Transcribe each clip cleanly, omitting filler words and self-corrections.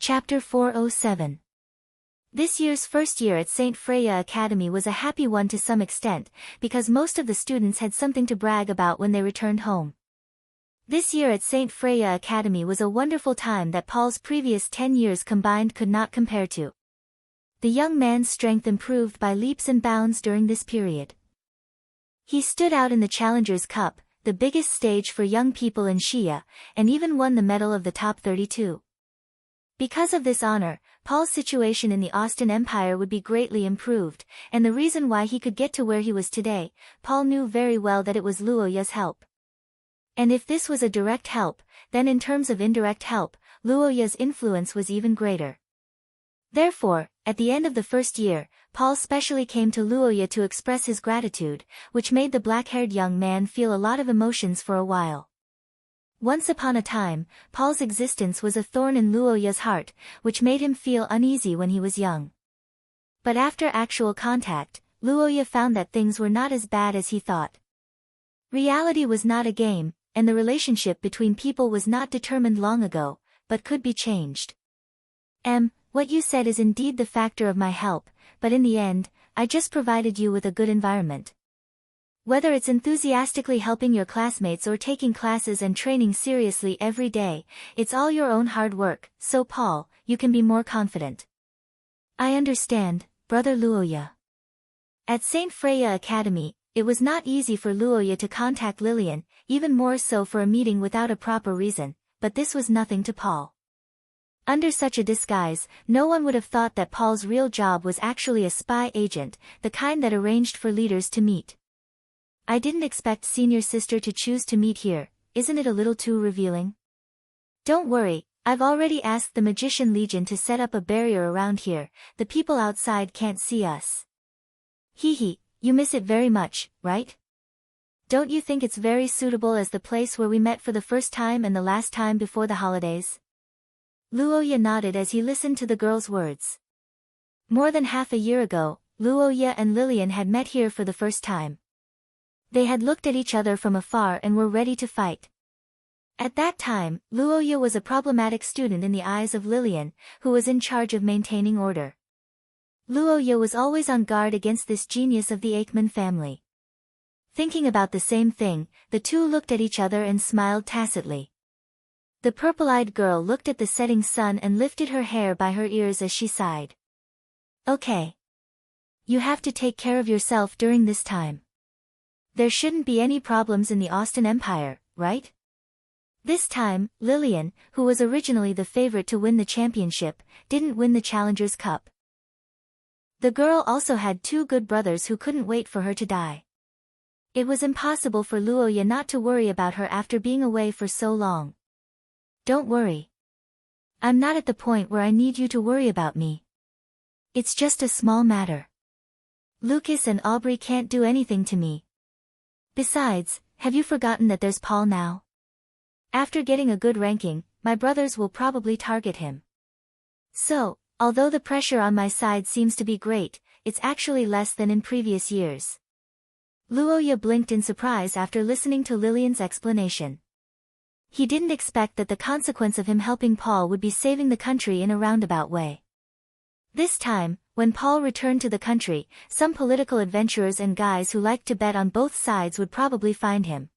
Chapter 407. This year's first year at St. Freya Academy was a happy one to some extent, because most of the students had something to brag about when they returned home. This year at St. Freya Academy was a wonderful time that Paul's previous 10 years combined could not compare to. The young man's strength improved by leaps and bounds during this period. He stood out in the Challengers Cup, the biggest stage for young people in Shia, and even won the medal of the top 32. Because of this honor, Paul's situation in the Austin Empire would be greatly improved, and the reason why he could get to where he was today, Paul knew very well that it was Luoya's help. And if this was a direct help, then in terms of indirect help, Luoya's influence was even greater. Therefore, at the end of the first year, Paul specially came to Luoya to express his gratitude, which made the black-haired young man feel a lot of emotions for a while. Once upon a time, Paul's existence was a thorn in Luoya's heart, which made him feel uneasy when he was young. But after actual contact, Luoya found that things were not as bad as he thought. Reality was not a game, and the relationship between people was not determined long ago, but could be changed. What you said is indeed the factor of my help, but in the end, I just provided you with a good environment. Whether it's enthusiastically helping your classmates or taking classes and training seriously every day, it's all your own hard work, so Paul, you can be more confident. I understand, Brother Luoya. At St. Freya Academy, it was not easy for Luoya to contact Lillian, even more so for a meeting without a proper reason, but this was nothing to Paul. Under such a disguise, no one would have thought that Paul's real job was actually a spy agent, the kind that arranged for leaders to meet. I didn't expect senior sister to choose to meet here, isn't it a little too revealing? Don't worry, I've already asked the Magician Legion to set up a barrier around here, the people outside can't see us. Hee, you miss it very much, right? Don't you think it's very suitable as the place where we met for the first time and the last time before the holidays? Luoya nodded as he listened to the girl's words. More than half a year ago, Luoya and Lillian had met here for the first time. They had looked at each other from afar and were ready to fight. At that time, Luoya was a problematic student in the eyes of Lillian, who was in charge of maintaining order. Luoya was always on guard against this genius of the Aikman family. Thinking about the same thing, the two looked at each other and smiled tacitly. The purple-eyed girl looked at the setting sun and lifted her hair by her ears as she sighed. Okay. You have to take care of yourself during this time. There shouldn't be any problems in the Austin Empire, right? This time, Lillian, who was originally the favorite to win the championship, didn't win the Challengers Cup. The girl also had two good brothers who couldn't wait for her to die. It was impossible for Luoya not to worry about her after being away for so long. Don't worry. I'm not at the point where I need you to worry about me. It's just a small matter. Lucas and Aubrey can't do anything to me. Besides, have you forgotten that there's Paul now? After getting a good ranking, my brothers will probably target him. So, although the pressure on my side seems to be great, it's actually less than in previous years. Luoya blinked in surprise after listening to Lillian's explanation. He didn't expect that the consequence of him helping Paul would be saving the country in a roundabout way. This time, when Paul returned to the country, some political adventurers and guys who liked to bet on both sides would probably find him.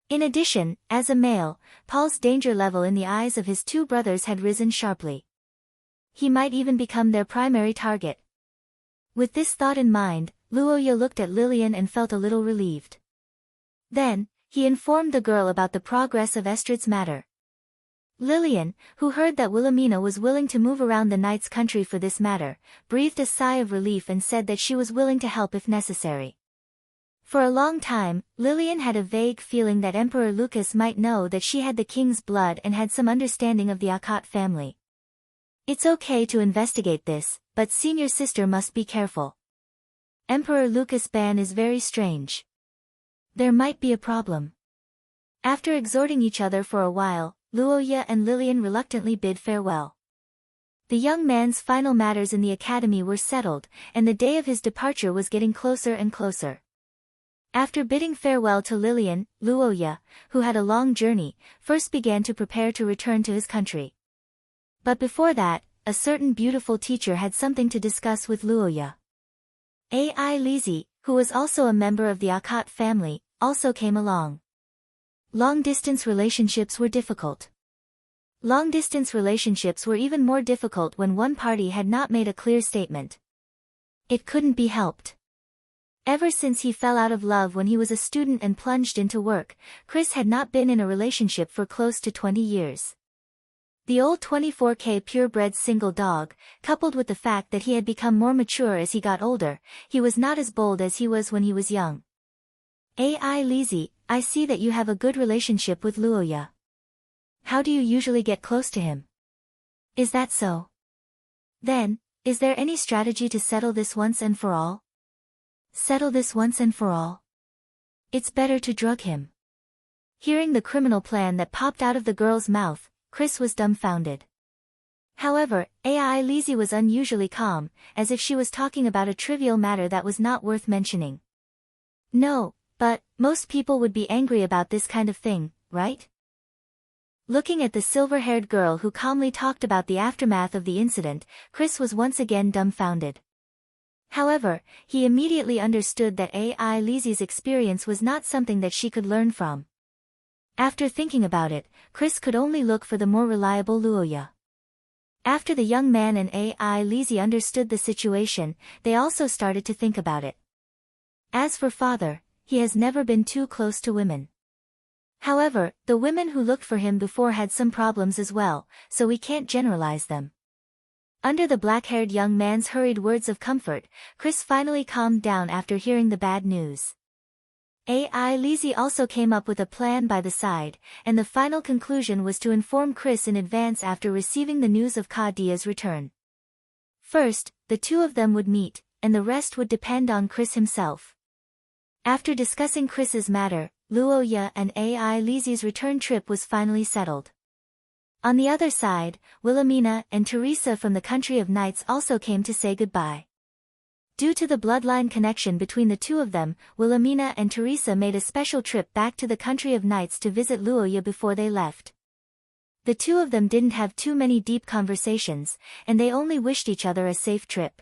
In addition, as a male, Paul's danger level in the eyes of his two brothers had risen sharply. He might even become their primary target. With this thought in mind, Luoya looked at Lillian and felt a little relieved. Then, he informed the girl about the progress of Estrad's matter. Lillian, who heard that Wilhelmina was willing to move around the knight's country for this matter, breathed a sigh of relief and said that she was willing to help if necessary. For a long time, Lillian had a vague feeling that Emperor Lucas might know that she had the king's blood and had some understanding of the Akkad family. It's okay to investigate this, but senior sister must be careful. Emperor Lucas' ban is very strange. There might be a problem. After exhorting each other for a while, Luoya and Lillian reluctantly bid farewell. The young man's final matters in the academy were settled, and the day of his departure was getting closer and closer. After bidding farewell to Lillian, Luoya, who had a long journey, first began to prepare to return to his country. But before that, a certain beautiful teacher had something to discuss with Luoya. Ai Lizzie, who was also a member of the Akat family, also came along. Long-distance relationships were difficult. Long-distance relationships were even more difficult when one party had not made a clear statement. It couldn't be helped. Ever since he fell out of love when he was a student and plunged into work, Chris had not been in a relationship for close to 20 years. The old 24K purebred single dog, coupled with the fact that he had become more mature as he got older, he was not as bold as he was when he was young. Ai Lizzie, I see that you have a good relationship with Luoya. How do you usually get close to him? Is that so? Then, is there any strategy to settle this once and for all? Settle this once and for all? It's better to drug him. Hearing the criminal plan that popped out of the girl's mouth, Chris was dumbfounded. However, Ai Lizzie was unusually calm, as if she was talking about a trivial matter that was not worth mentioning. No, but, most people would be angry about this kind of thing, right? Looking at the silver-haired girl who calmly talked about the aftermath of the incident, Chris was once again dumbfounded. However, he immediately understood that Ai Lizzie's experience was not something that she could learn from. After thinking about it, Chris could only look for the more reliable Luoya. After the young man and Ai Lizzie understood the situation, they also started to think about it. As for father, he has never been too close to women. However, the women who looked for him before had some problems as well, so we can't generalize them. Under the black-haired young man's hurried words of comfort, Chris finally calmed down after hearing the bad news. Ai Lizzie also came up with a plan by the side, and the final conclusion was to inform Chris in advance after receiving the news of Kadia's return. First, the two of them would meet, and the rest would depend on Chris himself. After discussing Chris's matter, Luoya and Ai Lizzie's return trip was finally settled. On the other side, Wilhelmina and Teresa from the country of Knights also came to say goodbye. Due to the bloodline connection between the two of them, Wilhelmina and Teresa made a special trip back to the country of Knights to visit Luoya before they left. The two of them didn't have too many deep conversations, and they only wished each other a safe trip.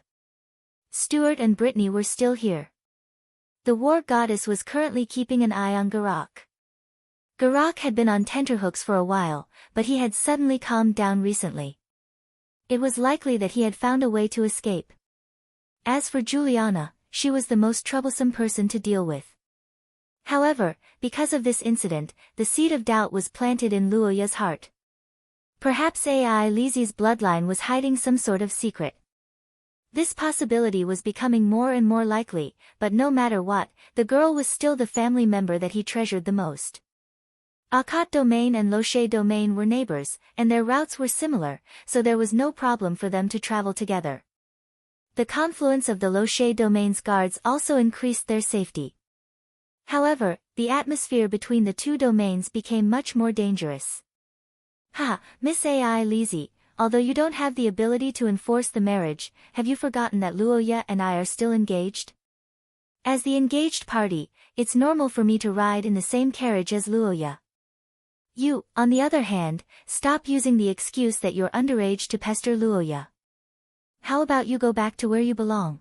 Stuart and Brittany were still here. The war goddess was currently keeping an eye on Garak. Garak had been on tenterhooks for a while, but he had suddenly calmed down recently. It was likely that he had found a way to escape. As for Juliana, she was the most troublesome person to deal with. However, because of this incident, the seed of doubt was planted in Luoya's heart. Perhaps Ai Lizzie's bloodline was hiding some sort of secret. This possibility was becoming more and more likely, but no matter what, the girl was still the family member that he treasured the most. Akat Domain and Loche Domain were neighbors, and their routes were similar, so there was no problem for them to travel together. The confluence of the Loche Domain's guards also increased their safety. However, the atmosphere between the two domains became much more dangerous. Ha, Miss Ai Lizzie, although you don't have the ability to enforce the marriage, have you forgotten that Luoya and I are still engaged? As the engaged party, it's normal for me to ride in the same carriage as Luoya. You, on the other hand, stop using the excuse that you're underage to pester Luoya. How about you go back to where you belong?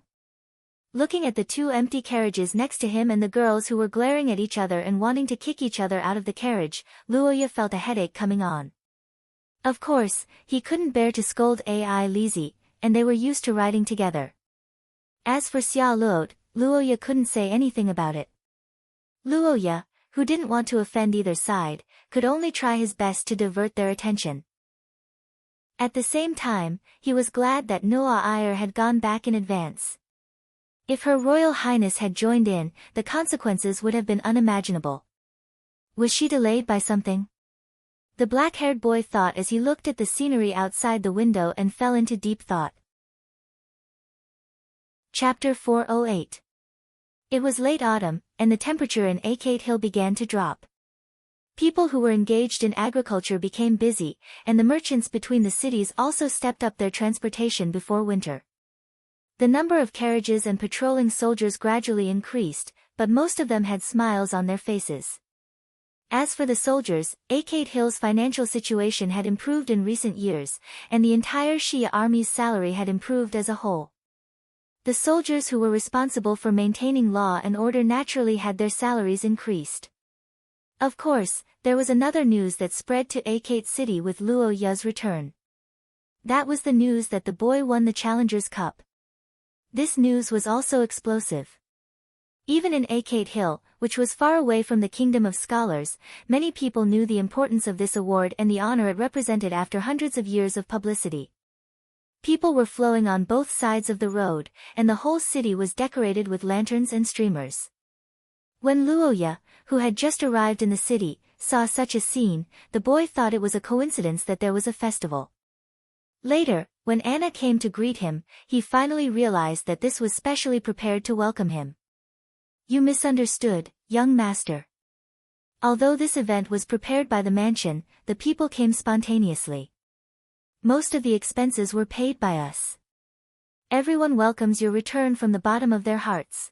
Looking at the two empty carriages next to him and the girls who were glaring at each other and wanting to kick each other out of the carriage, Luoya felt a headache coming on. Of course, he couldn't bear to scold Ai Lizzie, and they were used to riding together. As for Xia Luot, Luoya couldn't say anything about it. Luoya, who didn't want to offend either side, could only try his best to divert their attention. At the same time, he was glad that Noa Iyer had gone back in advance. If Her Royal Highness had joined in, the consequences would have been unimaginable. Was she delayed by something? The black-haired boy thought as he looked at the scenery outside the window and fell into deep thought. Chapter 408. It was late autumn, and the temperature in Akate Hill began to drop. People who were engaged in agriculture became busy, and the merchants between the cities also stepped up their transportation before winter. The number of carriages and patrolling soldiers gradually increased, but most of them had smiles on their faces. As for the soldiers, Achates Hill's financial situation had improved in recent years, and the entire Shia army's salary had improved as a whole. The soldiers who were responsible for maintaining law and order naturally had their salaries increased. Of course, there was another news that spread to Achates City with Luo Ya's return. That was the news that the boy won the Challengers Cup. This news was also explosive. Even in Achates Hill, which was far away from the kingdom of scholars, many people knew the importance of this award and the honor it represented after hundreds of years of publicity. People were flowing on both sides of the road, and the whole city was decorated with lanterns and streamers. When Luoya, who had just arrived in the city, saw such a scene, the boy thought it was a coincidence that there was a festival. Later, when Anna came to greet him, he finally realized that this was specially prepared to welcome him. "You misunderstood, young master. Although this event was prepared by the mansion, the people came spontaneously. Most of the expenses were paid by us. Everyone welcomes your return from the bottom of their hearts.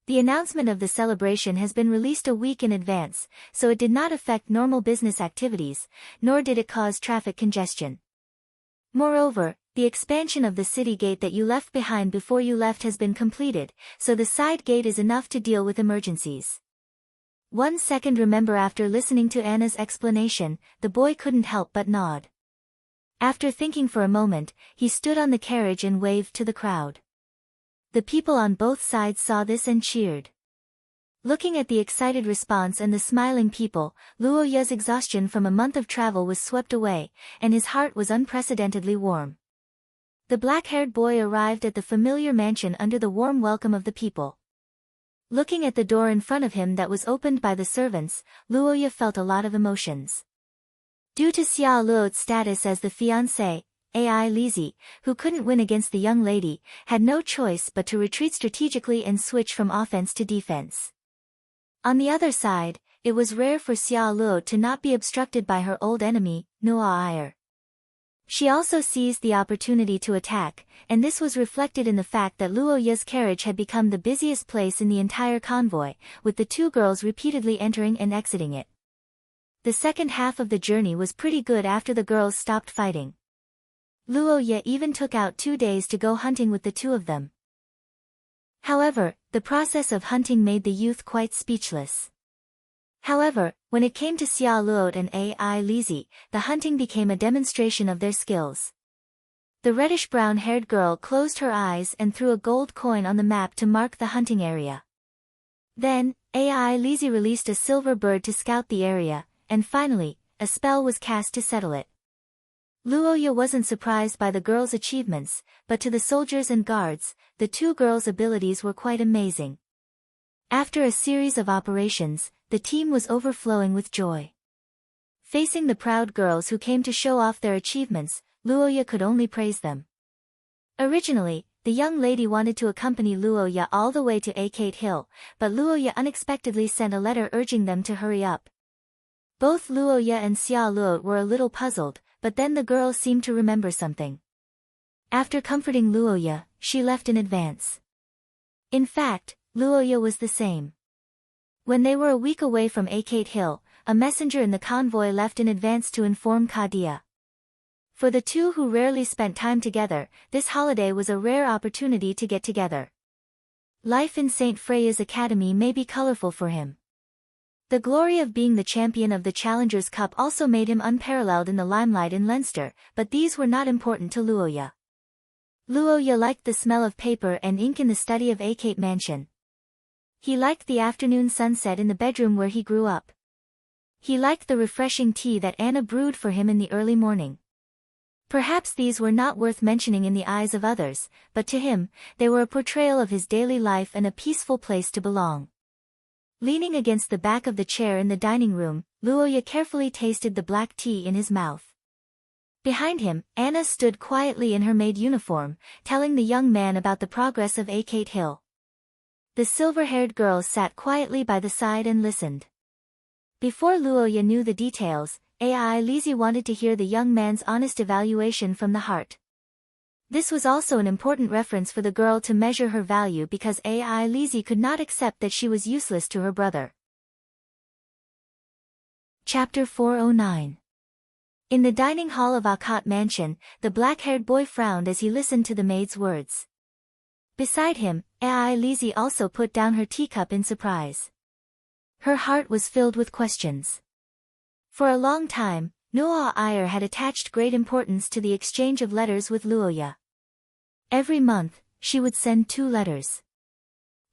The announcement of the celebration has been released a week in advance, so it did not affect normal business activities, nor did it cause traffic congestion. Moreover, the expansion of the city gate that you left behind before you left has been completed, so the side gate is enough to deal with emergencies." 1 second. Remember, after listening to Anna's explanation, the boy couldn't help but nod. After thinking for a moment, he stood on the carriage and waved to the crowd. The people on both sides saw this and cheered. Looking at the excited response and the smiling people, Luo Ya's exhaustion from a month of travel was swept away, and his heart was unprecedentedly warm. The black-haired boy arrived at the familiar mansion under the warm welcome of the people. Looking at the door in front of him that was opened by the servants, Luo Ya felt a lot of emotions. Due to Xia Luo's status as the fiancé, Ai Lizi, who couldn't win against the young lady, had no choice but to retreat strategically and switch from offense to defense. On the other side, it was rare for Xia Luo to not be obstructed by her old enemy, Nuair. She also seized the opportunity to attack, and this was reflected in the fact that Luo Ya's carriage had become the busiest place in the entire convoy, with the two girls repeatedly entering and exiting it. The second half of the journey was pretty good after the girls stopped fighting. Luo Ya even took out 2 days to go hunting with the two of them. However, the process of hunting made the youth quite speechless. However, when it came to Xia Luo and Ai Lizi, the hunting became a demonstration of their skills. The reddish-brown-haired girl closed her eyes and threw a gold coin on the map to mark the hunting area. Then, Ai Lizi released a silver bird to scout the area, and finally, a spell was cast to settle it. Luo Ya wasn't surprised by the girl's achievements, but to the soldiers and guards, the two girls' abilities were quite amazing. After a series of operations, the team was overflowing with joy. Facing the proud girls who came to show off their achievements, Luo Ya could only praise them. Originally, the young lady wanted to accompany Luo Ya all the way to Achates Hill, but Luo Ya unexpectedly sent a letter urging them to hurry up. Both Luo Ya and Xia Luo were a little puzzled, but then the girl seemed to remember something. After comforting Luo Ya, she left in advance. In fact, Luo Ya was the same. When they were a week away from Achates Hill, a messenger in the convoy left in advance to inform Kadia. For the two who rarely spent time together, this holiday was a rare opportunity to get together. Life in St. Freya's Academy may be colorful for him. The glory of being the champion of the Challengers Cup also made him unparalleled in the limelight in Leinster, but these were not important to Luo Ya. Luo Ya liked the smell of paper and ink in the study of Achates Mansion. He liked the afternoon sunset in the bedroom where he grew up. He liked the refreshing tea that Anna brewed for him in the early morning. Perhaps these were not worth mentioning in the eyes of others, but to him, they were a portrayal of his daily life and a peaceful place to belong. Leaning against the back of the chair in the dining room, Luo Ya carefully tasted the black tea in his mouth. Behind him, Anna stood quietly in her maid uniform, telling the young man about the progress of Achates Hill. The silver-haired girl sat quietly by the side and listened. Before Luo Ya knew the details, Ai Lizi wanted to hear the young man's honest evaluation from the heart. This was also an important reference for the girl to measure her value because Ai Lizi could not accept that she was useless to her brother. Chapter 409. In the dining hall of Akkad Mansion, the black-haired boy frowned as he listened to the maid's words. Beside him, Ai Lizzie also put down her teacup in surprise. Her heart was filled with questions. For a long time, Noah Iyer had attached great importance to the exchange of letters with Luoya. Every month, she would send 2 letters.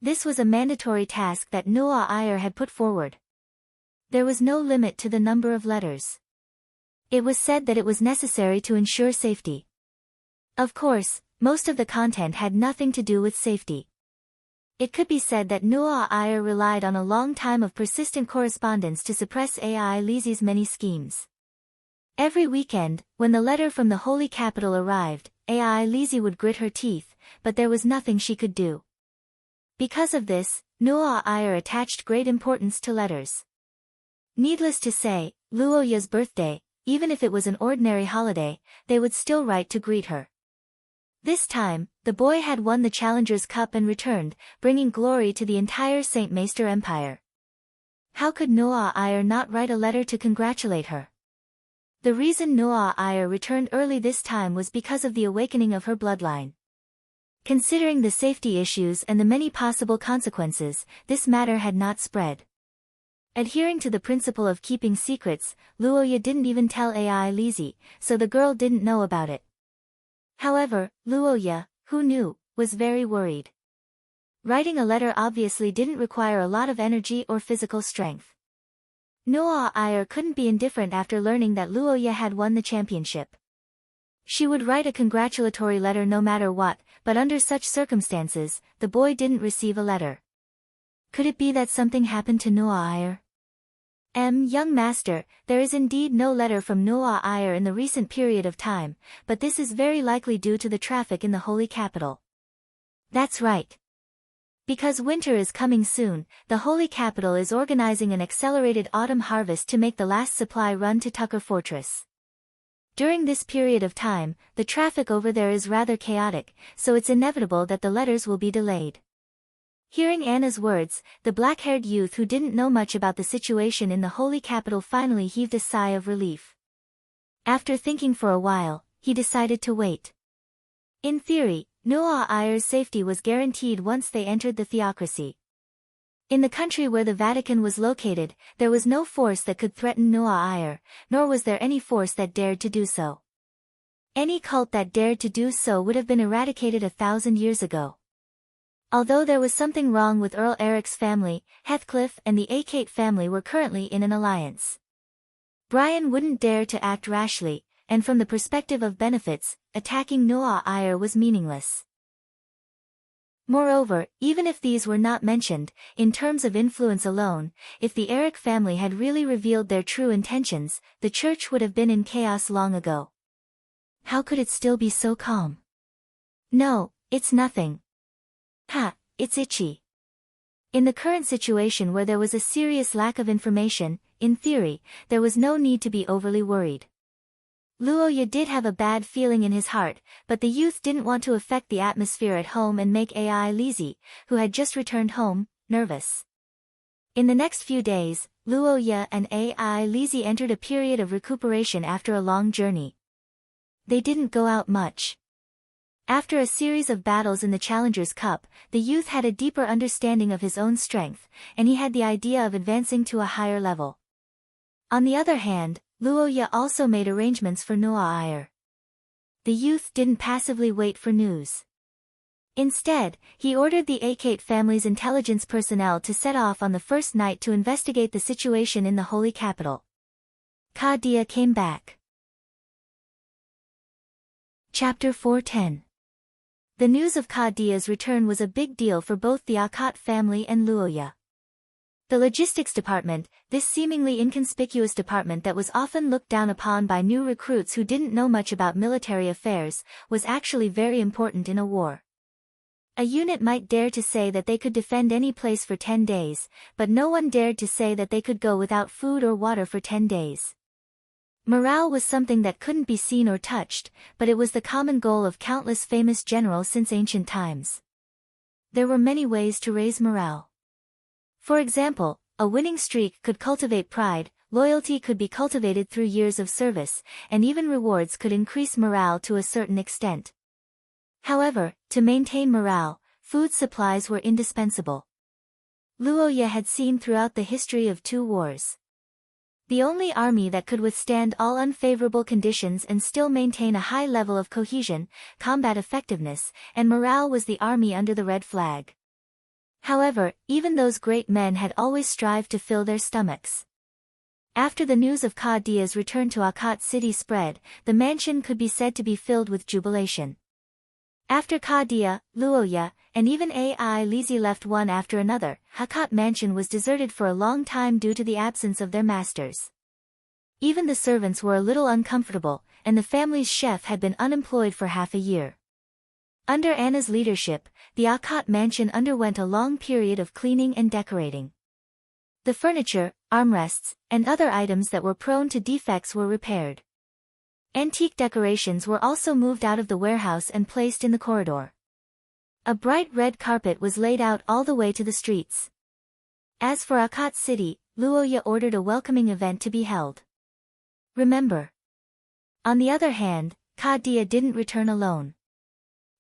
This was a mandatory task that Noah Iyer had put forward. There was no limit to the number of letters. It was said that it was necessary to ensure safety. Of course, most of the content had nothing to do with safety. It could be said that Noah Iyer relied on a long time of persistent correspondence to suppress Ai Lizzie's many schemes. Every weekend, when the letter from the Holy Capital arrived, Ai Lizzie would grit her teeth, but there was nothing she could do. Because of this, Noah Iyer attached great importance to letters. Needless to say, Luoya's birthday, even if it was an ordinary holiday, they would still write to greet her. This time, the boy had won the Challenger's Cup and returned, bringing glory to the entire St. Meister Empire. How could Noah Iyer not write a letter to congratulate her? The reason Noah Iyer returned early this time was because of the awakening of her bloodline. Considering the safety issues and the many possible consequences, this matter had not spread. Adhering to the principle of keeping secrets, Luoya didn't even tell Ai Lizzie, so the girl didn't know about it. However, Luoya, who knew, was very worried. Writing a letter obviously didn't require a lot of energy or physical strength. Noah Iyer couldn't be indifferent after learning that Luoya had won the championship. She would write a congratulatory letter no matter what, but under such circumstances, the boy didn't receive a letter. Could it be that something happened to Noah Iyer? Young master, there is indeed no letter from Noah Iyer in the recent period of time, but this is very likely due to the traffic in the Holy Capital. That's right. Because winter is coming soon, the Holy Capital is organizing an accelerated autumn harvest to make the last supply run to Tucker Fortress. During this period of time, the traffic over there is rather chaotic, so it's inevitable that the letters will be delayed. Hearing Anna's words, the black-haired youth who didn't know much about the situation in the Holy Capital finally heaved a sigh of relief. After thinking for a while, he decided to wait. In theory, Noah Iyer's safety was guaranteed once they entered the theocracy. In the country where the Vatican was located, there was no force that could threaten Noah Iyer, nor was there any force that dared to do so. Any cult that dared to do so would have been eradicated 1,000 years ago. Although there was something wrong with Earl Eric's family, Heathcliff and the Akate family were currently in an alliance. Brian wouldn't dare to act rashly, and from the perspective of benefits, attacking Noah Iyer was meaningless. Moreover, even if these were not mentioned, in terms of influence alone, if the Eric family had really revealed their true intentions, the church would have been in chaos long ago. How could it still be so calm? No, it's nothing. Ha, it's itchy. In the current situation where there was a serious lack of information, in theory, there was no need to be overly worried. Luoya did have a bad feeling in his heart, but the youth didn't want to affect the atmosphere at home and make Ai Lizzie, who had just returned home, nervous. In the next few days, Luoya and Ai Lizzie entered a period of recuperation after a long journey. They didn't go out much. After a series of battles in the Challenger's Cup, the youth had a deeper understanding of his own strength, and he had the idea of advancing to a higher level. On the other hand, Luoya also made arrangements for Noah Iyer. The youth didn't passively wait for news. Instead, he ordered the Akate family's intelligence personnel to set off on the first night to investigate the situation in the Holy Capital. Kadia came back. Chapter 410. The news of Kadia's return was a big deal for both the Akkad family and Luoya. The logistics department, this seemingly inconspicuous department that was often looked down upon by new recruits who didn't know much about military affairs, was actually very important in a war. A unit might dare to say that they could defend any place for 10 days, but no one dared to say that they could go without food or water for 10 days. Morale was something that couldn't be seen or touched, but it was the common goal of countless famous generals since ancient times. There were many ways to raise morale. For example, a winning streak could cultivate pride. loyalty could be cultivated through years of service, and even rewards could increase morale to a certain extent. However, to maintain morale, food supplies were indispensable. Luoya had seen throughout the history of 2 wars. The only army that could withstand all unfavorable conditions and still maintain a high level of cohesion, combat effectiveness, and morale was the army under the red flag. However, even those great men had always strived to fill their stomachs. After the news of Ka Dia's return to Akat city spread, the mansion could be said to be filled with jubilation. After Ka Dia, Luoya, and even Ai Lizi left one after another, Akat mansion was deserted for a long time due to the absence of their masters. Even the servants were a little uncomfortable, and the family's chef had been unemployed for half a year. Under Anna's leadership, the Akat mansion underwent a long period of cleaning and decorating. The furniture, armrests, and other items that were prone to defects were repaired. Antique decorations were also moved out of the warehouse and placed in the corridor. A bright red carpet was laid out all the way to the streets. As for Akat city, Luoya ordered a welcoming event to be held. Remember. On the other hand, Ka Dia didn't return alone.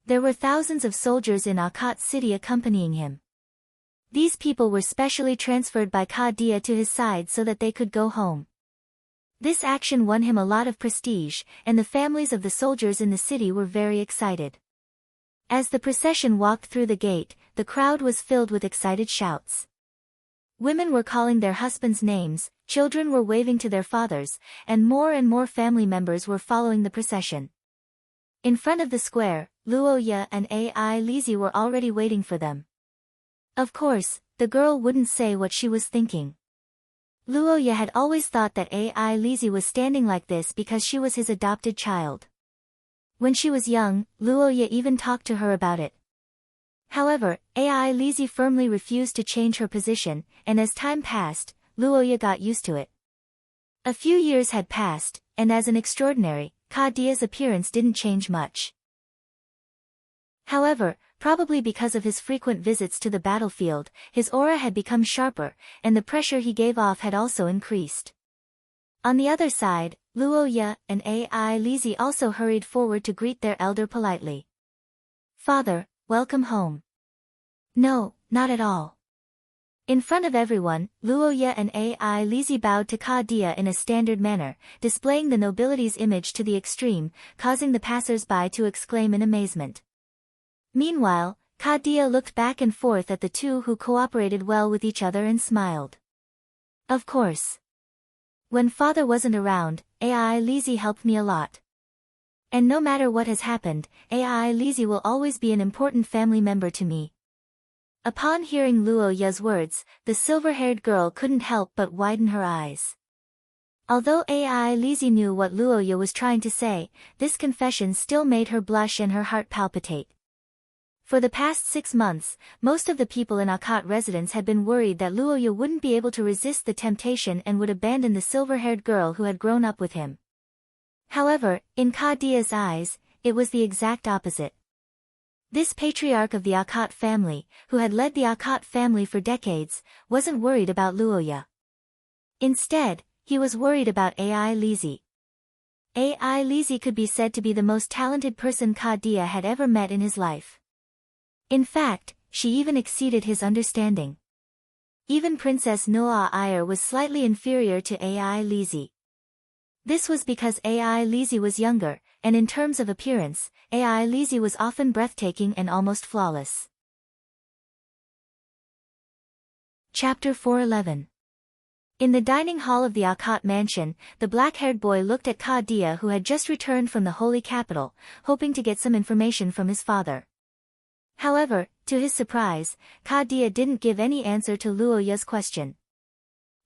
There were thousands of soldiers in Akat city accompanying him. These people were specially transferred by Ka Dia to his side so that they could go home. This action won him a lot of prestige, and the families of the soldiers in the city were very excited. As the procession walked through the gate, the crowd was filled with excited shouts. Women were calling their husbands' names, children were waving to their fathers, and more family members were following the procession. In front of the square, Luoya and Ai Lizi were already waiting for them. Of course, the girl wouldn't say what she was thinking. Luoya had always thought that Ai Lizi was standing like this because she was his adopted child. When she was young, Luoya even talked to her about it. However, Ai Lizi firmly refused to change her position, and as time passed, Luoya got used to it. A few years had passed, and as an extraordinary, Ka Dia's appearance didn't change much. However, probably because of his frequent visits to the battlefield, his aura had become sharper, and the pressure he gave off had also increased. On the other side, Luoya and Ai Lizi also hurried forward to greet their elder politely. "Father, welcome home." "No, not at all." In front of everyone, Luoya and Ai Lizi bowed to Ka Dia in a standard manner, displaying the nobility's image to the extreme, causing the passers-by to exclaim in amazement. Meanwhile, Ka Dia looked back and forth at the two who cooperated well with each other and smiled. Of course. When father wasn't around, Ai Lizi helped me a lot. And no matter what has happened, Ai Lizi will always be an important family member to me. Upon hearing Luoya's words, the silver-haired girl couldn't help but widen her eyes. Although Ai Lizi knew what Luoya was trying to say, this confession still made her blush and her heart palpitate. For the past 6 months, most of the people in Akat residence had been worried that Luoya wouldn't be able to resist the temptation and would abandon the silver-haired girl who had grown up with him. However, in Ka Dia's eyes, it was the exact opposite. This patriarch of the Akat family, who had led the Akat family for decades, wasn't worried about Luoya. Instead, he was worried about Ai Lizi. Ai Lizi could be said to be the most talented person Ka Dia had ever met in his life. In fact, she even exceeded his understanding. Even Princess Noa Ayer was slightly inferior to Ai Lizi. This was because Ai Lizi was younger, and in terms of appearance, Ai Lizi was often breathtaking and almost flawless. Chapter 411. In the dining hall of the Akat mansion, the black-haired boy looked at Ka Dia, who had just returned from the holy capital, hoping to get some information from his father. However, to his surprise, Ka Dia didn't give any answer to Luoya's question.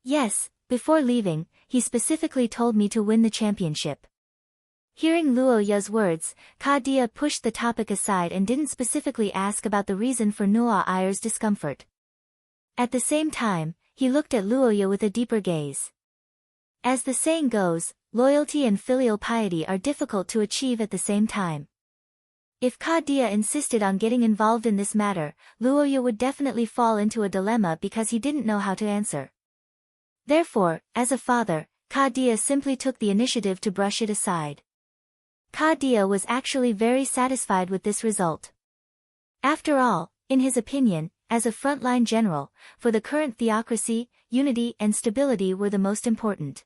"Yes, before leaving, he specifically told me to win the championship." Hearing Luoya's words, Ka Dia pushed the topic aside and didn't specifically ask about the reason for Noa Ayer's discomfort. At the same time, he looked at Luoya with a deeper gaze. As the saying goes, loyalty and filial piety are difficult to achieve at the same time. If Ka Dia insisted on getting involved in this matter, Luoya would definitely fall into a dilemma because he didn't know how to answer. Therefore, as a father, Ka Dia simply took the initiative to brush it aside. Ka Dia was actually very satisfied with this result. After all, in his opinion, as a frontline general, for the current theocracy, unity and stability were the most important.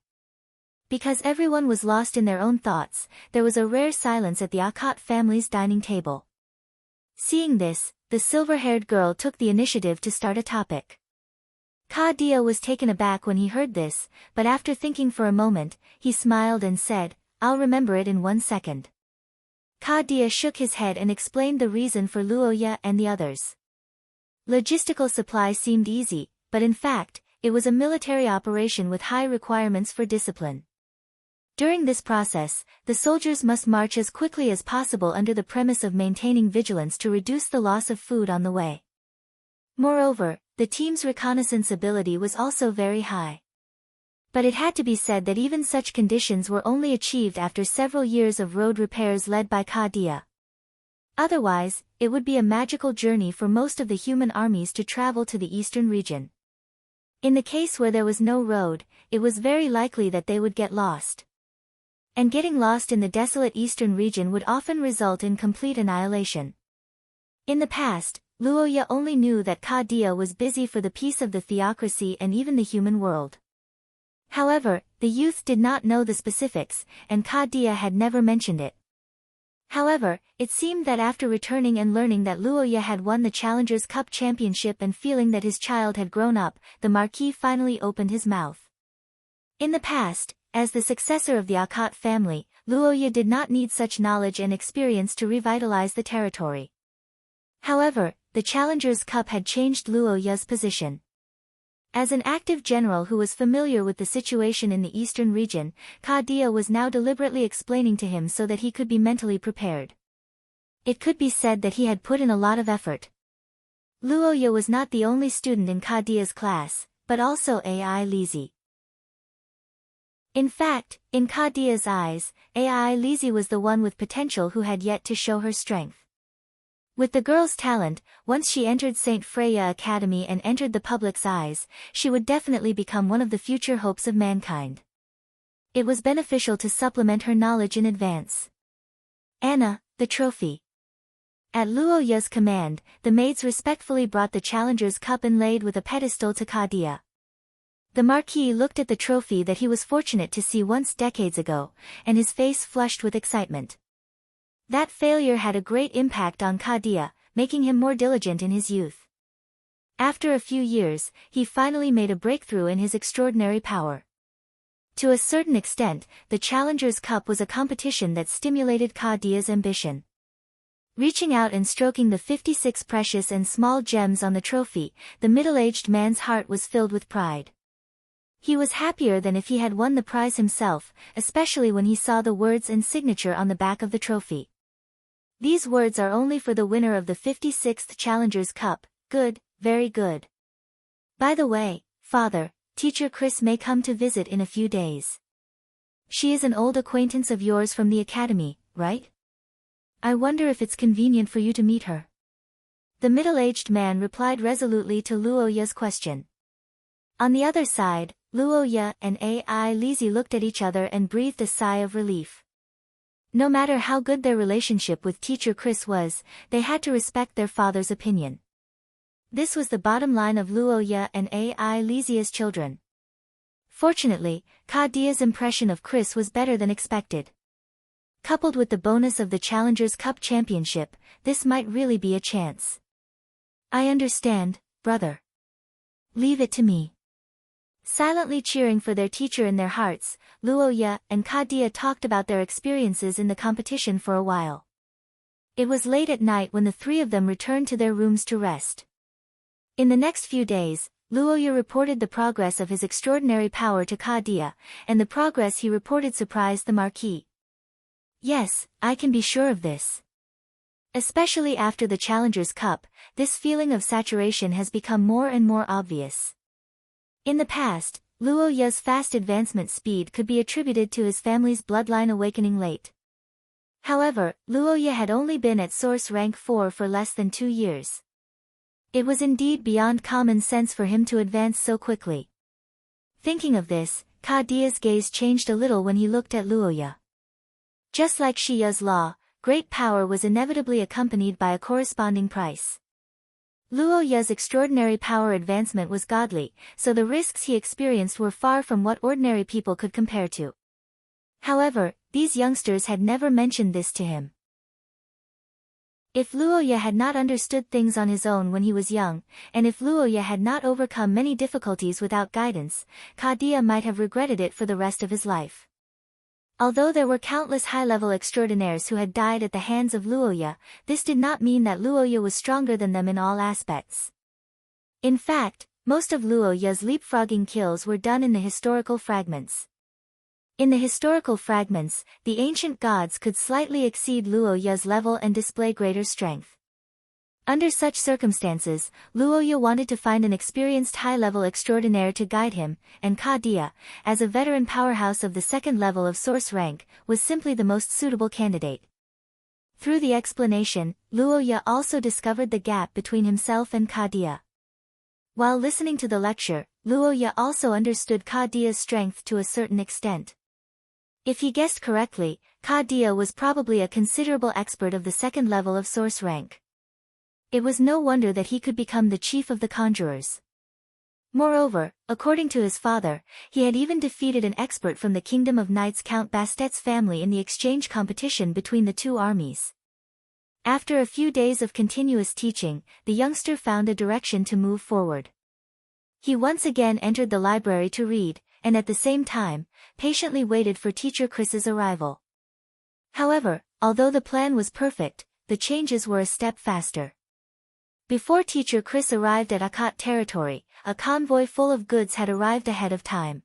Because everyone was lost in their own thoughts, there was a rare silence at the Akkad family's dining table. Seeing this, the silver-haired girl took the initiative to start a topic. Ka Dia was taken aback when he heard this, but after thinking for a moment, he smiled and said, "I'll remember it in 1 second." Ka Dia shook his head and explained the reason for Luoya and the others. Logistical supply seemed easy, but in fact, it was a military operation with high requirements for discipline. During this process, the soldiers must march as quickly as possible under the premise of maintaining vigilance to reduce the loss of food on the way. Moreover, the team's reconnaissance ability was also very high. But it had to be said that even such conditions were only achieved after several years of road repairs led by Ka Dia. Otherwise, it would be a magical journey for most of the human armies to travel to the eastern region. In the case where there was no road, it was very likely that they would get lost. And getting lost in the desolate eastern region would often result in complete annihilation. In the past, Luoya only knew that Ka Dia was busy for the peace of the theocracy and even the human world. However, the youth did not know the specifics, and Ka Dia had never mentioned it. However, it seemed that after returning and learning that Luoya had won the Challengers Cup championship and feeling that his child had grown up, the Marquis finally opened his mouth. In the past, as the successor of the Akkad family, Luoya did not need such knowledge and experience to revitalize the territory. However, the Challengers Cup had changed Luoya's position. As an active general who was familiar with the situation in the eastern region, Ka Dia was now deliberately explaining to him so that he could be mentally prepared. It could be said that he had put in a lot of effort. Luoya was not the only student in Ka Dia's class, but also Ai Lizzie. In fact, in Ka Dia's eyes, Ai Lizzie was the one with potential who had yet to show her strength. With the girl's talent, once she entered St. Freya Academy and entered the public's eyes, she would definitely become one of the future hopes of mankind. It was beneficial to supplement her knowledge in advance. Anna, the trophy. At Luoya's command, the maids respectfully brought the Challengers Cup inlaid with a pedestal to Ka Dia. The Marquis looked at the trophy that he was fortunate to see once decades ago, and his face flushed with excitement. That failure had a great impact on Ka Dia, making him more diligent in his youth. After a few years, he finally made a breakthrough in his extraordinary power. To a certain extent, the Challengers Cup was a competition that stimulated Ka Dia's ambition. Reaching out and stroking the 56 precious and small gems on the trophy, the middle-aged man's heart was filled with pride. He was happier than if he had won the prize himself, especially when he saw the words and signature on the back of the trophy. These words are only for the winner of the 56th Challengers Cup. Good, very good. By the way, Father, Teacher Chris may come to visit in a few days. She is an old acquaintance of yours from the academy, right? I wonder if it's convenient for you to meet her. The middle-aged man replied resolutely to Luoya's question. On the other side, Luoya and Ai Lizzie looked at each other and breathed a sigh of relief. No matter how good their relationship with Teacher Chris was, they had to respect their father's opinion. This was the bottom line of Luoya and Ai Lizzie as children. Fortunately, Ka Dia's impression of Chris was better than expected. Coupled with the bonus of the Challengers Cup championship, this might really be a chance. I understand, brother. Leave it to me. Silently cheering for their teacher in their hearts, Luoya and Ka Dia talked about their experiences in the competition for a while. It was late at night when the three of them returned to their rooms to rest. In the next few days, Luoya reported the progress of his extraordinary power to Ka Dia, and the progress he reported surprised the Marquis. Yes, I can be sure of this. Especially after the Challengers Cup, this feeling of saturation has become more and more obvious. In the past, Luoya's fast advancement speed could be attributed to his family's bloodline awakening late. However, Luoya had only been at source rank 4 for less than 2 years. It was indeed beyond common sense for him to advance so quickly. Thinking of this, Kadia's gaze changed a little when he looked at Luoya. Just like Shiya's law, great power was inevitably accompanied by a corresponding price. Luoya's extraordinary power advancement was godly, so the risks he experienced were far from what ordinary people could compare to. However, these youngsters had never mentioned this to him. If Luoya had not understood things on his own when he was young, and if Luoya had not overcome many difficulties without guidance, Kadia might have regretted it for the rest of his life. Although there were countless high-level extraordinaires who had died at the hands of Luoya, this did not mean that Luoya was stronger than them in all aspects. In fact, most of Luoya's leapfrogging kills were done in the historical fragments. In the historical fragments, the ancient gods could slightly exceed Luoya's level and display greater strength. Under such circumstances, Luoya wanted to find an experienced high-level extraordinaire to guide him, and Kadia, as a veteran powerhouse of the second level of source rank, was simply the most suitable candidate. Through the explanation, Luoya also discovered the gap between himself and Kadia. While listening to the lecture, Luoya also understood Kadia's strength to a certain extent. If he guessed correctly, Kadia was probably a considerable expert of the second level of source rank. It was no wonder that he could become the chief of the conjurers. Moreover, according to his father, he had even defeated an expert from the Kingdom of Knights, Count Bastet's family, in the exchange competition between the two armies. After a few days of continuous teaching, the youngster found a direction to move forward. He once again entered the library to read, and at the same time, patiently waited for teacher Chris's arrival. However, although the plan was perfect, the changes were a step faster. Before teacher Chris arrived at Akot territory, a convoy full of goods had arrived ahead of time.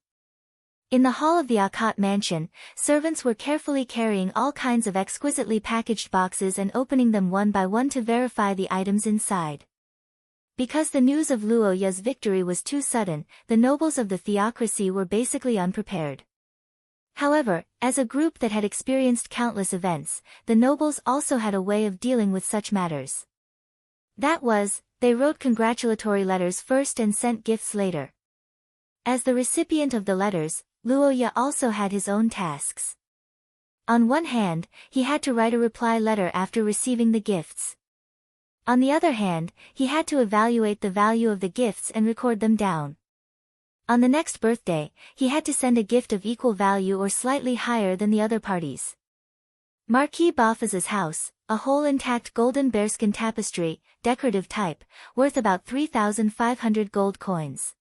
In the hall of the Akot mansion, servants were carefully carrying all kinds of exquisitely packaged boxes and opening them one by one to verify the items inside. Because the news of Luoya's victory was too sudden, the nobles of the theocracy were basically unprepared. However, as a group that had experienced countless events, the nobles also had a way of dealing with such matters. That was, they wrote congratulatory letters first and sent gifts later. As the recipient of the letters, Luoya also had his own tasks. On one hand, he had to write a reply letter after receiving the gifts. On the other hand, he had to evaluate the value of the gifts and record them down. On the next birthday, he had to send a gift of equal value or slightly higher than the other parties. Marquis Bafaz's house, a whole intact golden bearskin tapestry, decorative type, worth about 3,500 gold coins.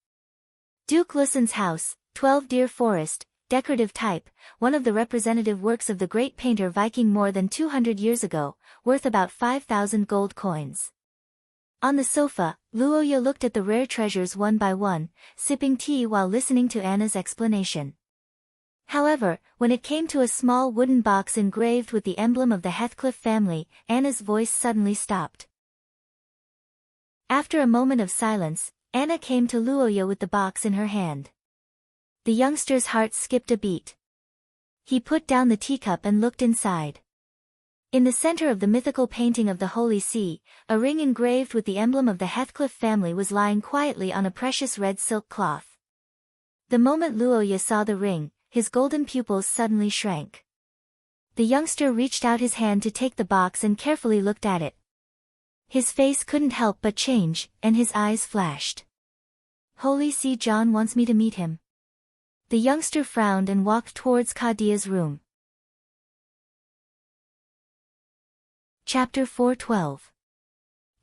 Duke Lussen's house, 12 Deer Forest, decorative type, one of the representative works of the great painter Viking more than 200 years ago, worth about 5,000 gold coins. On the sofa, Luoya looked at the rare treasures one by one, sipping tea while listening to Anna's explanation. However, when it came to a small wooden box engraved with the emblem of the Heathcliff family, Anna's voice suddenly stopped. After a moment of silence, Anna came to Luoya with the box in her hand. The youngster's heart skipped a beat. He put down the teacup and looked inside. In the center of the mythical painting of the Holy See, a ring engraved with the emblem of the Heathcliff family was lying quietly on a precious red silk cloth. The moment Luoya saw the ring, his golden pupils suddenly shrank. The youngster reached out his hand to take the box and carefully looked at it. His face couldn't help but change, and his eyes flashed. Holy See, John wants me to meet him. The youngster frowned and walked towards Kadia's room. Chapter 4:12.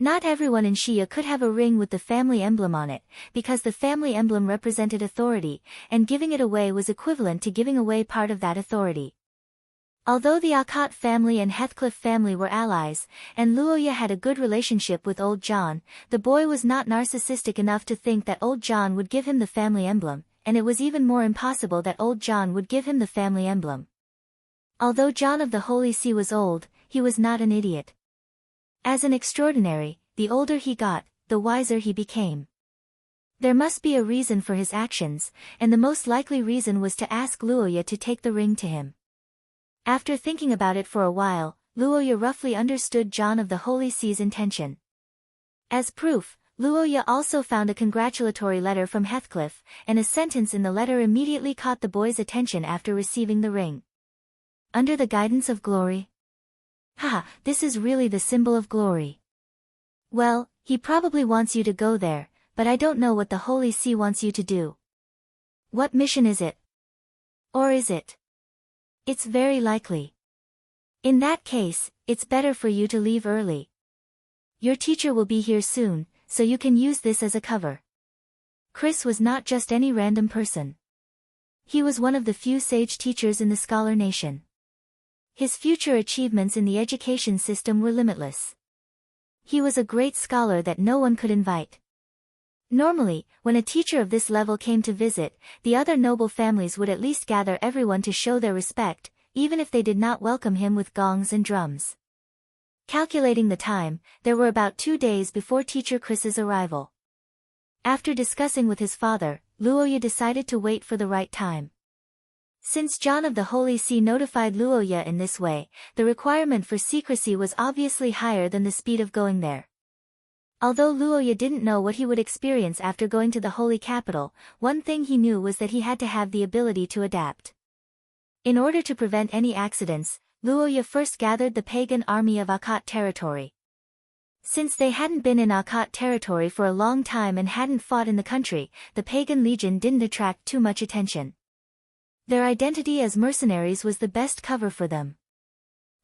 Not everyone in Shia could have a ring with the family emblem on it, because the family emblem represented authority, and giving it away was equivalent to giving away part of that authority. Although the Akot family and Heathcliff family were allies, and Luoya had a good relationship with Old John, the boy was not narcissistic enough to think that Old John would give him the family emblem, and it was even more impossible that Old John would give him the family emblem. Although John of the Holy See was old, he was not an idiot. As an extraordinary, the older he got, the wiser he became. There must be a reason for his actions, and the most likely reason was to ask Luoya to take the ring to him. After thinking about it for a while, Luoya roughly understood John of the Holy See's intention. As proof, Luoya also found a congratulatory letter from Heathcliff, and a sentence in the letter immediately caught the boy's attention after receiving the ring. Under the guidance of glory? Haha, this is really the symbol of glory. Well, he probably wants you to go there, but I don't know what the Holy See wants you to do. What mission is it? Or is it? It's very likely. In that case, it's better for you to leave early. Your teacher will be here soon, so you can use this as a cover. Chris was not just any random person. He was one of the few sage teachers in the scholar nation. His future achievements in the education system were limitless. He was a great scholar that no one could invite. Normally, when a teacher of this level came to visit, the other noble families would at least gather everyone to show their respect, even if they did not welcome him with gongs and drums. Calculating the time, there were about 2 days before teacher Chris's arrival. After discussing with his father, Luoya decided to wait for the right time. Since John of the Holy See notified Luoya in this way, the requirement for secrecy was obviously higher than the speed of going there. Although Luoya didn't know what he would experience after going to the holy capital, one thing he knew was that he had to have the ability to adapt. In order to prevent any accidents, Luoya first gathered the pagan army of Akkad territory. Since they hadn't been in Akkad territory for a long time and hadn't fought in the country, the pagan legion didn't attract too much attention. Their identity as mercenaries was the best cover for them.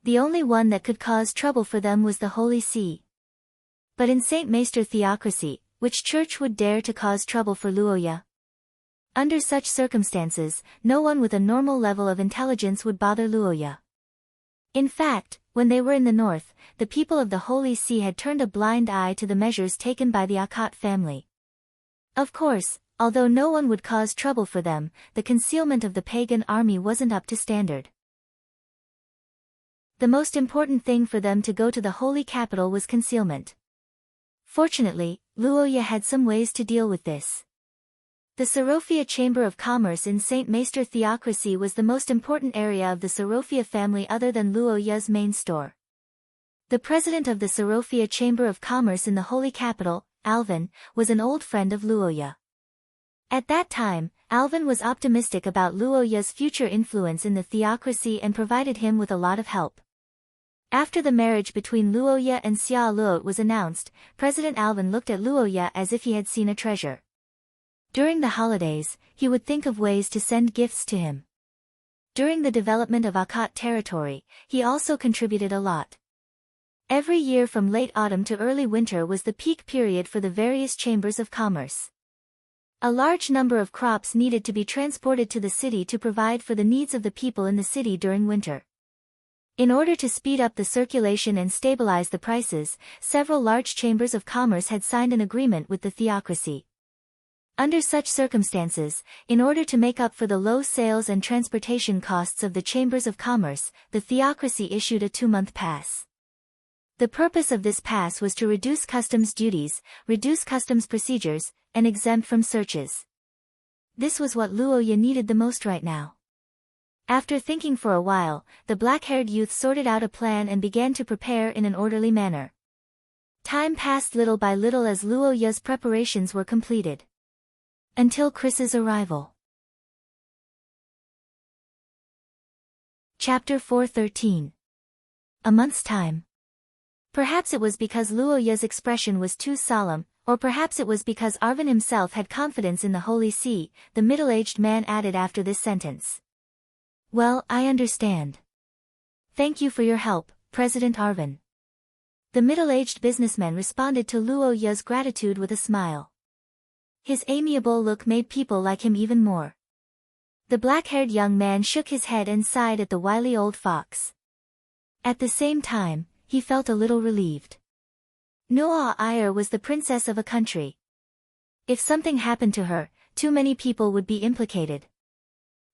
The only one that could cause trouble for them was the Holy See. But in Saint Maester theocracy, which church would dare to cause trouble for Luoya? Under such circumstances, no one with a normal level of intelligence would bother Luoya. In fact, when they were in the north, the people of the Holy See had turned a blind eye to the measures taken by the Akkad family. Of course, although no one would cause trouble for them, the concealment of the pagan army wasn't up to standard. The most important thing for them to go to the holy capital was concealment. Fortunately, Luoya had some ways to deal with this. The Sorofia Chamber of Commerce in Saint Maester theocracy was the most important area of the Sorofia family other than Luoya's main store. The president of the Sorofia Chamber of Commerce in the holy capital, Alvin, was an old friend of Luoya. At that time, Alvin was optimistic about Luoya's future influence in the theocracy and provided him with a lot of help. After the marriage between Luoya and Xia Luot was announced, President Alvin looked at Luoya as if he had seen a treasure. During the holidays, he would think of ways to send gifts to him. During the development of Akkad territory, he also contributed a lot. Every year from late autumn to early winter was the peak period for the various chambers of commerce. A large number of crops needed to be transported to the city to provide for the needs of the people in the city during winter. In order to speed up the circulation and stabilize the prices, several large chambers of commerce had signed an agreement with the theocracy. Under such circumstances, in order to make up for the low sales and transportation costs of the chambers of commerce, the theocracy issued a 2-month pass. The purpose of this pass was to reduce customs duties, reduce customs procedures, and exempt from searches. This was what Luoya needed the most right now. After thinking for a while, the black-haired youth sorted out a plan and began to prepare in an orderly manner. Time passed little by little as Luoya's preparations were completed. Until Chris's arrival. Chapter 4:13. A month's time. Perhaps it was because Luoya's expression was too solemn, or perhaps it was because Arvin himself had confidence in the Holy See, the middle-aged man added after this sentence. Well, I understand. Thank you for your help, President Arvin. The middle-aged businessman responded to Luoya's gratitude with a smile. His amiable look made people like him even more. The black-haired young man shook his head and sighed at the wily old fox. At the same time, he felt a little relieved. Noa Iyer was the princess of a country. If something happened to her, too many people would be implicated.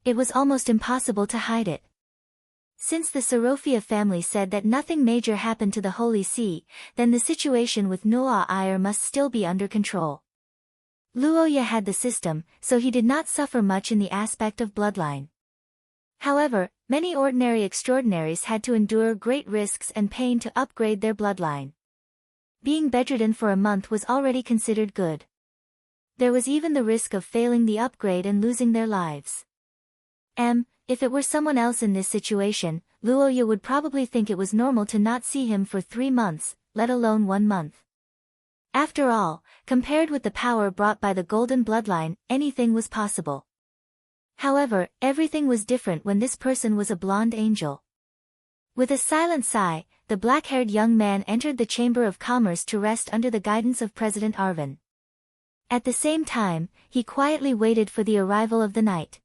It was almost impossible to hide it. Since the Sorofia family said that nothing major happened to the Holy See, then the situation with Noa Iyer must still be under control. Luoya had the system, so he did not suffer much in the aspect of bloodline. However, many ordinary extraordinaries had to endure great risks and pain to upgrade their bloodline. Being bedridden for a month was already considered good. There was even the risk of failing the upgrade and losing their lives. If it were someone else in this situation, Luoya would probably think it was normal to not see him for 3 months, let alone 1 month. After all, compared with the power brought by the golden bloodline, anything was possible. However, everything was different when this person was a blonde angel. With a silent sigh, the black-haired young man entered the Chamber of Commerce to rest under the guidance of President Arvin. At the same time, he quietly waited for the arrival of the knight.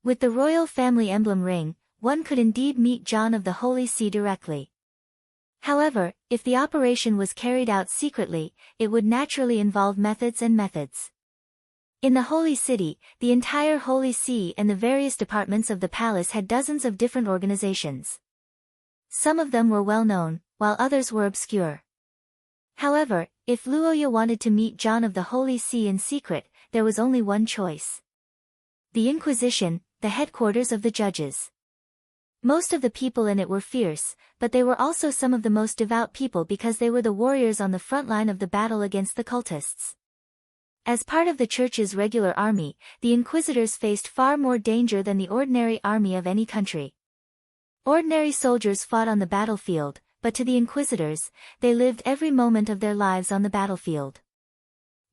With the royal family emblem ring, one could indeed meet John of the Holy See directly. However, if the operation was carried out secretly, it would naturally involve methods and methods. In the Holy City, the entire Holy See and the various departments of the palace had dozens of different organizations. Some of them were well known, while others were obscure. However, if Luoya wanted to meet John of the Holy See in secret, there was only one choice. The Inquisition, the headquarters of the judges. Most of the people in it were fierce, but they were also some of the most devout people because they were the warriors on the front line of the battle against the cultists. As part of the church's regular army, the inquisitors faced far more danger than the ordinary army of any country. Ordinary soldiers fought on the battlefield, but to the inquisitors, they lived every moment of their lives on the battlefield.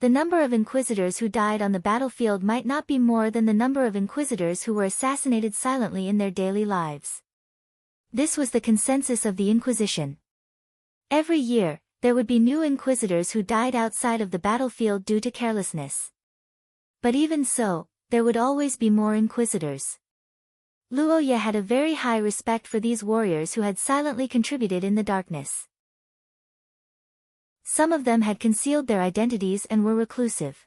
The number of inquisitors who died on the battlefield might not be more than the number of inquisitors who were assassinated silently in their daily lives. This was the consensus of the Inquisition. Every year, there would be new inquisitors who died outside of the battlefield due to carelessness. But even so, there would always be more inquisitors. Luoya had a very high respect for these warriors who had silently contributed in the darkness. Some of them had concealed their identities and were reclusive.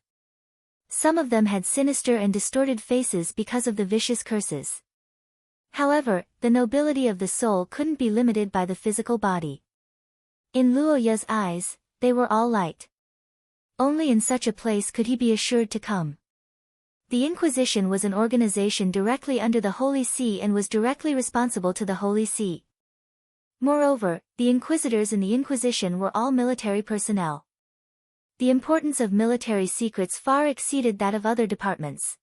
Some of them had sinister and distorted faces because of the vicious curses. However, the nobility of the soul couldn't be limited by the physical body. In Luoya's eyes, they were all light. Only in such a place could he be assured to come. The Inquisition was an organization directly under the Holy See and was directly responsible to the Holy See. Moreover, the inquisitors in the Inquisition were all military personnel. The importance of military secrets far exceeded that of other departments.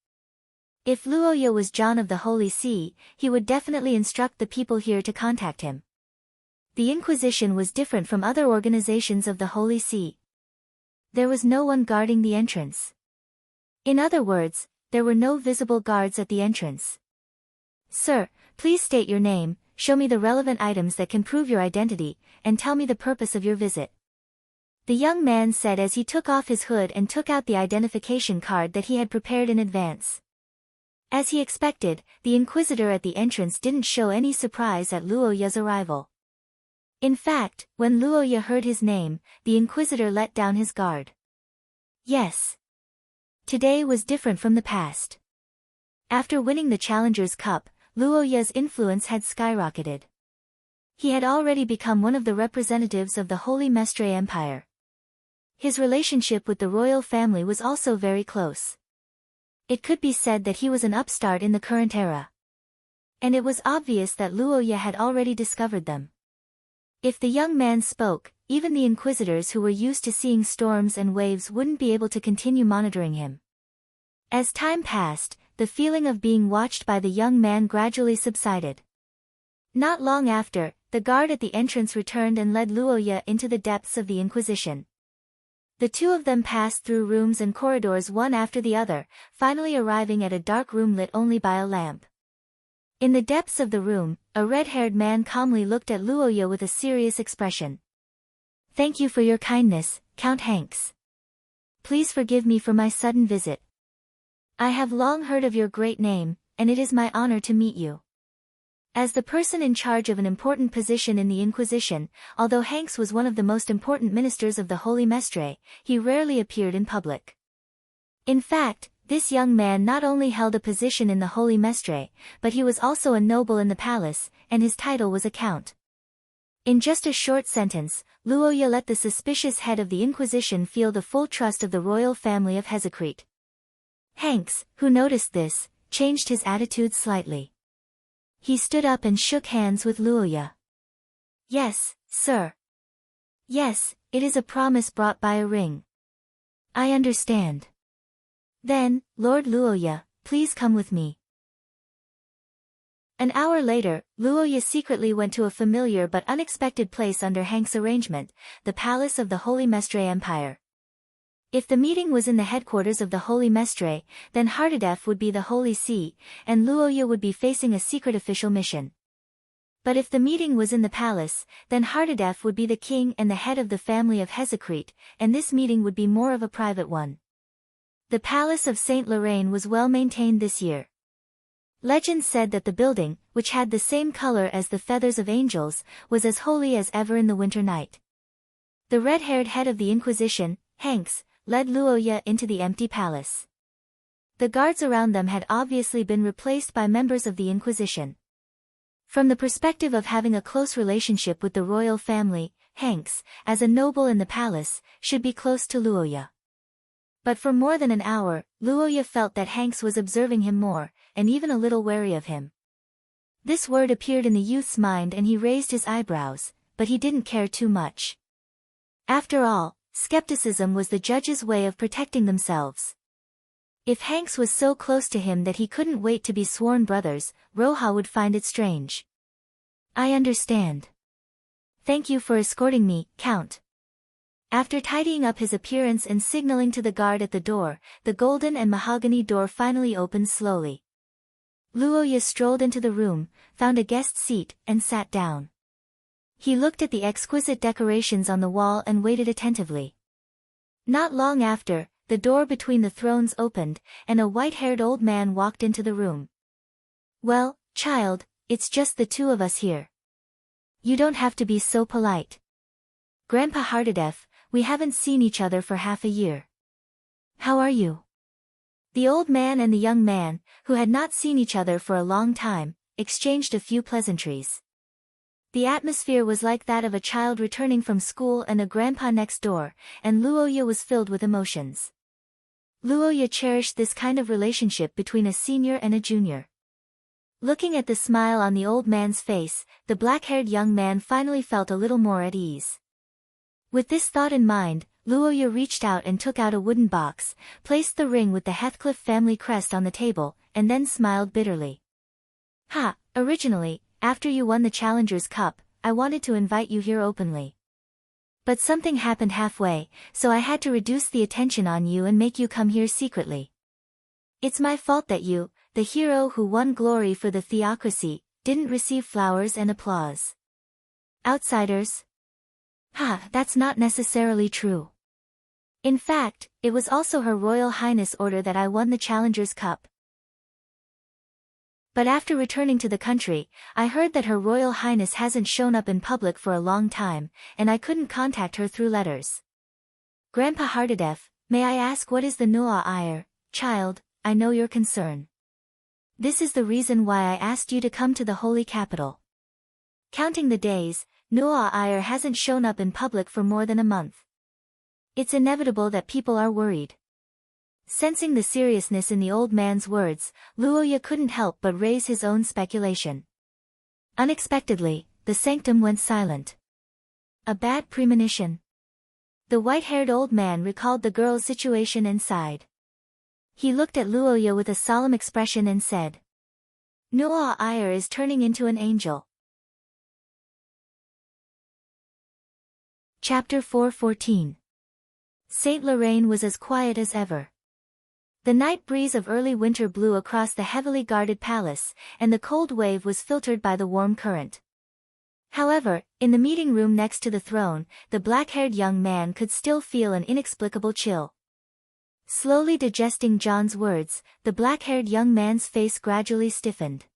If Luoya was John of the Holy See, he would definitely instruct the people here to contact him. The Inquisition was different from other organizations of the Holy See. There was no one guarding the entrance. In other words, there were no visible guards at the entrance. "Sir, please state your name, show me the relevant items that can prove your identity, and tell me the purpose of your visit," the young man said as he took off his hood and took out the identification card that he had prepared in advance. As he expected, the inquisitor at the entrance didn't show any surprise at Luoya's arrival. In fact, when Luoya heard his name, the inquisitor let down his guard. Yes. Today was different from the past. After winning the Challengers Cup, Luoya's influence had skyrocketed. He had already become one of the representatives of the Holy Mestre Empire. His relationship with the royal family was also very close. It could be said that he was an upstart in the current era. And it was obvious that Luoya had already discovered them. If the young man spoke, even the inquisitors who were used to seeing storms and waves wouldn't be able to continue monitoring him. As time passed, the feeling of being watched by the young man gradually subsided. Not long after, the guard at the entrance returned and led Luoya into the depths of the Inquisition. The two of them passed through rooms and corridors one after the other, finally arriving at a dark room lit only by a lamp. In the depths of the room, a red-haired man calmly looked at Luoya with a serious expression. "Thank you for your kindness, Count Hanks. Please forgive me for my sudden visit. I have long heard of your great name, and it is my honor to meet you." As the person in charge of an important position in the Inquisition, although Hanks was one of the most important ministers of the Holy Mestre, he rarely appeared in public. In fact, this young man not only held a position in the Holy Mestre, but he was also a noble in the palace, and his title was a count. In just a short sentence, Luoya let the suspicious head of the Inquisition feel the full trust of the royal family of Hezecrete. Hanks, who noticed this, changed his attitude slightly. He stood up and shook hands with Luoya. "Yes, sir. Yes, it is a promise brought by a ring. I understand. Then, Lord Luoya, please come with me. An hour later, Luoya secretly went to a familiar but unexpected place under Hank's arrangement, the palace of the Holy Mestre Empire. If the meeting was in the headquarters of the Holy Mestre, then Hardadef would be the Holy See, and Luoya would be facing a secret official mission. But if the meeting was in the palace, then Hardadef would be the king and the head of the family of Hezekrit, and this meeting would be more of a private one. The palace of Saint Lorraine was well maintained this year. Legend said that the building, which had the same color as the feathers of angels, was as holy as ever in the winter night. The red-haired head of the Inquisition, Hanks, led Luoya into the empty palace. The guards around them had obviously been replaced by members of the Inquisition. From the perspective of having a close relationship with the royal family, Hanks, as a noble in the palace, should be close to Luoya. But for more than an hour, Luoya felt that Hanks was observing him more, and even a little wary of him. This word appeared in the youth's mind and he raised his eyebrows, but he didn't care too much. After all, skepticism was the judge's way of protecting themselves. If Hanks was so close to him that he couldn't wait to be sworn brothers, Roja would find it strange. I understand. Thank you for escorting me, Count. After tidying up his appearance and signaling to the guard at the door, the golden and mahogany door finally opened slowly. Luoya strolled into the room, found a guest seat, and sat down. He looked at the exquisite decorations on the wall and waited attentively. Not long after, the door between the thrones opened, and a white-haired old man walked into the room. Well, child, it's just the two of us here. You don't have to be so polite. Grandpa Hardadef, we haven't seen each other for half a year. How are you? The old man and the young man, who had not seen each other for a long time, exchanged a few pleasantries. The atmosphere was like that of a child returning from school and a grandpa next door, and Luoya was filled with emotions. Luoya cherished this kind of relationship between a senior and a junior. Looking at the smile on the old man's face, the black-haired young man finally felt a little more at ease. With this thought in mind, Luoya reached out and took out a wooden box, placed the ring with the Heathcliff family crest on the table, and then smiled bitterly. Originally, after you won the Challengers Cup, I wanted to invite you here openly. But something happened halfway, so I had to reduce the attention on you and make you come here secretly. It's my fault that you, the hero who won glory for the theocracy, didn't receive flowers and applause. Outsiders? That's not necessarily true. In fact, it was also Her Royal Highness' order that I won the Challengers Cup. But after returning to the country, I heard that Her Royal Highness hasn't shown up in public for a long time, and I couldn't contact her through letters. Grandpa Hardadef, may I ask what is the Nu'a Ire, child? I know your concern. This is the reason why I asked you to come to the holy capital. Counting the days, Nu'a Ire hasn't shown up in public for more than a month. It's inevitable that people are worried. Sensing the seriousness in the old man's words, Luoya couldn't help but raise his own speculation. Unexpectedly, the sanctum went silent. A bad premonition. The white-haired old man recalled the girl's situation and sighed. He looked at Luoya with a solemn expression and said, Nu'a Ire is turning into an angel. Chapter 4:14. Saint Lorraine was as quiet as ever. The night breeze of early winter blew across the heavily guarded palace, and the cold wave was filtered by the warm current. However, in the meeting room next to the throne, the black-haired young man could still feel an inexplicable chill. Slowly digesting John's words, the black-haired young man's face gradually stiffened.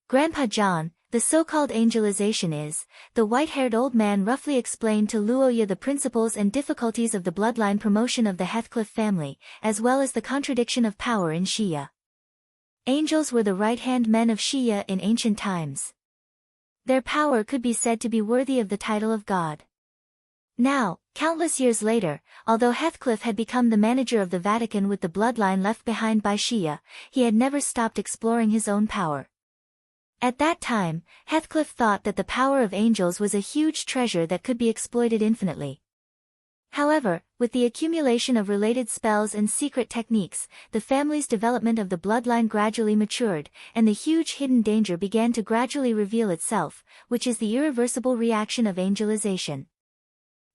Grandpa John, the so-called angelization is, the white-haired old man roughly explained to Luoya the principles and difficulties of the bloodline promotion of the Heathcliff family, as well as the contradiction of power in Shia. Angels were the right-hand men of Shia in ancient times. Their power could be said to be worthy of the title of God. Now, countless years later, although Heathcliff had become the manager of the Vatican with the bloodline left behind by Shia, he had never stopped exploring his own power. At that time, Heathcliff thought that the power of angels was a huge treasure that could be exploited infinitely. However, with the accumulation of related spells and secret techniques, the family's development of the bloodline gradually matured, and the huge hidden danger began to gradually reveal itself, which is the irreversible reaction of angelization.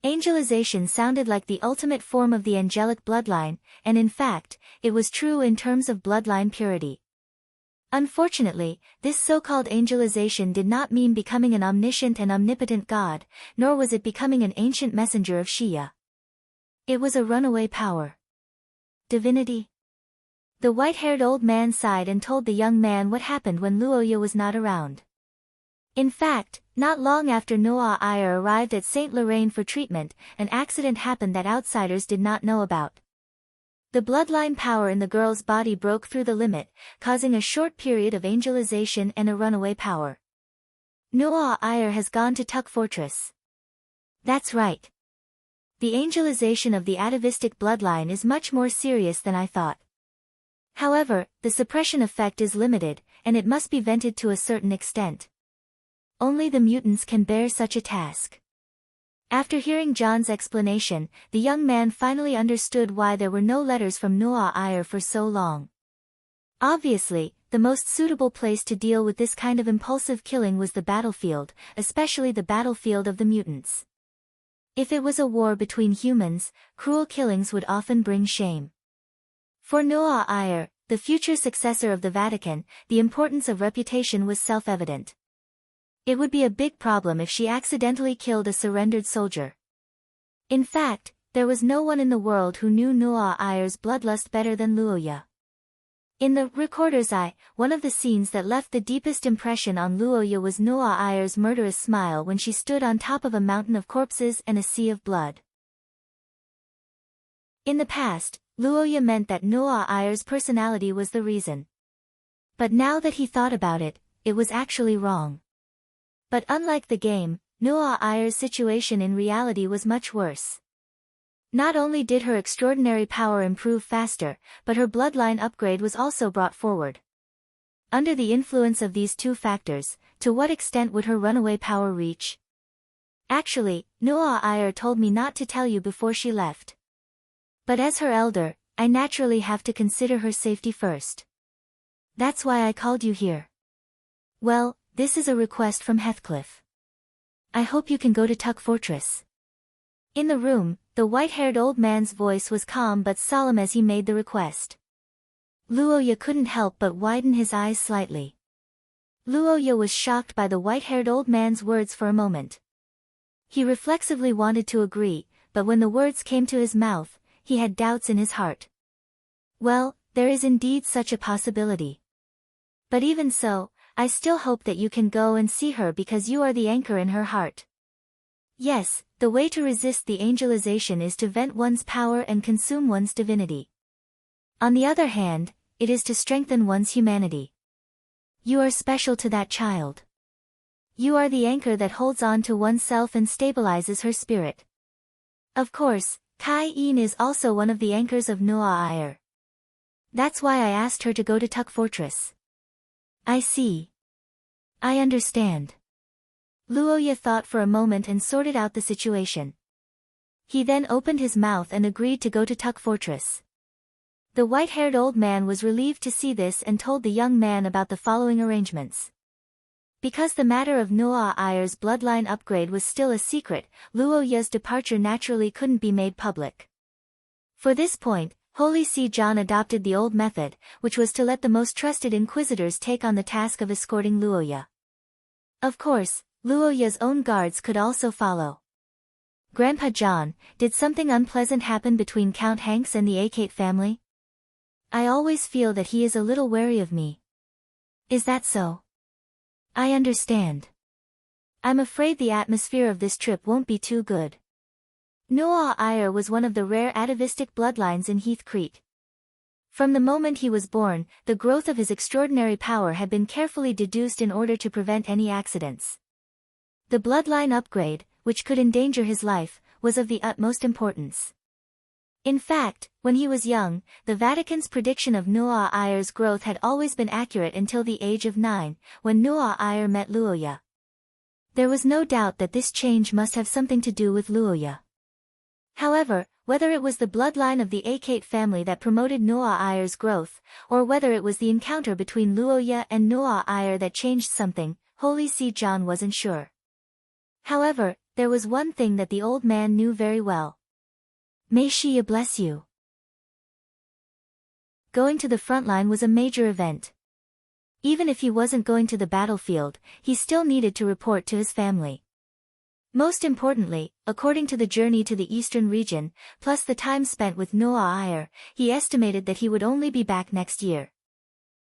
Angelization sounded like the ultimate form of the angelic bloodline, and in fact, it was true in terms of bloodline purity. Unfortunately, this so-called angelization did not mean becoming an omniscient and omnipotent god, nor was it becoming an ancient messenger of Shia. It was a runaway power. Divinity. The white-haired old man sighed and told the young man what happened when Luoya was not around. In fact, not long after Noah Iyer arrived at St. Lorraine for treatment, an accident happened that outsiders did not know about. The bloodline power in the girl's body broke through the limit, causing a short period of angelization and a runaway power. Noah Iyer has gone to Tuck Fortress. That's right. The angelization of the atavistic bloodline is much more serious than I thought. However, the suppression effect is limited, and it must be vented to a certain extent. Only the mutants can bear such a task. After hearing John's explanation, the young man finally understood why there were no letters from Noah Iyer for so long. Obviously, the most suitable place to deal with this kind of impulsive killing was the battlefield, especially the battlefield of the mutants. If it was a war between humans, cruel killings would often bring shame. For Noah Iyer, the future successor of the Vatican, the importance of reputation was self-evident. It would be a big problem if she accidentally killed a surrendered soldier. In fact, there was no one in the world who knew Noah Iyer's bloodlust better than Luoya. In the Recorder's Eye, one of the scenes that left the deepest impression on Luoya was Noah Iyer's murderous smile when she stood on top of a mountain of corpses and a sea of blood. In the past, Luoya meant that Noah Iyer's personality was the reason. But now that he thought about it, it was actually wrong. But unlike the game, Noah Iyer's situation in reality was much worse. Not only did her extraordinary power improve faster, but her bloodline upgrade was also brought forward. Under the influence of these two factors, to what extent would her runaway power reach? Actually, Noah Iyer told me not to tell you before she left. But as her elder, I naturally have to consider her safety first. That's why I called you here. Well, this is a request from Heathcliff. I hope you can go to Tuck Fortress. In the room, the white-haired old man's voice was calm but solemn as he made the request. Luoya couldn't help but widen his eyes slightly. Luoya was shocked by the white-haired old man's words for a moment. He reflexively wanted to agree, but when the words came to his mouth, he had doubts in his heart. Well, there is indeed such a possibility. But even so, I still hope that you can go and see her because you are the anchor in her heart. Yes, the way to resist the angelization is to vent one's power and consume one's divinity. On the other hand, it is to strengthen one's humanity. You are special to that child. You are the anchor that holds on to oneself and stabilizes her spirit. Of course, Kai-In is also one of the anchors of Noah Iyer. That's why I asked her to go to Tuck Fortress. I see. I understand. Luoya thought for a moment and sorted out the situation. He then opened his mouth and agreed to go to Tuck Fortress. The white-haired old man was relieved to see this and told the young man about the following arrangements. Because the matter of Noah Iyer's bloodline upgrade was still a secret, Luoya's departure naturally couldn't be made public. For this point, Holy See John adopted the old method, which was to let the most trusted inquisitors take on the task of escorting Luoya. Of course, Luoya's own guards could also follow. Grandpa John, did something unpleasant happen between Count Hanks and the Akate family? I always feel that he is a little wary of me. Is that so? I understand. I'm afraid the atmosphere of this trip won't be too good. Noah Iyer was one of the rare atavistic bloodlines in Heathcrete. From the moment he was born, the growth of his extraordinary power had been carefully deduced in order to prevent any accidents. The bloodline upgrade, which could endanger his life, was of the utmost importance. In fact, when he was young, the Vatican's prediction of Noah Ayer's growth had always been accurate until the age of 9, when Noah Ayer met Luoya. There was no doubt that this change must have something to do with Luoya. However, whether it was the bloodline of the Akate family that promoted Noah Ayer's growth, or whether it was the encounter between Luoya and Noah Ayer that changed something, Holy See John wasn't sure. However, there was one thing that the old man knew very well. May Shia bless you. Going to the front line was a major event. Even if he wasn't going to the battlefield, he still needed to report to his family. Most importantly, according to the journey to the eastern region, plus the time spent with Noah Ayer, he estimated that he would only be back next year.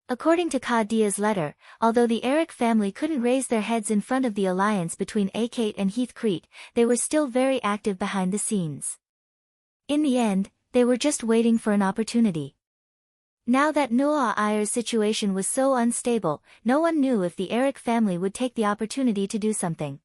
According to Khadia's letter, although the Eric family couldn't raise their heads in front of the alliance between Akate and Heathcrete, they were still very active behind the scenes. In the end, they were just waiting for an opportunity. Now that Noah Ayer's situation was so unstable, no one knew if the Eric family would take the opportunity to do something.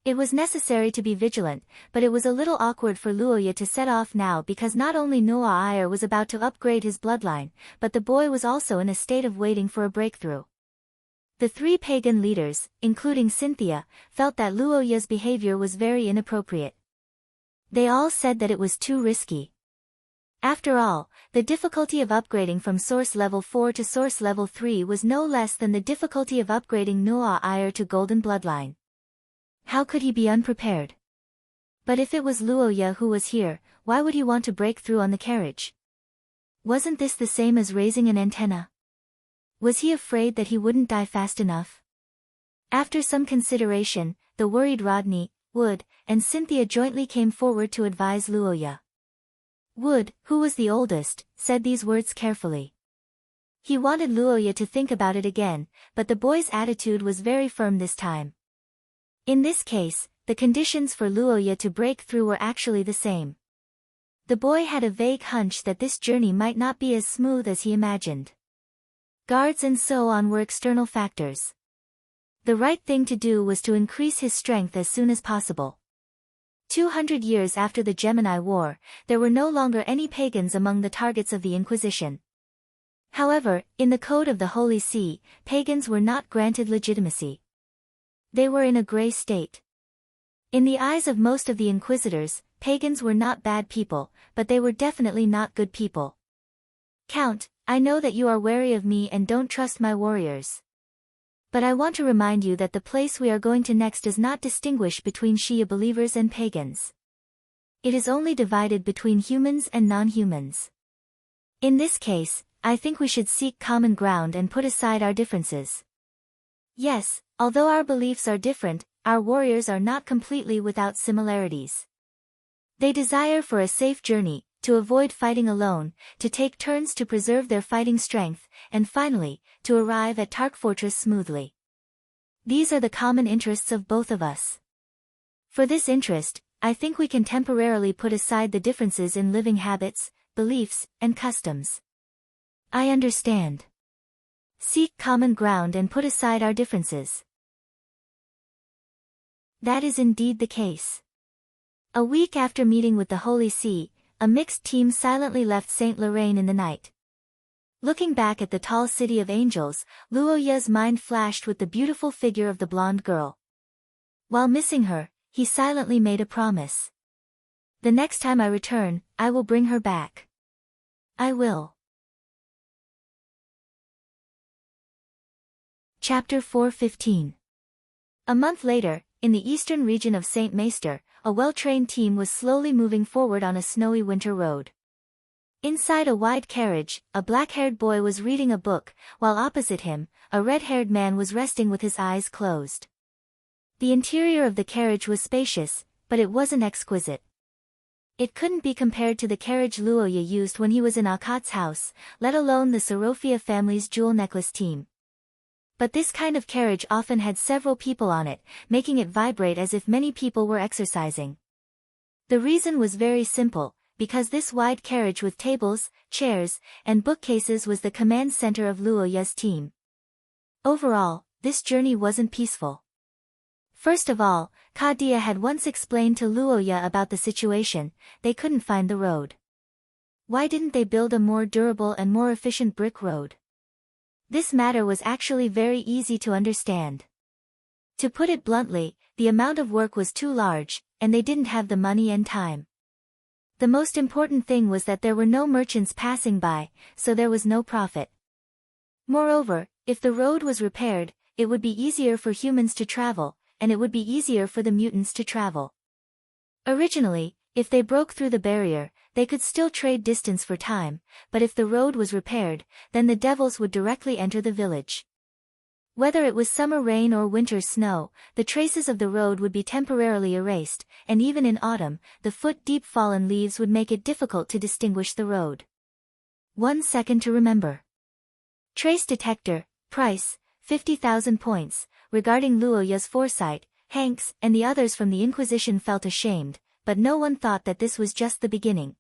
It was necessary to be vigilant, but it was a little awkward for Luoya to set off now because not only Noah Ayer was about to upgrade his bloodline, but the boy was also in a state of waiting for a breakthrough. The 3 pagan leaders, including Cynthia, felt that Luoya's behavior was very inappropriate. They all said that it was too risky. After all, the difficulty of upgrading from Source Level 4 to Source Level 3 was no less than the difficulty of upgrading Noah Ayer to Golden Bloodline. How could he be unprepared? But if it was Luoya who was here, why would he want to break through on the carriage? Wasn't this the same as raising an antenna? Was he afraid that he wouldn't die fast enough? After some consideration, the worried Rodney, Wood, and Cynthia jointly came forward to advise Luoya. Wood, who was the oldest, said these words carefully. He wanted Luoya to think about it again, but the boy's attitude was very firm this time. In this case, the conditions for Luoya to break through were actually the same. The boy had a vague hunch that this journey might not be as smooth as he imagined. Guards and so on were external factors. The right thing to do was to increase his strength as soon as possible. 200 years after the Gemini War, there were no longer any pagans among the targets of the Inquisition. However, in the Code of the Holy See, pagans were not granted legitimacy. They were in a gray state. In the eyes of most of the inquisitors, pagans were not bad people, but they were definitely not good people. Count, I know that you are wary of me and don't trust my warriors. But I want to remind you that the place we are going to next does not distinguish between Shia believers and pagans. It is only divided between humans and non-humans. In this case, I think we should seek common ground and put aside our differences. Yes, although our beliefs are different, our warriors are not completely without similarities. They desire for a safe journey, to avoid fighting alone, to take turns to preserve their fighting strength, and finally, to arrive at Tark Fortress smoothly. These are the common interests of both of us. For this interest, I think we can temporarily put aside the differences in living habits, beliefs, and customs. I understand. Seek common ground and put aside our differences. That is indeed the case. A week after meeting with the Holy See, a mixed team silently left Saint Lorraine in the night. Looking back at the tall city of angels, Luoya's mind flashed with the beautiful figure of the blonde girl. While missing her, he silently made a promise. The next time I return, I will bring her back. I will. Chapter 4:15. A month later, in the eastern region of St. Meister, a well-trained team was slowly moving forward on a snowy winter road. Inside a wide carriage, a black-haired boy was reading a book, while opposite him, a red-haired man was resting with his eyes closed. The interior of the carriage was spacious, but it wasn't exquisite. It couldn't be compared to the carriage Luoya used when he was in Akat's house, let alone the Sorofia family's jewel necklace team. But this kind of carriage often had several people on it, making it vibrate as if many people were exercising. The reason was very simple, because this wide carriage with tables, chairs, and bookcases was the command center of Luoya's team. Overall, this journey wasn't peaceful. First of all, Kadia had once explained to Luoya about the situation, they couldn't find the road. Why didn't they build a more durable and more efficient brick road? This matter was actually very easy to understand. To put it bluntly, the amount of work was too large, and they didn't have the money and time. The most important thing was that there were no merchants passing by, so there was no profit. Moreover, if the road was repaired, it would be easier for humans to travel, and it would be easier for the mutants to travel. Originally, if they broke through the barrier, they could still trade distance for time, but if the road was repaired, then the devils would directly enter the village. Whether it was summer rain or winter snow, the traces of the road would be temporarily erased, and even in autumn, the foot-deep fallen leaves would make it difficult to distinguish the road. 1 second to remember. Trace detector, price, 50,000 points. Regarding Luoya's foresight, Hanks and the others from the Inquisition felt ashamed, but no one thought that this was just the beginning.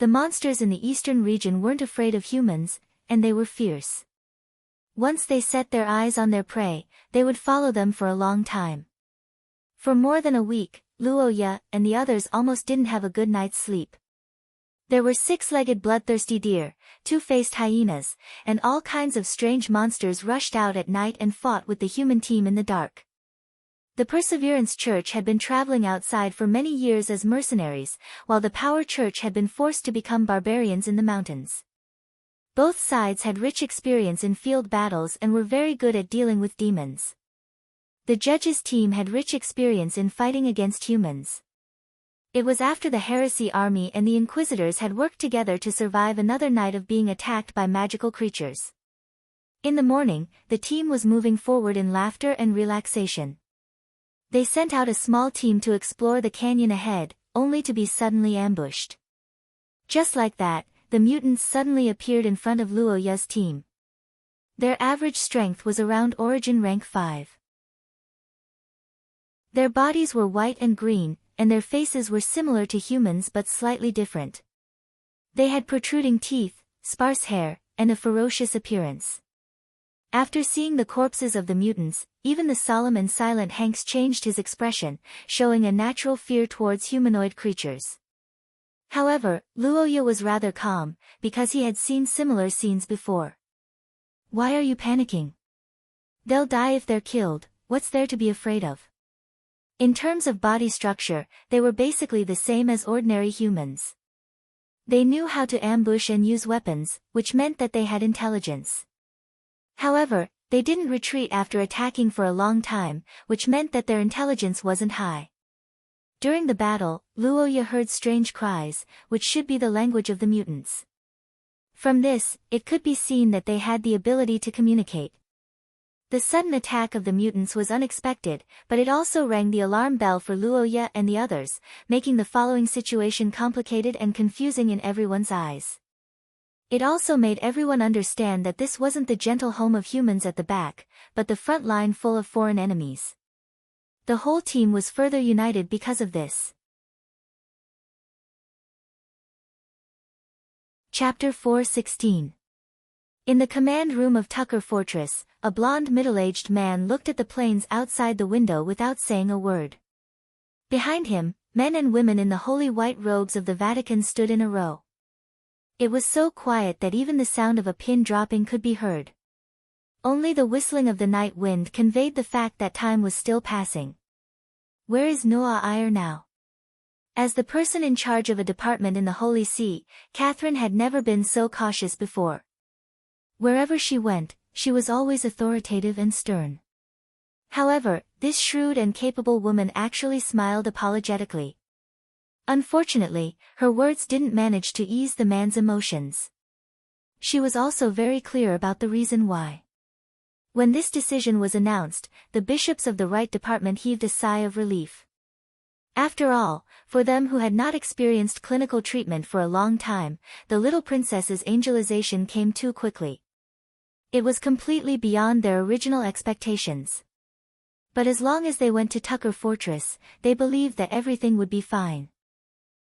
The monsters in the eastern region weren't afraid of humans, and they were fierce. Once they set their eyes on their prey, they would follow them for a long time. For more than a week, Luoya and the others almost didn't have a good night's sleep. There were 6-legged bloodthirsty deer, 2-faced hyenas, and all kinds of strange monsters rushed out at night and fought with the human team in the dark. The Perseverance Church had been traveling outside for many years as mercenaries, while the Power Church had been forced to become barbarians in the mountains. Both sides had rich experience in field battles and were very good at dealing with demons. The Judge's team had rich experience in fighting against humans. It was after the Heresy Army and the Inquisitors had worked together to survive another night of being attacked by magical creatures. In the morning, the team was moving forward in laughter and relaxation. They sent out a small team to explore the canyon ahead, only to be suddenly ambushed. Just like that, the mutants suddenly appeared in front of Luoya's team. Their average strength was around Origin rank 5. Their bodies were white and green, and their faces were similar to humans but slightly different. They had protruding teeth, sparse hair, and a ferocious appearance. After seeing the corpses of the mutants, even the solemn and silent Hanks changed his expression, showing a natural fear towards humanoid creatures. However, Luoya was rather calm, because he had seen similar scenes before. Why are you panicking? They'll die if they're killed, what's there to be afraid of? In terms of body structure, they were basically the same as ordinary humans. They knew how to ambush and use weapons, which meant that they had intelligence. However, they didn't retreat after attacking for a long time, which meant that their intelligence wasn't high. During the battle, Luoya heard strange cries, which should be the language of the mutants. From this, it could be seen that they had the ability to communicate. The sudden attack of the mutants was unexpected, but it also rang the alarm bell for Luoya and the others, making the following situation complicated and confusing in everyone's eyes. It also made everyone understand that this wasn't the gentle home of humans at the back, but the front line full of foreign enemies. The whole team was further united because of this. Chapter 4:16. In the command room of Tucker Fortress, a blond middle-aged man looked at the planes outside the window without saying a word. Behind him, men and women in the holy white robes of the Vatican stood in a row. It was so quiet that even the sound of a pin dropping could be heard. Only the whistling of the night wind conveyed the fact that time was still passing. Where is Noah Iyer now? As the person in charge of a department in the Holy See, Catherine had never been so cautious before. Wherever she went, she was always authoritative and stern. However, this shrewd and capable woman actually smiled apologetically. Unfortunately, her words didn't manage to ease the man's emotions. She was also very clear about the reason why. When this decision was announced, the bishops of the right department heaved a sigh of relief. After all, for them who had not experienced clinical treatment for a long time, the little princess's angelization came too quickly. It was completely beyond their original expectations. But as long as they went to Tucker Fortress, they believed that everything would be fine.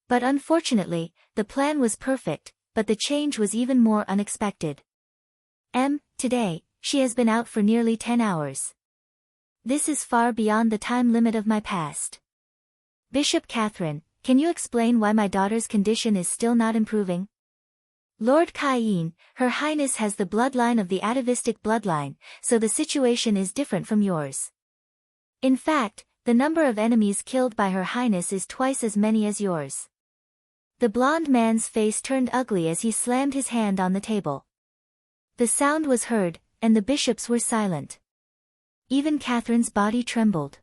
But unfortunately, the plan was perfect, but the change was even more unexpected. Today, she has been out for nearly 10 hours. This is far beyond the time limit of my past. Bishop Catherine, can you explain why my daughter's condition is still not improving? Lord Kain, Her Highness has the bloodline of the atavistic bloodline, so the situation is different from yours. In fact, the number of enemies killed by Her Highness is twice as many as yours. The blond man's face turned ugly as he slammed his hand on the table. The sound was heard, and the bishops were silent. Even Catherine's body trembled.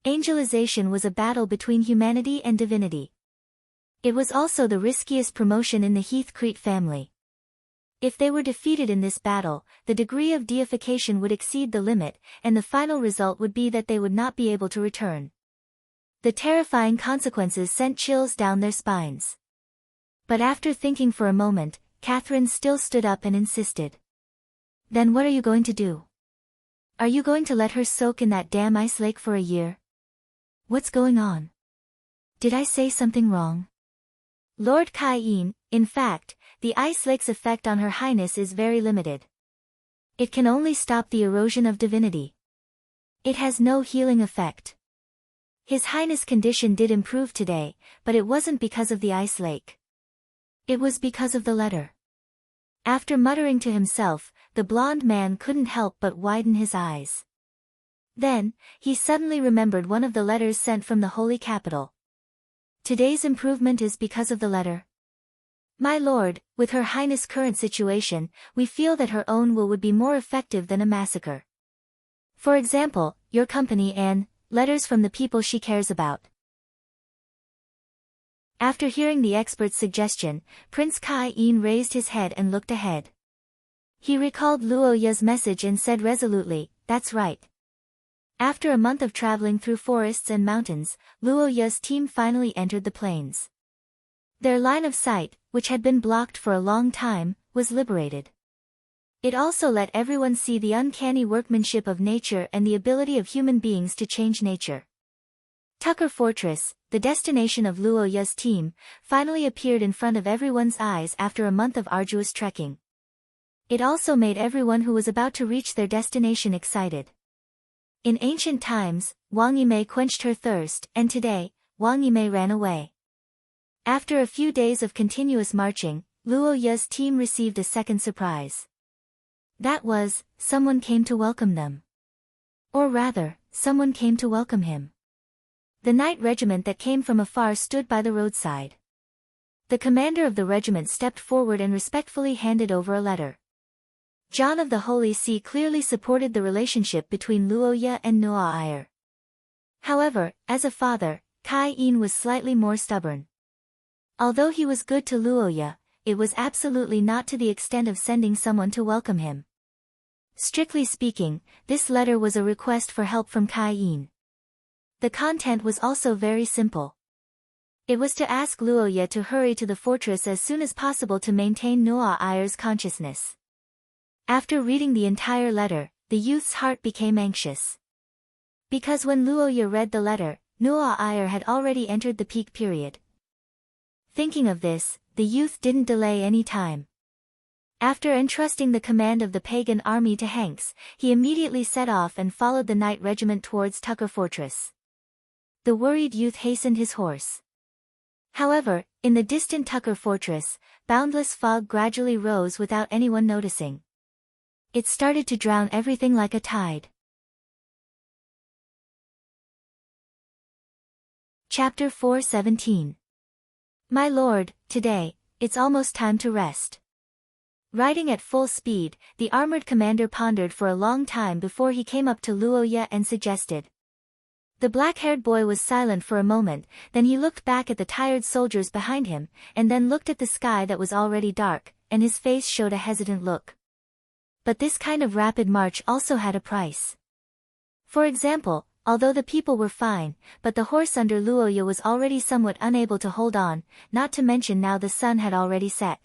Angelization was a battle between humanity and divinity. It was also the riskiest promotion in the Heathcrete family. If they were defeated in this battle, the degree of deification would exceed the limit, and the final result would be that they would not be able to return. The terrifying consequences sent chills down their spines. But after thinking for a moment, Catherine still stood up and insisted. Then what are you going to do? Are you going to let her soak in that damn ice lake for a year? What's going on? Did I say something wrong? Lord Kain, in fact, the ice lake's effect on Her Highness is very limited. It can only stop the erosion of divinity. It has no healing effect. His Highness' condition did improve today, but it wasn't because of the ice lake. It was because of the letter. After muttering to himself, the blond man couldn't help but widen his eyes. Then, he suddenly remembered one of the letters sent from the Holy Capital. Today's improvement is because of the letter. My lord, with Her Highness' current situation, we feel that her own will would be more effective than a massacre. For example, your company and letters from the people she cares about. After hearing the expert's suggestion, Prince Kain raised his head and looked ahead. He recalled Luo Ye's message and said resolutely, "That's right." After a month of traveling through forests and mountains, Luo Ye's team finally entered the plains. Their line of sight, which had been blocked for a long time, was liberated. It also let everyone see the uncanny workmanship of nature and the ability of human beings to change nature. Tucker Fortress, the destination of Luo Ye's team, finally appeared in front of everyone's eyes after a month of arduous trekking. It also made everyone who was about to reach their destination excited. In ancient times, Wang Yimei quenched her thirst, and today, Wang Yimei ran away. After a few days of continuous marching, Luo Ye's team received a second surprise. That was, someone came to welcome them. Or rather, someone came to welcome him. The knight regiment that came from afar stood by the roadside. The commander of the regiment stepped forward and respectfully handed over a letter. John of the Holy See clearly supported the relationship between Luo Ye and Noah Iyer. However, as a father, Kain was slightly more stubborn. Although he was good to Luo Ye, it was absolutely not to the extent of sending someone to welcome him. Strictly speaking, this letter was a request for help from Kain. The content was also very simple. It was to ask Luo Ye to hurry to the fortress as soon as possible to maintain Noah Iyer's consciousness. After reading the entire letter, the youth's heart became anxious. Because when Luo Ye read the letter, Noah Iyer had already entered the peak period. Thinking of this, the youth didn't delay any time. After entrusting the command of the pagan army to Hanks, he immediately set off and followed the knight regiment towards Tucker Fortress. The worried youth hastened his horse. However, in the distant Tucker Fortress, boundless fog gradually rose without anyone noticing. It started to drown everything like a tide. Chapter 4:17. My lord, today, it's almost time to rest. Riding at full speed, the armored commander pondered for a long time before he came up to Luo Ye and suggested. The black-haired boy was silent for a moment, then he looked back at the tired soldiers behind him, and then looked at the sky that was already dark, and his face showed a hesitant look. But this kind of rapid march also had a price. For example, although the people were fine, but the horse under Luo Ye was already somewhat unable to hold on, not to mention now the sun had already set.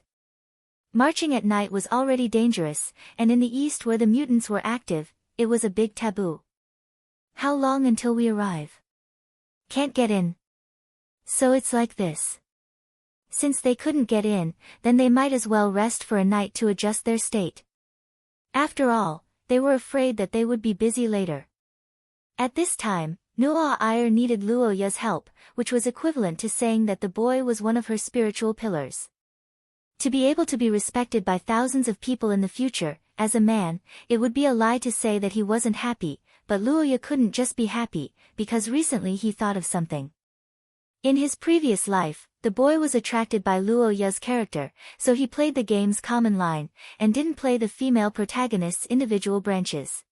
Marching at night was already dangerous, and in the east where the mutants were active, it was a big taboo. How long until we arrive? Can't get in. So it's like this. Since they couldn't get in, then they might as well rest for a night to adjust their state. After all, they were afraid that they would be busy later. At this time, Noah Iyer needed Luo Ye's help, which was equivalent to saying that the boy was one of her spiritual pillars. To be able to be respected by thousands of people in the future, as a man, it would be a lie to say that he wasn't happy, but Luoya couldn't just be happy, because recently he thought of something. In his previous life, the boy was attracted by Luoya's character, so he played the game's common line, and didn't play the female protagonist's individual branches.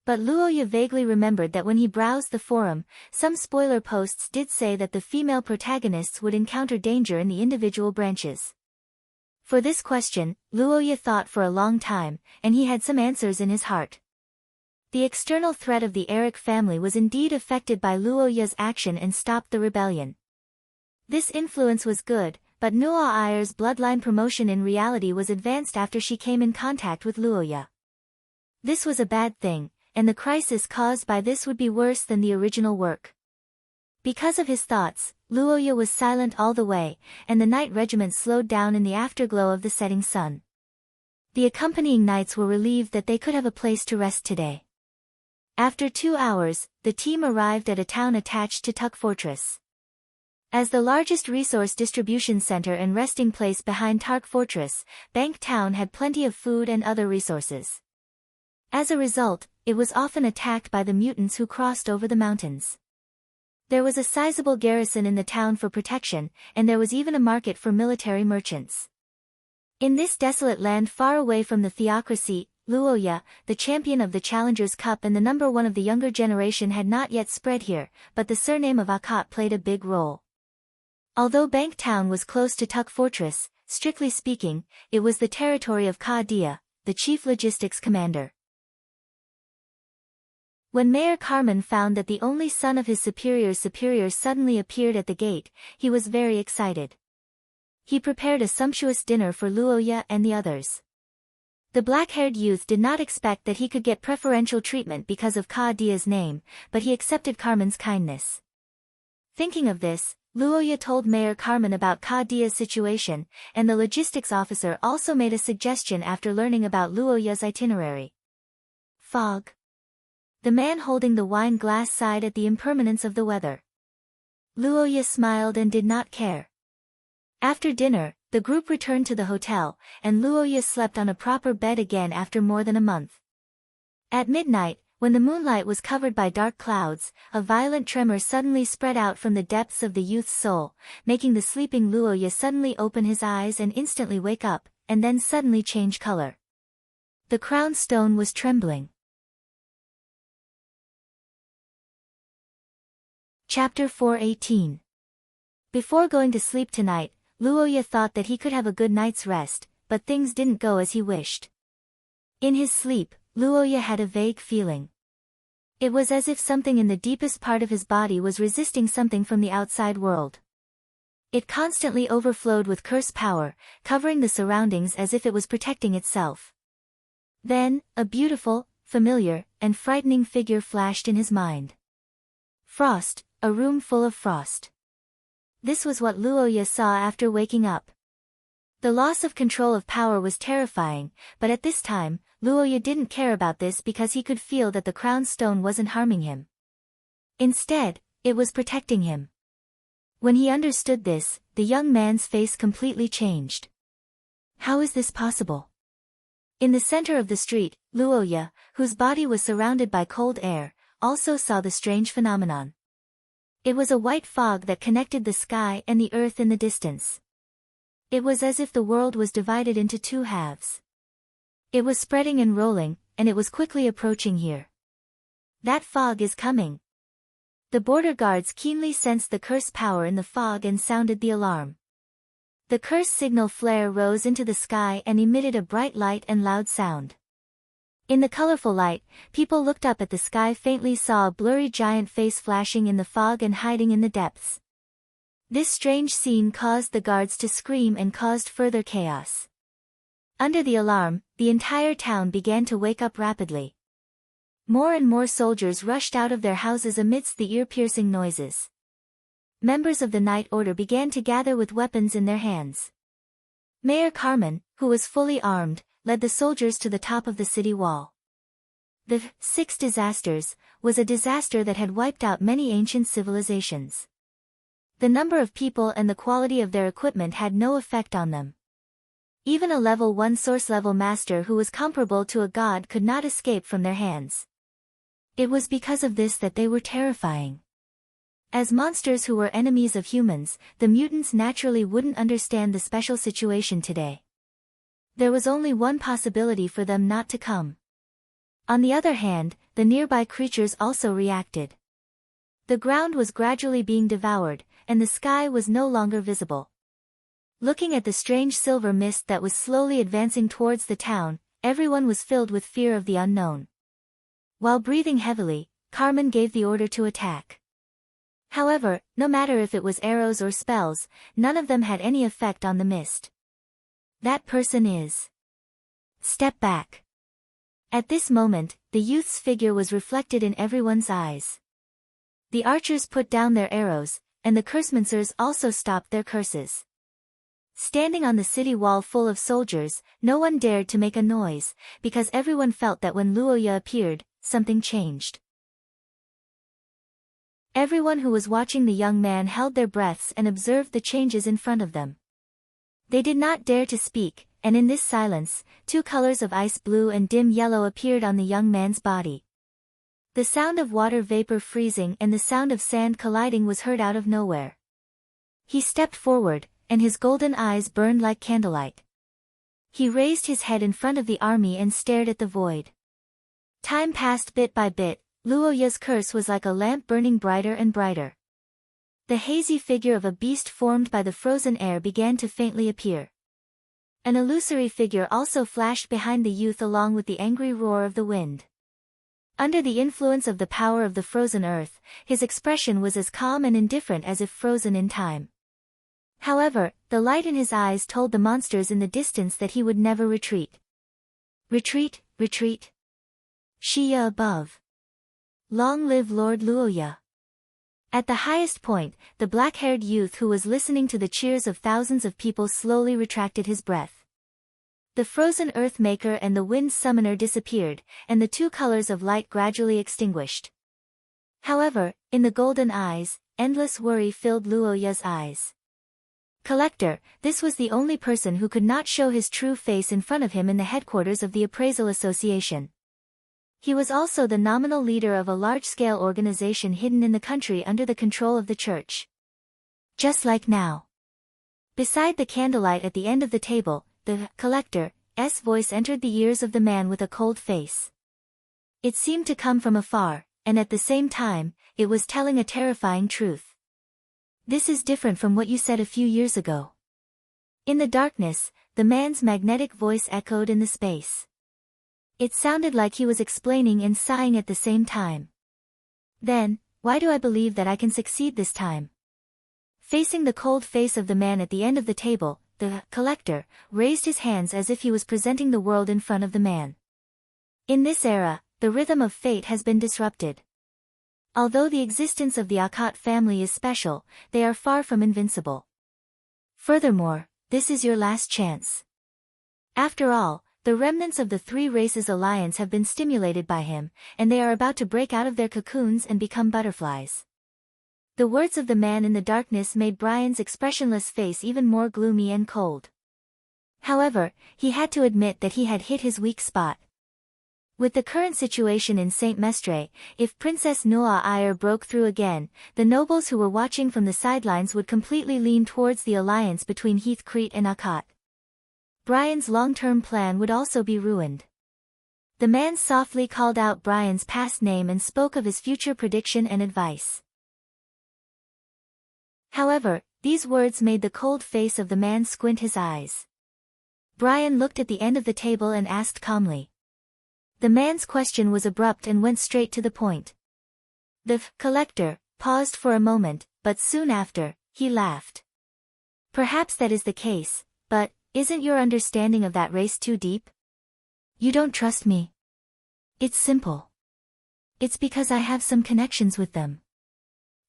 But Luoya vaguely remembered that when he browsed the forum, some spoiler posts did say that the female protagonists would encounter danger in the individual branches. For this question, Luoya thought for a long time, and he had some answers in his heart. The external threat of the Eric family was indeed affected by Luoya's action and stopped the rebellion. This influence was good, but Nuo Ayer's bloodline promotion in reality was advanced after she came in contact with Luoya. This was a bad thing, and the crisis caused by this would be worse than the original work. Because of his thoughts, Luoya was silent all the way, and the night regiment slowed down in the afterglow of the setting sun. The accompanying knights were relieved that they could have a place to rest today. After 2 hours, the team arrived at a town attached to Tuk Fortress. As the largest resource distribution center and resting place behind Tark Fortress, Bank Town had plenty of food and other resources. As a result, it was often attacked by the mutants who crossed over the mountains. There was a sizable garrison in the town for protection, and there was even a market for military merchants. In this desolate land far away from the theocracy, Luoya, the champion of the Challengers Cup and the number one of the younger generation, had not yet spread here, but the surname of Akot played a big role. Although Bank Town was close to Tuk Fortress, strictly speaking, it was the territory of Ka Dia, the chief logistics commander. When Mayor Carmen found that the only son of his superior's superior suddenly appeared at the gate, he was very excited. He prepared a sumptuous dinner for Luoya and the others. The black-haired youth did not expect that he could get preferential treatment because of Ka Dia's name, but he accepted Carmen's kindness. Thinking of this, Luoya told Mayor Carmen about Ka Dia's situation, and the logistics officer also made a suggestion after learning about Luoya's itinerary. Fog. The man holding the wine glass sighed at the impermanence of the weather. Luoya smiled and did not care. After dinner, the group returned to the hotel, and Luoya slept on a proper bed again after more than a month. At midnight, when the moonlight was covered by dark clouds, a violent tremor suddenly spread out from the depths of the youth's soul, making the sleeping Luoya suddenly open his eyes and instantly wake up, and then suddenly change color. The crown stone was trembling. Chapter 4:18. Before going to sleep tonight, Luoya thought that he could have a good night's rest, but things didn't go as he wished. In his sleep, Luoya had a vague feeling. It was as if something in the deepest part of his body was resisting something from the outside world. It constantly overflowed with curse power, covering the surroundings as if it was protecting itself. Then, a beautiful, familiar, and frightening figure flashed in his mind. Frost, a room full of frost. This was what Luoya saw after waking up. The loss of control of power was terrifying, but at this time, Luoya didn't care about this because he could feel that the crown stone wasn't harming him. Instead, it was protecting him. When he understood this, the young man's face completely changed. How is this possible? In the center of the street, Luoya, whose body was surrounded by cold air, also saw the strange phenomenon. It was a white fog that connected the sky and the earth in the distance. It was as if the world was divided into two halves. It was spreading and rolling, and it was quickly approaching here. That fog is coming. The border guards keenly sensed the curse power in the fog and sounded the alarm. The curse signal flare rose into the sky and emitted a bright light and loud sound. In the colorful light, people looked up at the sky, faintly saw a blurry giant face flashing in the fog and hiding in the depths. This strange scene caused the guards to scream and caused further chaos. Under the alarm, the entire town began to wake up rapidly. More and more soldiers rushed out of their houses amidst the ear-piercing noises. Members of the Night Order began to gather with weapons in their hands. Mayor Carmen, who was fully armed, led the soldiers to the top of the city wall. The Six Disasters was a disaster that had wiped out many ancient civilizations. The number of people and the quality of their equipment had no effect on them. Even a level 1 source-level master who was comparable to a god could not escape from their hands. It was because of this that they were terrifying. As monsters who were enemies of humans, the mutants naturally wouldn't understand the special situation today. There was only one possibility for them not to come. On the other hand, the nearby creatures also reacted. The ground was gradually being devoured, and the sky was no longer visible. Looking at the strange silver mist that was slowly advancing towards the town, everyone was filled with fear of the unknown. While breathing heavily, Carmen gave the order to attack. However, no matter if it was arrows or spells, none of them had any effect on the mist. That person is. Step back. At this moment, the youth's figure was reflected in everyone's eyes. The archers put down their arrows, and the cursemancers also stopped their curses. Standing on the city wall full of soldiers, no one dared to make a noise, because everyone felt that when Luoya appeared, something changed. Everyone who was watching the young man held their breaths and observed the changes in front of them. They did not dare to speak, and in this silence, two colors of ice blue and dim yellow appeared on the young man's body. The sound of water vapor freezing and the sound of sand colliding was heard out of nowhere. He stepped forward, and his golden eyes burned like candlelight. He raised his head in front of the army and stared at the void. Time passed bit by bit. Luoya's curse was like a lamp burning brighter and brighter. The hazy figure of a beast formed by the frozen air began to faintly appear. An illusory figure also flashed behind the youth along with the angry roar of the wind. Under the influence of the power of the frozen earth, his expression was as calm and indifferent as if frozen in time. However, the light in his eyes told the monsters in the distance that he would never retreat. Retreat, retreat. Shiya above. Long live Lord Luoya. At the highest point, the black-haired youth who was listening to the cheers of thousands of people slowly retracted his breath. The frozen earth maker and the wind summoner disappeared, and the two colors of light gradually extinguished. However, in the golden eyes, endless worry filled Luoya's eyes. Collector, this was the only person who could not show his true face in front of him in the headquarters of the Appraisal Association. He was also the nominal leader of a large-scale organization hidden in the country under the control of the church. Just like now. Beside the candlelight at the end of the table, the collector's voice entered the ears of the man with a cold face. It seemed to come from afar, and at the same time, it was telling a terrifying truth. This is different from what you said a few years ago. In the darkness, the man's magnetic voice echoed in the space. It sounded like he was explaining and sighing at the same time. Then, why do I believe that I can succeed this time? Facing the cold face of the man at the end of the table, the collector raised his hands as if he was presenting the world in front of the man. In this era, the rhythm of fate has been disrupted. Although the existence of the Akkad family is special, they are far from invincible. Furthermore, this is your last chance. After all, the remnants of the Three Races Alliance have been stimulated by him, and they are about to break out of their cocoons and become butterflies. The words of the man in the darkness made Brian's expressionless face even more gloomy and cold. However, he had to admit that he had hit his weak spot. With the current situation in St. Mestre, if Princess Noa Ire broke through again, the nobles who were watching from the sidelines would completely lean towards the alliance between Heathcrete and Akkad. Brian's long-term plan would also be ruined. The man softly called out Brian's past name and spoke of his future prediction and advice. However, these words made the cold face of the man squint his eyes. Brian looked at the end of the table and asked calmly. The man's question was abrupt and went straight to the point. The collector paused for a moment, but soon after, he laughed. Perhaps that is the case, but isn't your understanding of that race too deep? You don't trust me? It's simple. It's because I have some connections with them.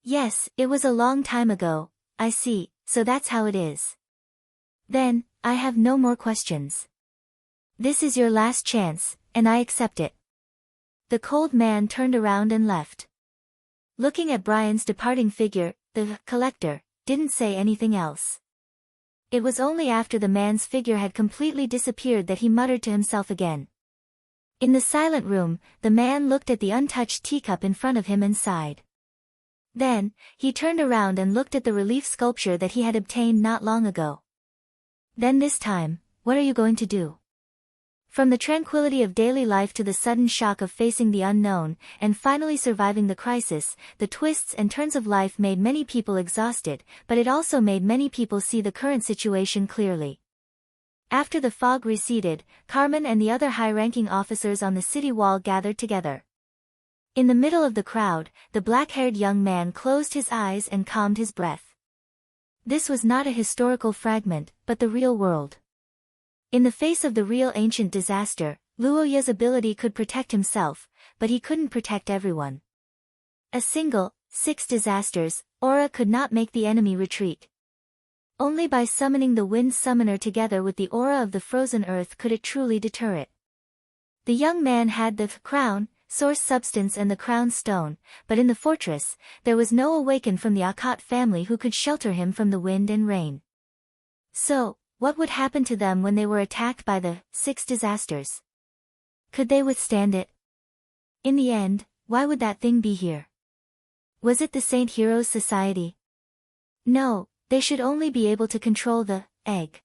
Yes, it was a long time ago, I see, so that's how it is. Then, I have no more questions. This is your last chance, and I accept it. The cold man turned around and left. Looking at Brian's departing figure, the collector didn't say anything else. It was only after the man's figure had completely disappeared that he muttered to himself again. In the silent room, the man looked at the untouched teacup in front of him and sighed. Then, he turned around and looked at the relief sculpture that he had obtained not long ago. Then this time, what are you going to do? From the tranquility of daily life to the sudden shock of facing the unknown, and finally surviving the crisis, the twists and turns of life made many people exhausted, but it also made many people see the current situation clearly. After the fog receded, Carmen and the other high-ranking officers on the city wall gathered together. In the middle of the crowd, the black-haired young man closed his eyes and calmed his breath. This was not a historical fragment, but the real world. In the face of the real ancient disaster, Luoya's ability could protect himself, but he couldn't protect everyone. A single, 6 disasters, aura could not make the enemy retreat. Only by summoning the Wind Summoner together with the aura of the frozen earth could it truly deter it. The young man had the crown, source substance and the crown stone, but in the fortress, there was no awakened from the Akot family who could shelter him from the wind and rain. So, what would happen to them when they were attacked by the 6 disasters? Could they withstand it? In the end, why would that thing be here? Was it the Saint Heroes Society? No, they should only be able to control the egg.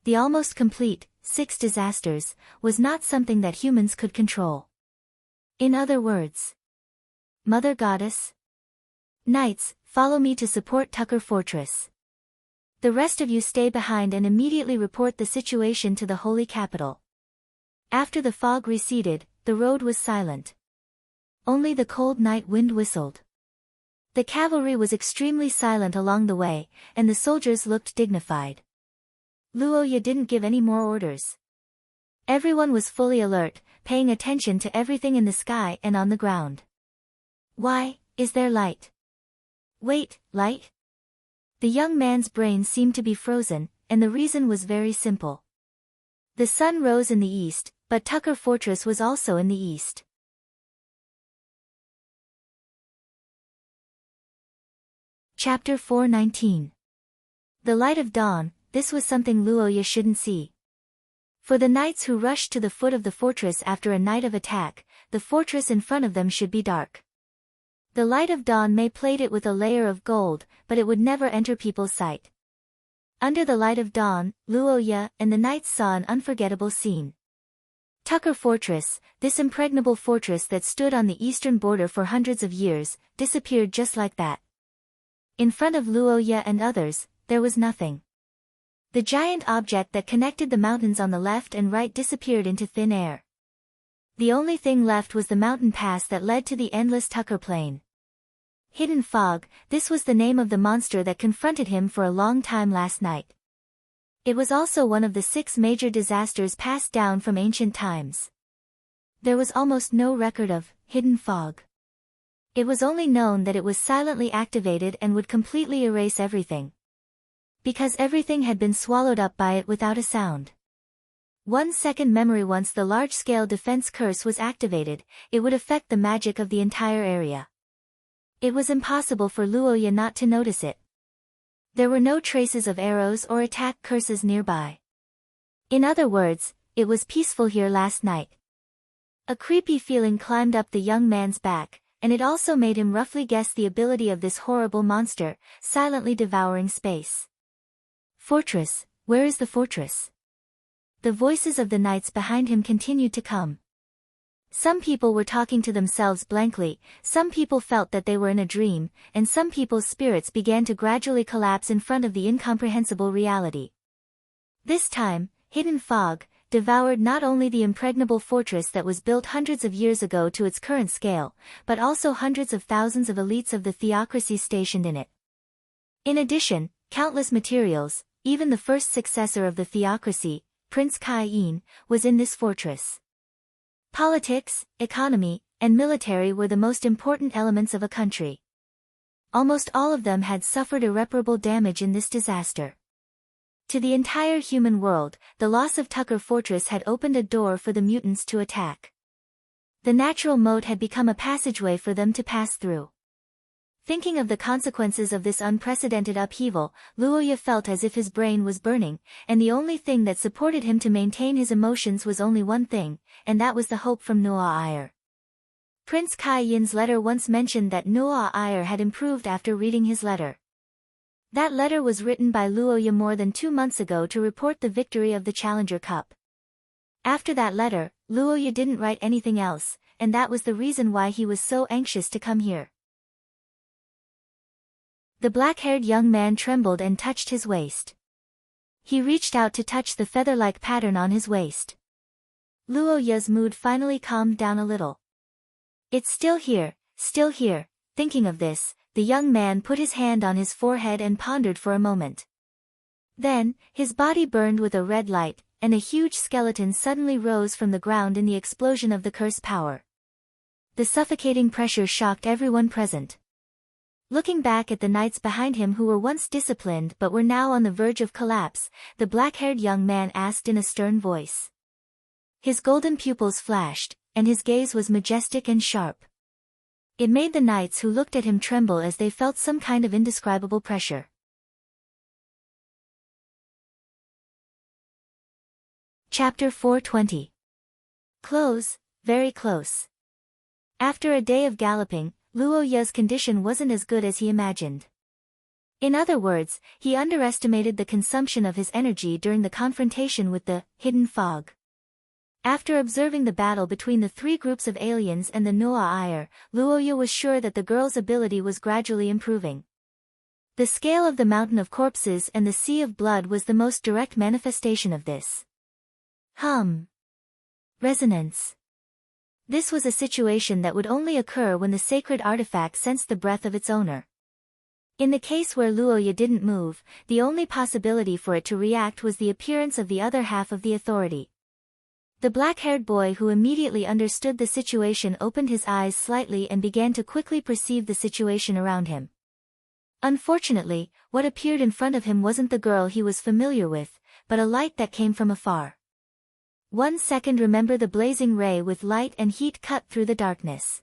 The almost complete 6 disasters was not something that humans could control. In other words, Mother Goddess? Knights, follow me to support Tucker Fortress. The rest of you stay behind and immediately report the situation to the Holy Capital. After the fog receded, the road was silent. Only the cold night wind whistled. The cavalry was extremely silent along the way, and the soldiers looked dignified. Luoya didn't give any more orders. Everyone was fully alert, paying attention to everything in the sky and on the ground. Why, is there light? Wait, light? The young man's brain seemed to be frozen, and the reason was very simple. The sun rose in the east, but Tucker Fortress was also in the east. Chapter 4:19. The light of dawn. This was something Luoya shouldn't see. For the knights who rushed to the foot of the fortress after a night of attack, the fortress in front of them should be dark. The light of dawn may plate it with a layer of gold, but it would never enter people's sight. Under the light of dawn, Luoya and the knights saw an unforgettable scene. Tucker Fortress, this impregnable fortress that stood on the eastern border for hundreds of years, disappeared just like that. In front of Luoya and others, there was nothing. The giant object that connected the mountains on the left and right disappeared into thin air. The only thing left was the mountain pass that led to the endless Tucker Plain. Hidden Fog, this was the name of the monster that confronted him for a long time last night. It was also one of the 6 major disasters passed down from ancient times. There was almost no record of Hidden Fog. It was only known that it was silently activated and would completely erase everything. Because everything had been swallowed up by it without a sound. 1 second memory. Once the large-scale defense curse was activated, it would affect the magic of the entire area. It was impossible for Luoya not to notice it. There were no traces of arrows or attack curses nearby. In other words, it was peaceful here last night. A creepy feeling climbed up the young man's back, and it also made him roughly guess the ability of this horrible monster, silently devouring space. Fortress, where is the fortress? The voices of the knights behind him continued to come. Some people were talking to themselves blankly, some people felt that they were in a dream, and some people's spirits began to gradually collapse in front of the incomprehensible reality. This time, Hidden Fog devoured not only the impregnable fortress that was built hundreds of years ago to its current scale, but also hundreds of thousands of elites of the theocracy stationed in it. In addition, countless materials, even the first successor of the theocracy, Prince Kai-in, was in this fortress. Politics, economy, and military were the most important elements of a country. Almost all of them had suffered irreparable damage in this disaster. To the entire human world, the loss of Tucker Fortress had opened a door for the mutants to attack. The natural moat had become a passageway for them to pass through. Thinking of the consequences of this unprecedented upheaval, Luoya felt as if his brain was burning, and the only thing that supported him to maintain his emotions was only one thing, and that was the hope from Noah Iyer. Prince Kai Yin's letter once mentioned that Noah Iyer had improved after reading his letter. That letter was written by Luoya more than 2 months ago to report the victory of the Challenger Cup. After that letter, Luoya didn't write anything else, and that was the reason why he was so anxious to come here. The black-haired young man trembled and touched his waist. He reached out to touch the feather-like pattern on his waist. Luoya's mood finally calmed down a little. It's still here, still here. Thinking of this, the young man put his hand on his forehead and pondered for a moment. Then, his body burned with a red light, and a huge skeleton suddenly rose from the ground in the explosion of the curse power. The suffocating pressure shocked everyone present. Looking back at the knights behind him who were once disciplined but were now on the verge of collapse, the black-haired young man asked in a stern voice. His golden pupils flashed, and his gaze was majestic and sharp. It made the knights who looked at him tremble as they felt some kind of indescribable pressure. Chapter 420. Close, very close. After a day of galloping, Luoya's condition wasn't as good as he imagined. In other words, he underestimated the consumption of his energy during the confrontation with the hidden fog. After observing the battle between the 3 groups of aliens and the Noah Iyer, Luoya was sure that the girl's ability was gradually improving. The scale of the mountain of corpses and the sea of blood was the most direct manifestation of this. Resonance. This was a situation that would only occur when the sacred artifact sensed the breath of its owner. In the case where Luoya didn't move, the only possibility for it to react was the appearance of the other half of the authority. The black-haired boy who immediately understood the situation opened his eyes slightly and began to quickly perceive the situation around him. Unfortunately, what appeared in front of him wasn't the girl he was familiar with, but a light that came from afar. 1 second. Remember the blazing ray with light and heat cut through the darkness.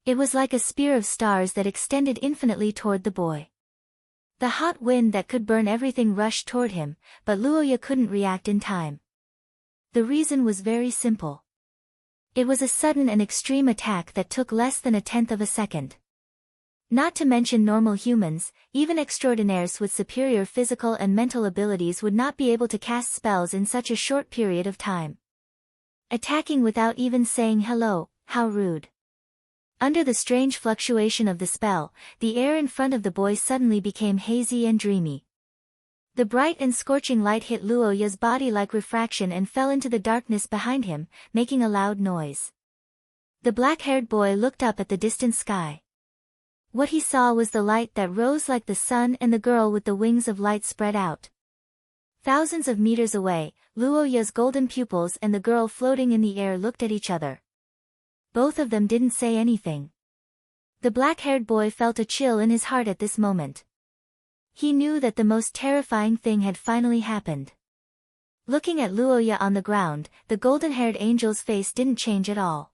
It was like a spear of stars that extended infinitely toward the boy. The hot wind that could burn everything rushed toward him, but Luoya couldn't react in time. The reason was very simple. It was a sudden and extreme attack that took less than 1/10 of a second. Not to mention normal humans, even extraordinaires with superior physical and mental abilities would not be able to cast spells in such a short period of time. Attacking without even saying hello, how rude. Under the strange fluctuation of the spell, the air in front of the boy suddenly became hazy and dreamy. The bright and scorching light hit Luoya's body like refraction and fell into the darkness behind him, making a loud noise. The black-haired boy looked up at the distant sky. What he saw was the light that rose like the sun and the girl with the wings of light spread out. Thousands of meters away, Luoya's golden pupils and the girl floating in the air looked at each other. Both of them didn't say anything. The black-haired boy felt a chill in his heart at this moment. He knew that the most terrifying thing had finally happened. Looking at Luoya on the ground, the golden-haired angel's face didn't change at all.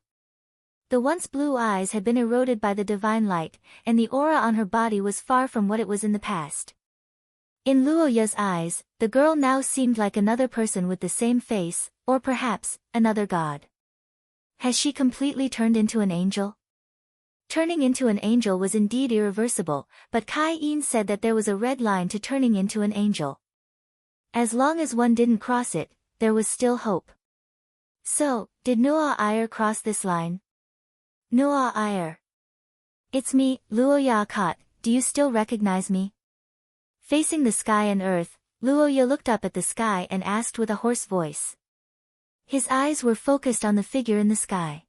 The once blue eyes had been eroded by the divine light, and the aura on her body was far from what it was in the past. In Luoya's eyes, the girl now seemed like another person with the same face, or perhaps, another god. Has she completely turned into an angel? Turning into an angel was indeed irreversible, but Kai Yin said that there was a red line to turning into an angel. As long as one didn't cross it, there was still hope. So, did Noah Iyer cross this line? Noah Iyer. It's me, Luoya Akot, do you still recognize me? Facing the sky and earth, Luoya looked up at the sky and asked with a hoarse voice. His eyes were focused on the figure in the sky.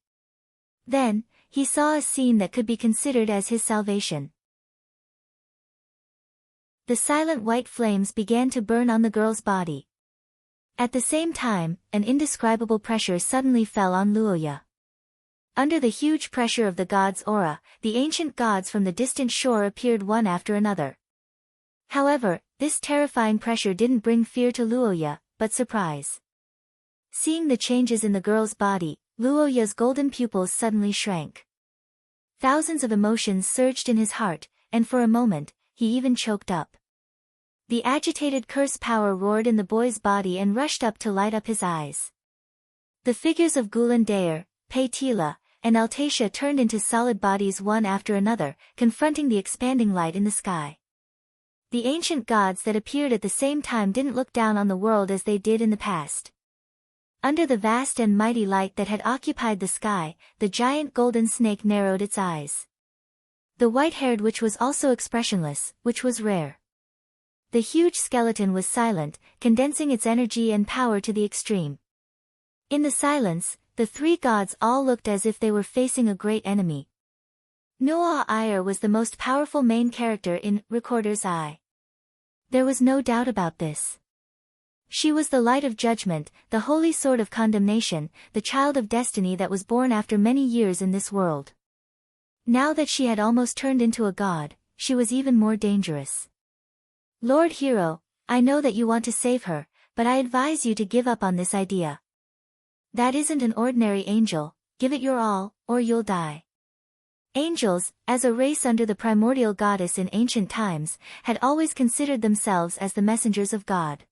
Then, he saw a scene that could be considered as his salvation. The silent white flames began to burn on the girl's body. At the same time, an indescribable pressure suddenly fell on Luoya. Under the huge pressure of the god's aura, the ancient gods from the distant shore appeared one after another. However, this terrifying pressure didn't bring fear to Luoya, but surprise. Seeing the changes in the girl's body, Luoya's golden pupils suddenly shrank. Thousands of emotions surged in his heart, and for a moment, he even choked up. The agitated curse power roared in the boy's body and rushed up to light up his eyes. The figures of Gulandair, Paitila, and Altacia turned into solid bodies one after another, confronting the expanding light in the sky. The ancient gods that appeared at the same time didn't look down on the world as they did in the past. Under the vast and mighty light that had occupied the sky, the giant golden snake narrowed its eyes. The white-haired witch was also expressionless, which was rare. The huge skeleton was silent, condensing its energy and power to the extreme. In the silence, the three gods all looked as if they were facing a great enemy. Noah Iyer was the most powerful main character in Recorder's Eye. There was no doubt about this. She was the light of judgment, the holy sword of condemnation, the child of destiny that was born after many years in this world. Now that she had almost turned into a god, she was even more dangerous. Lord Hero, I know that you want to save her, but I advise you to give up on this idea. That isn't an ordinary angel, give it your all, or you'll die. Angels, as a race under the primordial goddess in ancient times, had always considered themselves as the messengers of God.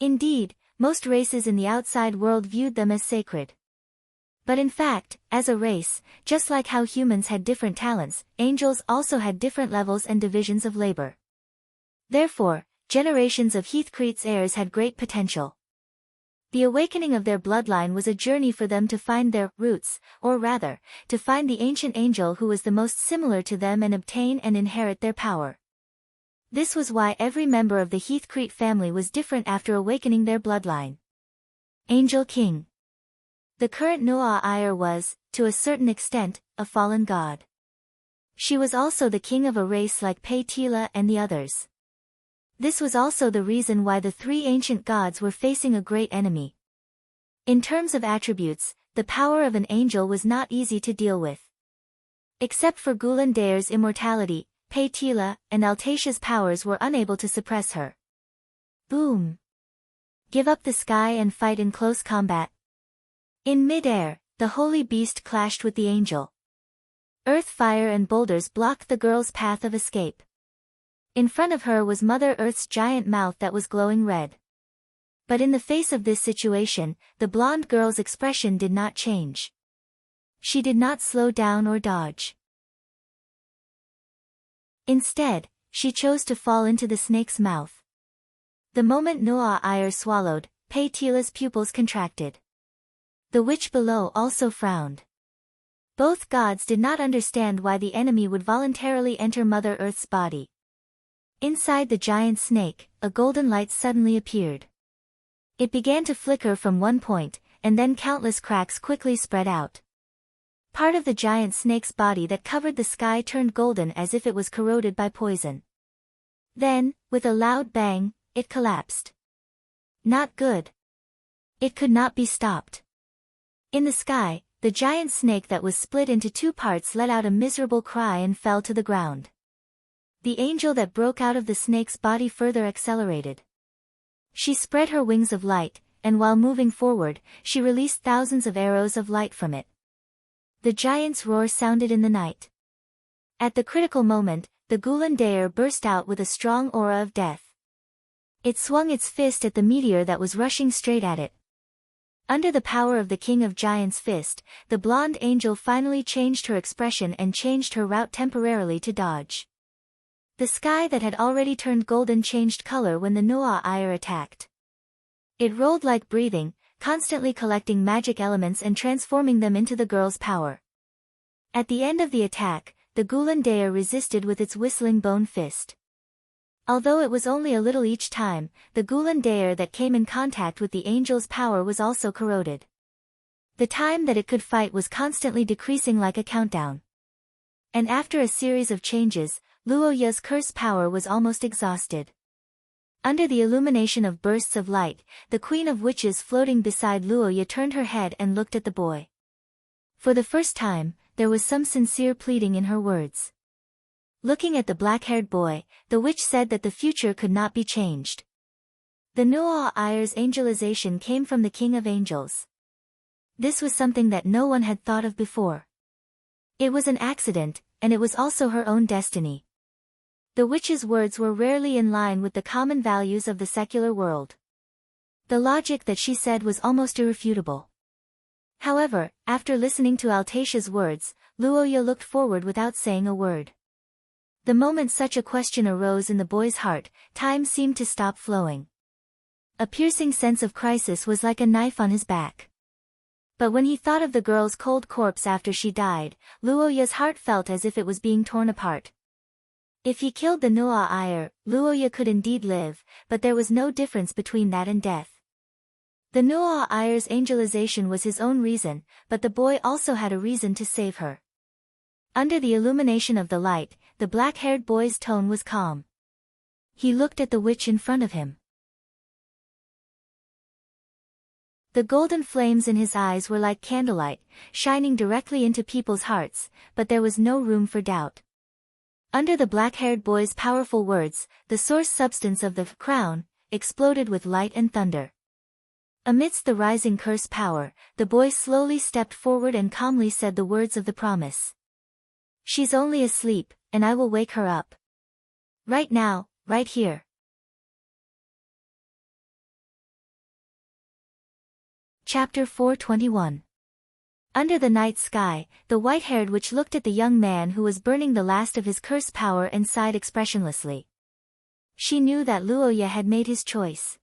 Indeed, most races in the outside world viewed them as sacred. But in fact, as a race, just like how humans had different talents, angels also had different levels and divisions of labor. Therefore, generations of Heathcrete's heirs had great potential. The awakening of their bloodline was a journey for them to find their roots, or rather, to find the ancient angel who was the most similar to them and obtain and inherit their power. This was why every member of the Heathcrete family was different after awakening their bloodline. Angel King. The current Noah Iyer was, to a certain extent, a fallen god. She was also the king of a race like Paitila and the others. This was also the reason why the three ancient gods were facing a great enemy. In terms of attributes, the power of an angel was not easy to deal with. Except for Gulandair's immortality, Paitila and Altacia's powers were unable to suppress her. Boom! Give up the sky and fight in close combat. In mid-air, the holy beast clashed with the angel. Earth, fire and boulders blocked the girl's path of escape. In front of her was Mother Earth's giant mouth that was glowing red. But in the face of this situation, the blonde girl's expression did not change. She did not slow down or dodge. Instead, she chose to fall into the snake's mouth. The moment Noah Iyer swallowed, Paitila's pupils contracted. The witch below also frowned. Both gods did not understand why the enemy would voluntarily enter Mother Earth's body. Inside the giant snake, a golden light suddenly appeared. It began to flicker from one point, and then countless cracks quickly spread out. Part of the giant snake's body that covered the sky turned golden as if it was corroded by poison. Then, with a loud bang, it collapsed. Not good. It could not be stopped. In the sky, the giant snake that was split into two parts let out a miserable cry and fell to the ground. The angel that broke out of the snake's body further accelerated. She spread her wings of light, and while moving forward, she released thousands of arrows of light from it. The giant's roar sounded in the night. At the critical moment, the Gulandair burst out with a strong aura of death. It swung its fist at the meteor that was rushing straight at it. Under the power of the King of Giants' fist, the blonde angel finally changed her expression and changed her route temporarily to dodge. The sky that had already turned golden changed color when the Noah Iyer attacked. It rolled like breathing, constantly collecting magic elements and transforming them into the girl's power. At the end of the attack, the Gulandair resisted with its whistling bone fist. Although it was only a little each time, the Gulandair that came in contact with the angel's power was also corroded. The time that it could fight was constantly decreasing like a countdown. And after a series of changes, Luoya's curse power was almost exhausted. Under the illumination of bursts of light, the Queen of Witches floating beside Luoya turned her head and looked at the boy. For the first time, there was some sincere pleading in her words. Looking at the black-haired boy, the witch said that the future could not be changed. The Noah Iyer's angelization came from the King of Angels. This was something that no one had thought of before. It was an accident, and it was also her own destiny. The witch's words were rarely in line with the common values of the secular world. The logic that she said was almost irrefutable. However, after listening to Altatia's words, Luoya looked forward without saying a word. The moment such a question arose in the boy's heart, time seemed to stop flowing. A piercing sense of crisis was like a knife on his back. But when he thought of the girl's cold corpse after she died, Luoya's heart felt as if it was being torn apart. If he killed the Nu'a Iyer, Luoya could indeed live, but there was no difference between that and death. The Nu'a Iyer's angelization was his own reason, but the boy also had a reason to save her. Under the illumination of the light, the black-haired boy's tone was calm. He looked at the witch in front of him. The golden flames in his eyes were like candlelight, shining directly into people's hearts, but there was no room for doubt. Under the black-haired boy's powerful words, the source substance of the crown exploded with light and thunder. Amidst the rising curse power, the boy slowly stepped forward and calmly said the words of the promise. "She's only asleep, and I will wake her up. Right now, right here." Chapter 421. Under the night sky, the white-haired witch looked at the young man who was burning the last of his curse power and sighed expressionlessly. She knew that Luoya had made his choice.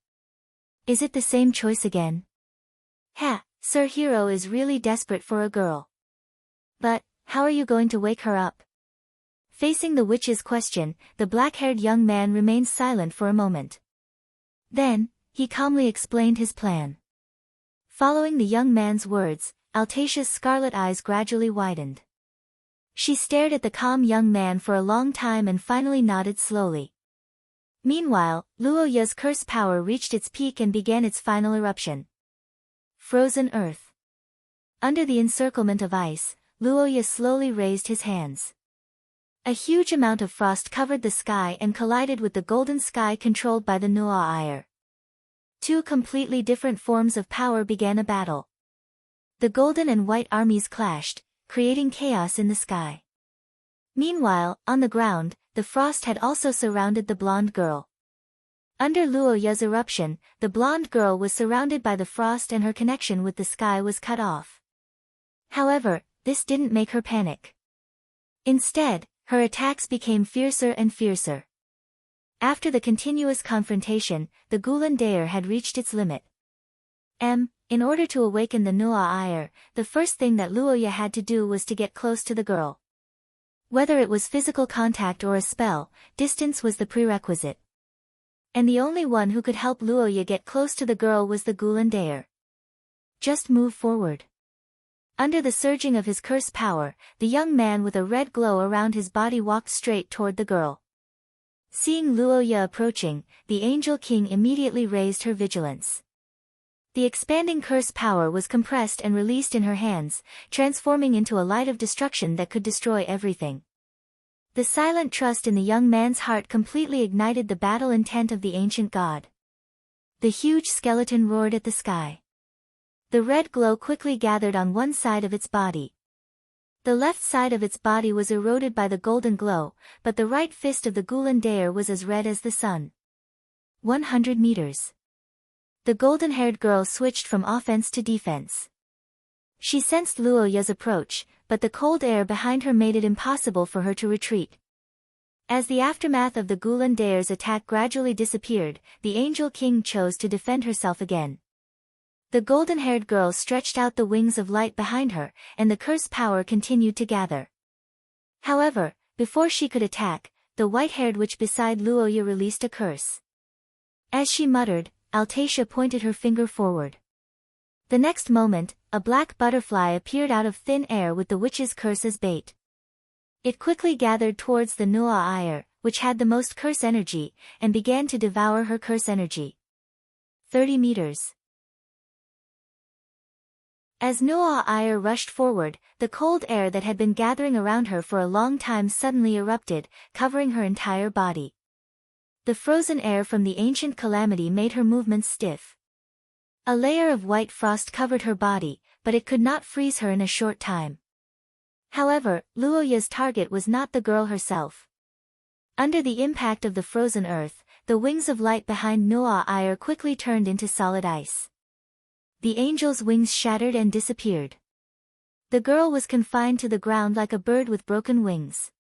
Is it the same choice again? Sir Hero is really desperate for a girl. But, how are you going to wake her up? Facing the witch's question, the black-haired young man remained silent for a moment. Then, he calmly explained his plan. Following the young man's words, Altatia's scarlet eyes gradually widened. She stared at the calm young man for a long time and finally nodded slowly. Meanwhile, Luoya's curse power reached its peak and began its final eruption. Frozen earth. Under the encirclement of ice, Luoya slowly raised his hands. A huge amount of frost covered the sky and collided with the golden sky controlled by the Nu'a Iyer. Two completely different forms of power began a battle. The golden and white armies clashed, creating chaos in the sky. Meanwhile, on the ground, the frost had also surrounded the blonde girl. Under Luoya's eruption, the blonde girl was surrounded by the frost and her connection with the sky was cut off. However, this didn't make her panic. Instead, her attacks became fiercer and fiercer. After the continuous confrontation, the Gulan Daer had reached its limit. In order to awaken the Nu'a Iyer, the first thing that Luoya had to do was to get close to the girl. Whether it was physical contact or a spell, distance was the prerequisite. And the only one who could help Luoya get close to the girl was the Gulan Daer. Just move forward. Under the surging of his curse power, the young man with a red glow around his body walked straight toward the girl. Seeing Luoya approaching, the Angel King immediately raised her vigilance. The expanding curse power was compressed and released in her hands, transforming into a light of destruction that could destroy everything. The silent trust in the young man's heart completely ignited the battle intent of the ancient god. The huge skeleton roared at the sky. The red glow quickly gathered on one side of its body. The left side of its body was eroded by the golden glow, but the right fist of the Gulan Daer was as red as the sun. 100 meters. The golden-haired girl switched from offense to defense. She sensed Luoya's approach, but the cold air behind her made it impossible for her to retreat. As the aftermath of the Gulan Daer's attack gradually disappeared, the Angel King chose to defend herself again. The golden-haired girl stretched out the wings of light behind her, and the curse power continued to gather. However, before she could attack, the white-haired witch beside Luoya released a curse. As she muttered, Altatia pointed her finger forward. The next moment, a black butterfly appeared out of thin air with the witch's curse as bait. It quickly gathered towards the Nu'a Iyer, which had the most curse energy, and began to devour her curse energy. 30 meters. As Nu'a Iyer rushed forward, the cold air that had been gathering around her for a long time suddenly erupted, covering her entire body. The frozen air from the ancient calamity made her movements stiff. A layer of white frost covered her body, but it could not freeze her in a short time. However, Luoya's target was not the girl herself. Under the impact of the frozen earth, the wings of light behind Noah Iyer quickly turned into solid ice. The angel's wings shattered and disappeared. The girl was confined to the ground like a bird with broken wings.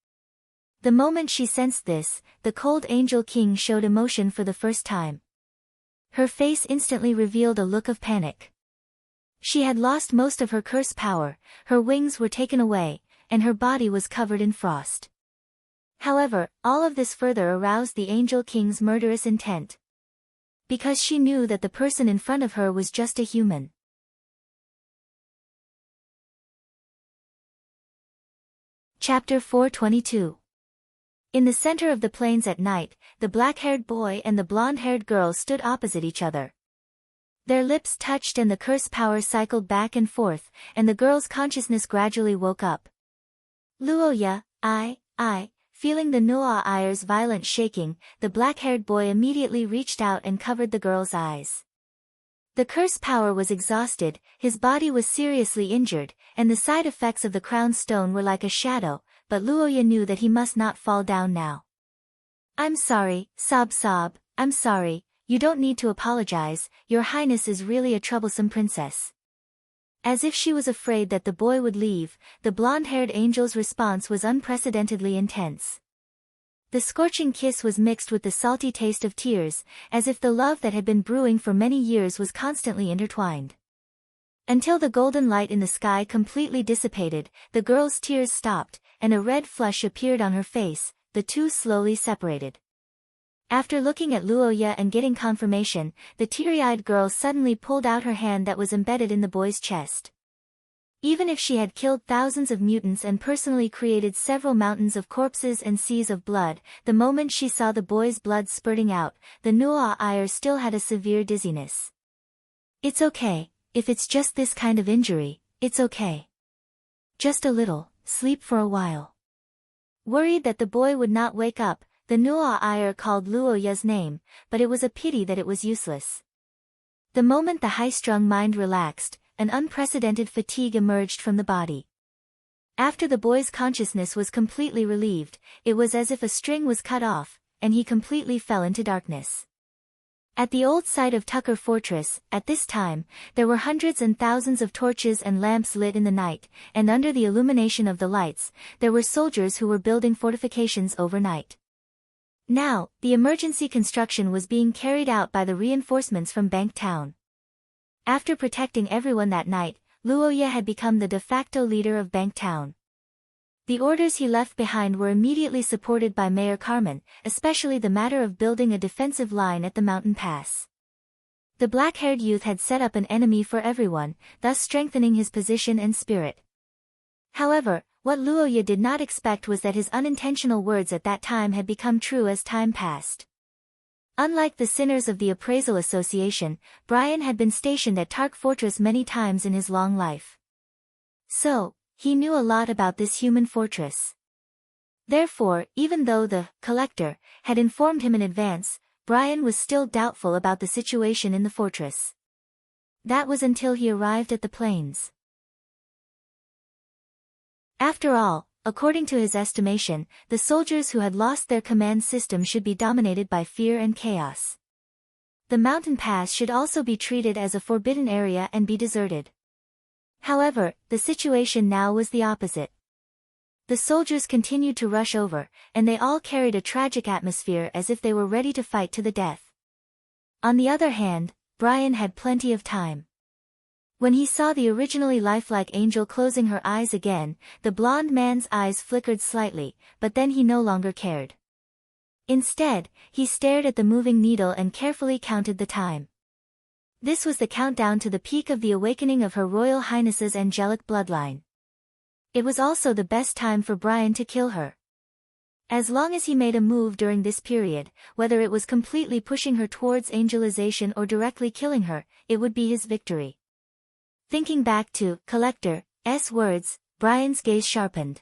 The moment she sensed this, the cold angel king showed emotion for the first time. Her face instantly revealed a look of panic. She had lost most of her curse power, her wings were taken away, and her body was covered in frost. However, all of this further aroused the angel king's murderous intent. Because she knew that the person in front of her was just a human. Chapter 422. In the center of the plains at night, the black-haired boy and the blonde-haired girl stood opposite each other. Their lips touched and the curse power cycled back and forth, and the girl's consciousness gradually woke up. Luoya, feeling the Noah Iyer's violent shaking, the black-haired boy immediately reached out and covered the girl's eyes. The curse power was exhausted, his body was seriously injured, and the side effects of the crown stone were like a shadow, but Luoya knew that he must not fall down now. I'm sorry, sob, I'm sorry, you don't need to apologize, your highness is really a troublesome princess. As if she was afraid that the boy would leave, the blonde-haired angel's response was unprecedentedly intense. The scorching kiss was mixed with the salty taste of tears, as if the love that had been brewing for many years was constantly intertwined. Until the golden light in the sky completely dissipated, the girl's tears stopped, and a red flush appeared on her face, the two slowly separated. After looking at Luoya and getting confirmation, the teary-eyed girl suddenly pulled out her hand that was embedded in the boy's chest. Even if she had killed thousands of mutants and personally created several mountains of corpses and seas of blood, the moment she saw the boy's blood spurting out, the Noah Iyer still had a severe dizziness. It's okay, if it's just this kind of injury, it's okay. Just a little, sleep for a while. Worried that the boy would not wake up, the Noah Iyer called Luoya's name, but it was a pity that it was useless. The moment the high-strung mind relaxed, an unprecedented fatigue emerged from the body. After the boy's consciousness was completely relieved, it was as if a string was cut off, and he completely fell into darkness. At the old site of Tucker Fortress, at this time, there were hundreds and thousands of torches and lamps lit in the night, and under the illumination of the lights, there were soldiers who were building fortifications overnight. Now, the emergency construction was being carried out by the reinforcements from Bank Town. After protecting everyone that night, Luoya had become the de facto leader of Bank Town. The orders he left behind were immediately supported by Mayor Carmen, especially the matter of building a defensive line at the mountain pass. The black-haired youth had set up an enemy for everyone, thus strengthening his position and spirit. However, what Luoya did not expect was that his unintentional words at that time had become true as time passed. Unlike the sinners of the Appraisal Association, Brian had been stationed at Tark Fortress many times in his long life. So, he knew a lot about this human fortress. Therefore, even though the collector had informed him in advance, Brian was still doubtful about the situation in the fortress. That was until he arrived at the plains. After all, according to his estimation, the soldiers who had lost their command system should be dominated by fear and chaos. The mountain pass should also be treated as a forbidden area and be deserted. However, the situation now was the opposite. The soldiers continued to rush over, and they all carried a tragic atmosphere as if they were ready to fight to the death. On the other hand, Brian had plenty of time. When he saw the originally lifelike angel closing her eyes again, the blonde man's eyes flickered slightly, but then he no longer cared. Instead, he stared at the moving needle and carefully counted the time. This was the countdown to the peak of the awakening of Her Royal Highness's angelic bloodline. It was also the best time for Brian to kill her. As long as he made a move during this period, whether it was completely pushing her towards angelization or directly killing her, it would be his victory. Thinking back to Collector's words, Brian's gaze sharpened.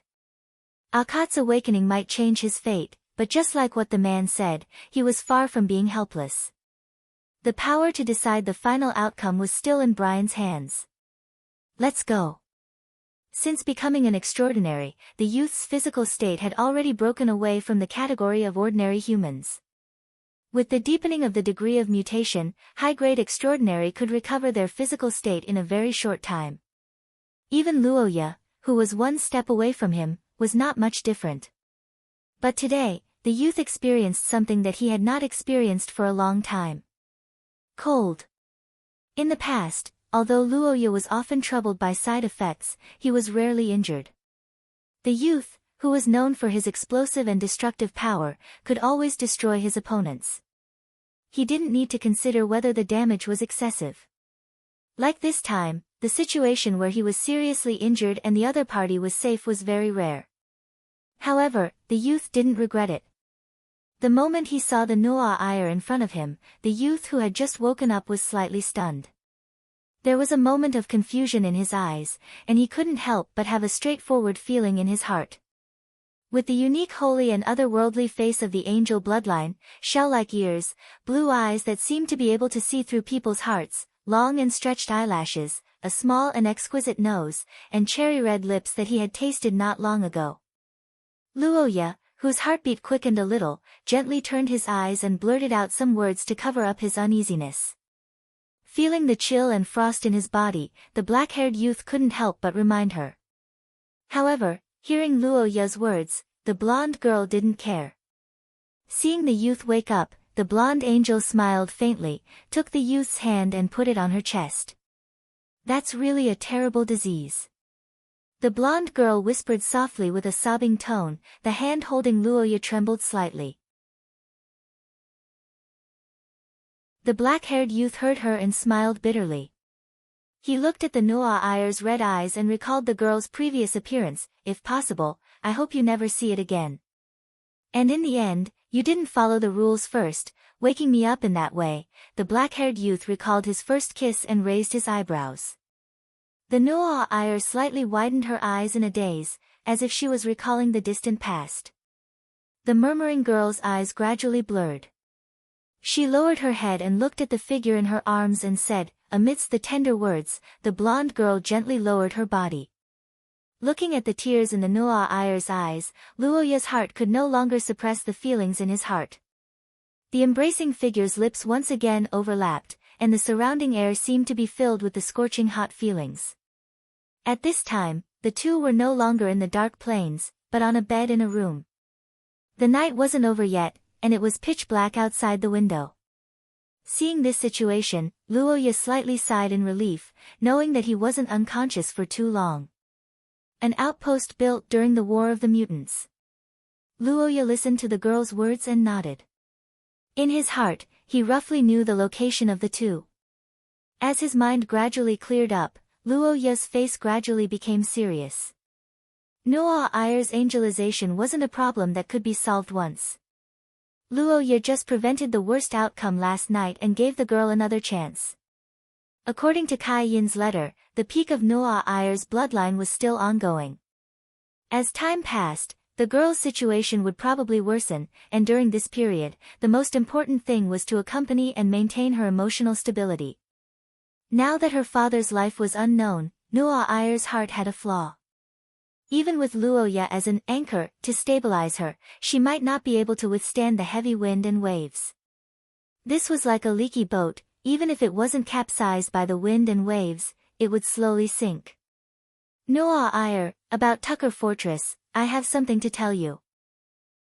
Akkad's awakening might change his fate, but just like what the man said, he was far from being helpless. The power to decide the final outcome was still in Brian's hands. Let's go. Since becoming an extraordinary, the youth's physical state had already broken away from the category of ordinary humans. With the deepening of the degree of mutation, high-grade extraordinary could recover their physical state in a very short time. Even Luoya, who was one step away from him, was not much different. But today, the youth experienced something that he had not experienced for a long time. Cold. In the past, although Luoya was often troubled by side effects, he was rarely injured. The youth, who was known for his explosive and destructive power, could always destroy his opponents. He didn't need to consider whether the damage was excessive. Like this time, the situation where he was seriously injured and the other party was safe was very rare. However, the youth didn't regret it. The moment he saw the Noa Iyer in front of him, the youth who had just woken up was slightly stunned. There was a moment of confusion in his eyes, and he couldn't help but have a straightforward feeling in his heart. With the unique holy and otherworldly face of the angel bloodline, shell-like ears, blue eyes that seemed to be able to see through people's hearts, long and stretched eyelashes, a small and exquisite nose, and cherry-red lips that he had tasted not long ago. Luoya, whose heartbeat quickened a little, gently turned his eyes and blurted out some words to cover up his uneasiness. Feeling the chill and frost in his body, the black-haired youth couldn't help but remind her. However, hearing Luoya's words, the blonde girl didn't care. Seeing the youth wake up, the blonde angel smiled faintly, took the youth's hand and put it on her chest. "That's really a terrible disease." The blonde girl whispered softly with a sobbing tone, the hand holding Luoya trembled slightly. The black-haired youth heard her and smiled bitterly. He looked at the Noa Iyer's red eyes and recalled the girl's previous appearance. "If possible, I hope you never see it again. And in the end, you didn't follow the rules first, waking me up in that way." The black-haired youth recalled his first kiss and raised his eyebrows. The Noa Iyer slightly widened her eyes in a daze, as if she was recalling the distant past. The murmuring girl's eyes gradually blurred. She lowered her head and looked at the figure in her arms and said, amidst the tender words, the blonde girl gently lowered her body. Looking at the tears in the Noa Iyer's eyes, Luoya's heart could no longer suppress the feelings in his heart. The embracing figure's lips once again overlapped, and the surrounding air seemed to be filled with the scorching hot feelings. At this time, the two were no longer in the dark plains, but on a bed in a room. The night wasn't over yet, and it was pitch black outside the window. Seeing this situation, Luoya slightly sighed in relief, knowing that he wasn't unconscious for too long. An outpost built during the War of the Mutants. Luoya listened to the girl's words and nodded. In his heart, he roughly knew the location of the two. As his mind gradually cleared up, Luoya's face gradually became serious. Noa Iyer's angelization wasn't a problem that could be solved once. Luoya just prevented the worst outcome last night and gave the girl another chance. According to Kai Yin's letter, the peak of Noa Iyer's bloodline was still ongoing. As time passed, the girl's situation would probably worsen, and during this period, the most important thing was to accompany and maintain her emotional stability. Now that her father's life was unknown, Noa Iyer's heart had a flaw. Even with Luoya as an anchor to stabilize her, she might not be able to withstand the heavy wind and waves. This was like a leaky boat, even if it wasn't capsized by the wind and waves, it would slowly sink. Noa Iyer, about Tucker Fortress, I have something to tell you.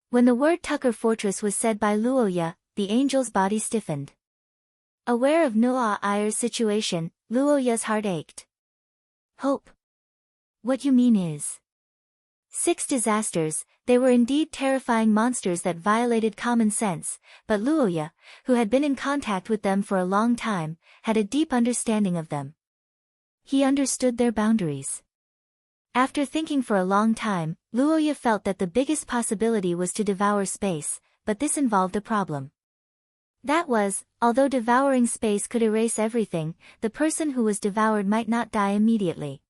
When the word Tucker Fortress was said by Luoya, the angel's body stiffened. Aware of Noa Iyer's situation, Luoya's heart ached. Hope. What you mean is... 6 disasters, they were indeed terrifying monsters that violated common sense, but Luoya, who had been in contact with them for a long time, had a deep understanding of them. He understood their boundaries. After thinking for a long time, Luoya felt that the biggest possibility was to devour space, but this involved a problem. That was, although devouring space could erase everything, the person who was devoured might not die immediately.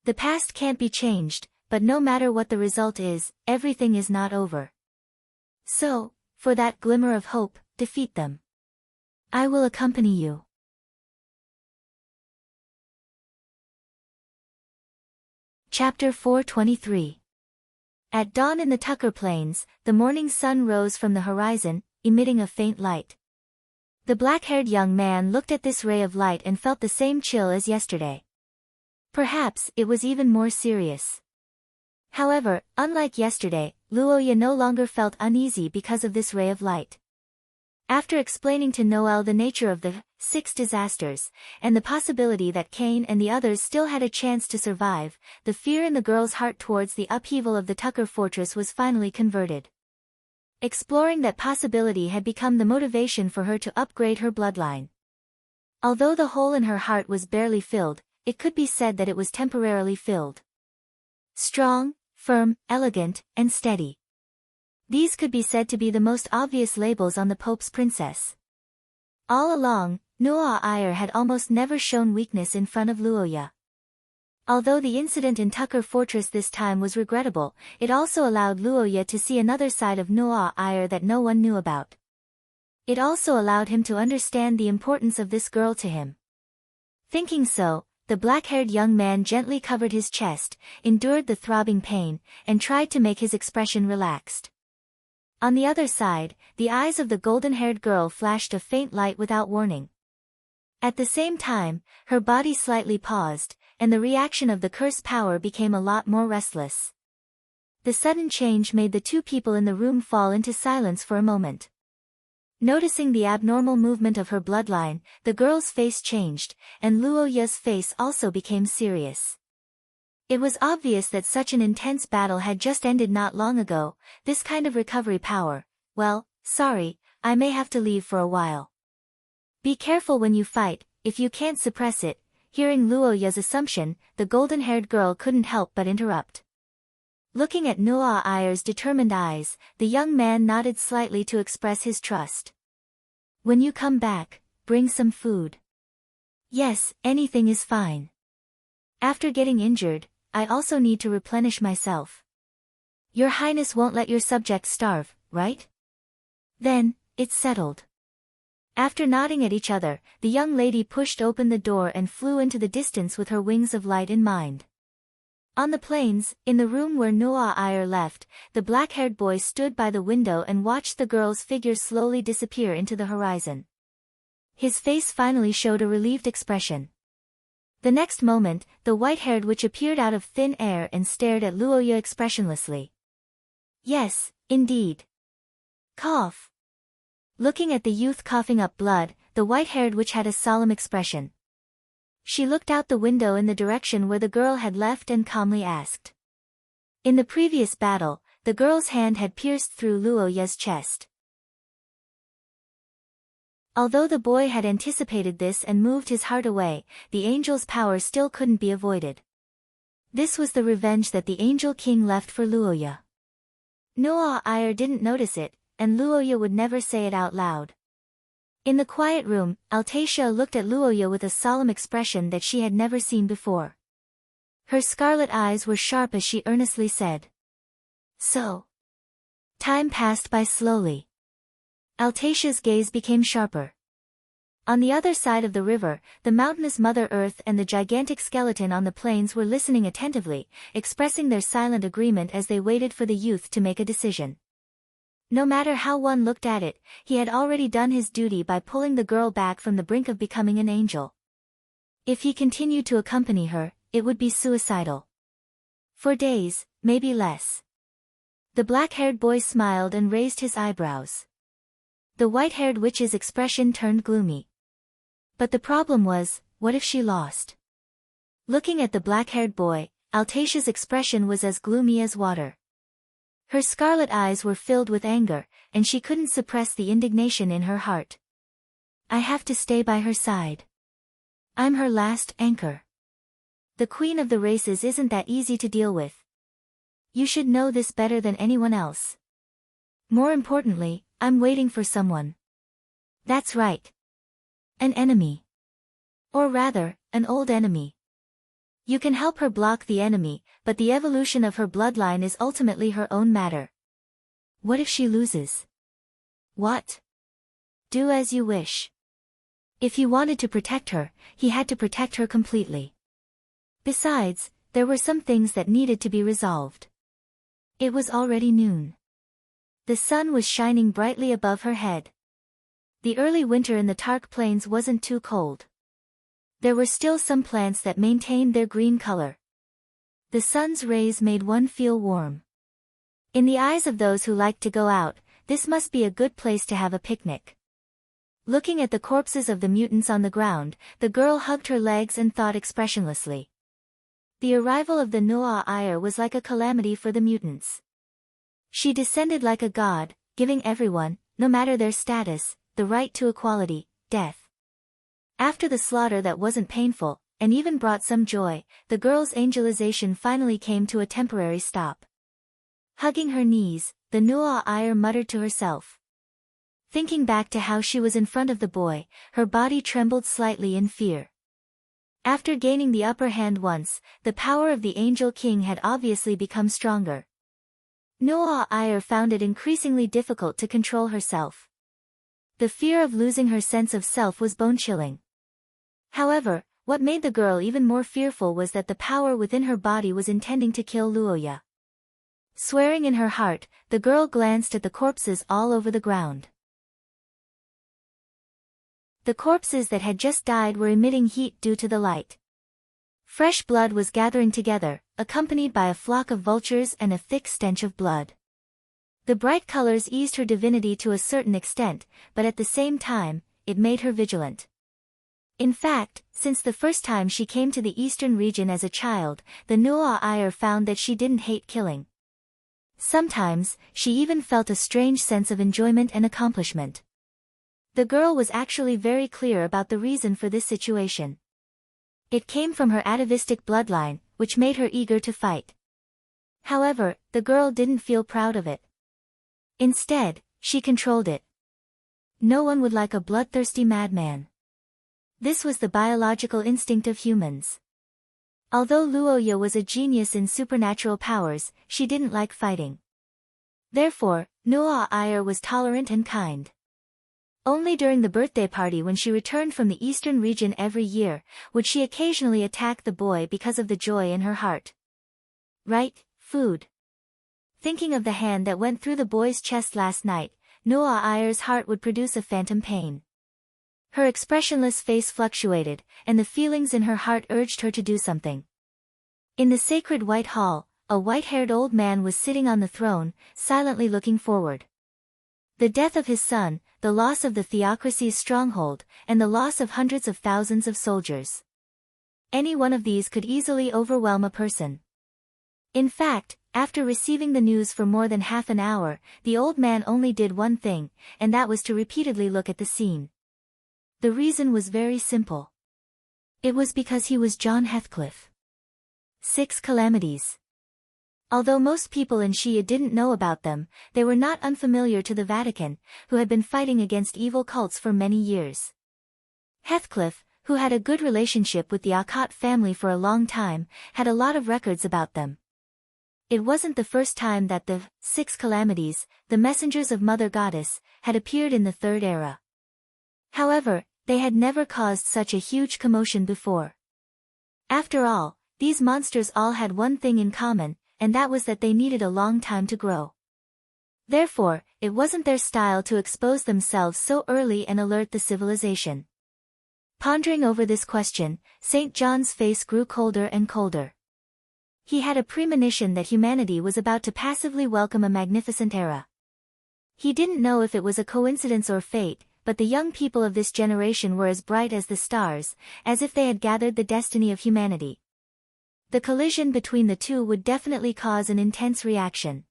The past can't be changed, but no matter what the result is, everything is not over. So, for that glimmer of hope, defeat them. I will accompany you. Chapter 423. At dawn in the Tucker Plains, the morning sun rose from the horizon, emitting a faint light. The black-haired young man looked at this ray of light and felt the same chill as yesterday. Perhaps it was even more serious. However, unlike yesterday, Luoya no longer felt uneasy because of this ray of light. After explaining to Noel the nature of the 6 disasters, and the possibility that Cain and the others still had a chance to survive, the fear in the girl's heart towards the upheaval of the Tucker fortress was finally converted. Exploring that possibility had become the motivation for her to upgrade her bloodline. Although the hole in her heart was barely filled, it could be said that it was temporarily filled. Strong, firm, elegant, and steady. These could be said to be the most obvious labels on the Pope's princess. All along, Noa Iyer had almost never shown weakness in front of Luoya. Although the incident in Tucker Fortress this time was regrettable, it also allowed Luoya to see another side of Noa Iyer that no one knew about. It also allowed him to understand the importance of this girl to him. Thinking so, the black-haired young man gently covered his chest, endured the throbbing pain, and tried to make his expression relaxed. On the other side, the eyes of the golden-haired girl flashed a faint light without warning. At the same time, her body slightly paused, and the reaction of the curse power became a lot more restless. The sudden change made the 2 people in the room fall into silence for a moment. Noticing the abnormal movement of her bloodline, the girl's face changed, and Luoya's face also became serious. It was obvious that such an intense battle had just ended not long ago. This kind of recovery power, well, sorry, I may have to leave for a while. Be careful when you fight, if you can't suppress it. Hearing Luoya's assumption, the golden-haired girl couldn't help but interrupt. Looking at Noa Iyer's determined eyes, the young man nodded slightly to express his trust. When you come back, bring some food. Yes, anything is fine. After getting injured, I also need to replenish myself. Your Highness won't let your subjects starve, right? Then, it's settled. After nodding at each other, the young lady pushed open the door and flew into the distance with her wings of light in mind. On the plains, in the room where Noa Iyer left, the black-haired boy stood by the window and watched the girl's figure slowly disappear into the horizon. His face finally showed a relieved expression. The next moment, the white-haired witch appeared out of thin air and stared at Luoya expressionlessly. Yes, indeed. Cough. Looking at the youth coughing up blood, the white-haired witch had a solemn expression. She looked out the window in the direction where the girl had left and calmly asked. In the previous battle, the girl's hand had pierced through Luoya's chest. Although the boy had anticipated this and moved his heart away, the angel's power still couldn't be avoided. This was the revenge that the Angel King left for Luoya. Noa Iyer didn't notice it, and Luoya would never say it out loud. In the quiet room, Altacia looked at Luoya with a solemn expression that she had never seen before. Her scarlet eyes were sharp as she earnestly said. So. Time passed by slowly. Altacia's gaze became sharper. On the other side of the river, the mountainous Mother Earth and the gigantic skeleton on the plains were listening attentively, expressing their silent agreement as they waited for the youth to make a decision. No matter how one looked at it, he had already done his duty by pulling the girl back from the brink of becoming an angel. If he continued to accompany her, it would be suicidal. For days, maybe less. The black-haired boy smiled and raised his eyebrows. The white-haired witch's expression turned gloomy. But the problem was, what if she lost? Looking at the black-haired boy, Altacia's expression was as gloomy as water. Her scarlet eyes were filled with anger, and she couldn't suppress the indignation in her heart. I have to stay by her side. I'm her last anchor. The queen of the races isn't that easy to deal with. You should know this better than anyone else. More importantly, I'm waiting for someone. That's right. An enemy. Or rather, an old enemy. You can help her block the enemy, but the evolution of her bloodline is ultimately her own matter. What if she loses? What? Do as you wish. If he wanted to protect her, he had to protect her completely. Besides, there were some things that needed to be resolved. It was already noon. The sun was shining brightly above her head. The early winter in the Tark Plains wasn't too cold. There were still some plants that maintained their green color. The sun's rays made one feel warm. In the eyes of those who liked to go out, this must be a good place to have a picnic. Looking at the corpses of the mutants on the ground, the girl hugged her legs and thought expressionlessly. The arrival of the Noah Ire was like a calamity for the mutants. She descended like a god, giving everyone, no matter their status, the right to equality, death. After the slaughter that wasn't painful, and even brought some joy, the girl's angelization finally came to a temporary stop. Hugging her knees, the Noah Ire muttered to herself. Thinking back to how she was in front of the boy, her body trembled slightly in fear. After gaining the upper hand once, the power of the Angel King had obviously become stronger. Noah Ire found it increasingly difficult to control herself. The fear of losing her sense of self was bone-chilling. However, what made the girl even more fearful was that the power within her body was intending to kill Luoya. Swearing in her heart, the girl glanced at the corpses all over the ground. The corpses that had just died were emitting heat due to the light. Fresh blood was gathering together, accompanied by a flock of vultures and a thick stench of blood. The bright colors eased her divinity to a certain extent, but at the same time, it made her vigilant. In fact, since the first time she came to the eastern region as a child, the Noah Ire found that she didn't hate killing. Sometimes, she even felt a strange sense of enjoyment and accomplishment. The girl was actually very clear about the reason for this situation. It came from her atavistic bloodline, which made her eager to fight. However, the girl didn't feel proud of it. Instead, she controlled it. No one would like a bloodthirsty madman. This was the biological instinct of humans. Although Luoya was a genius in supernatural powers, she didn't like fighting. Therefore, Noah Ire was tolerant and kind. Only during the birthday party when she returned from the eastern region every year, would she occasionally attack the boy because of the joy in her heart. Right, food. Thinking of the hand that went through the boy's chest last night, Noah Ire's heart would produce a phantom pain. Her expressionless face fluctuated, and the feelings in her heart urged her to do something. In the sacred White Hall, a white-haired old man was sitting on the throne, silently looking forward. The death of his son, the loss of the theocracy's stronghold, and the loss of hundreds of thousands of soldiers. Any one of these could easily overwhelm a person. In fact, after receiving the news for more than half an hour, the old man only did one thing, and that was to repeatedly look at the scene. The reason was very simple. It was because he was John Heathcliff. 6 calamities. Although most people in Shia didn't know about them, they were not unfamiliar to the Vatican, who had been fighting against evil cults for many years. Heathcliff, who had a good relationship with the Akkad family for a long time, had a lot of records about them. It wasn't the first time that the 6 calamities, the messengers of Mother Goddess, had appeared in the Third Era. However, they had never caused such a huge commotion before. After all, these monsters all had one thing in common, and that was that they needed a long time to grow. Therefore, it wasn't their style to expose themselves so early and alert the civilization. Pondering over this question, St. John's face grew colder and colder. He had a premonition that humanity was about to passively welcome a magnificent era. He didn't know if it was a coincidence or fate, but the young people of this generation were as bright as the stars, as if they had gathered the destiny of humanity. The collision between the two would definitely cause an intense reaction.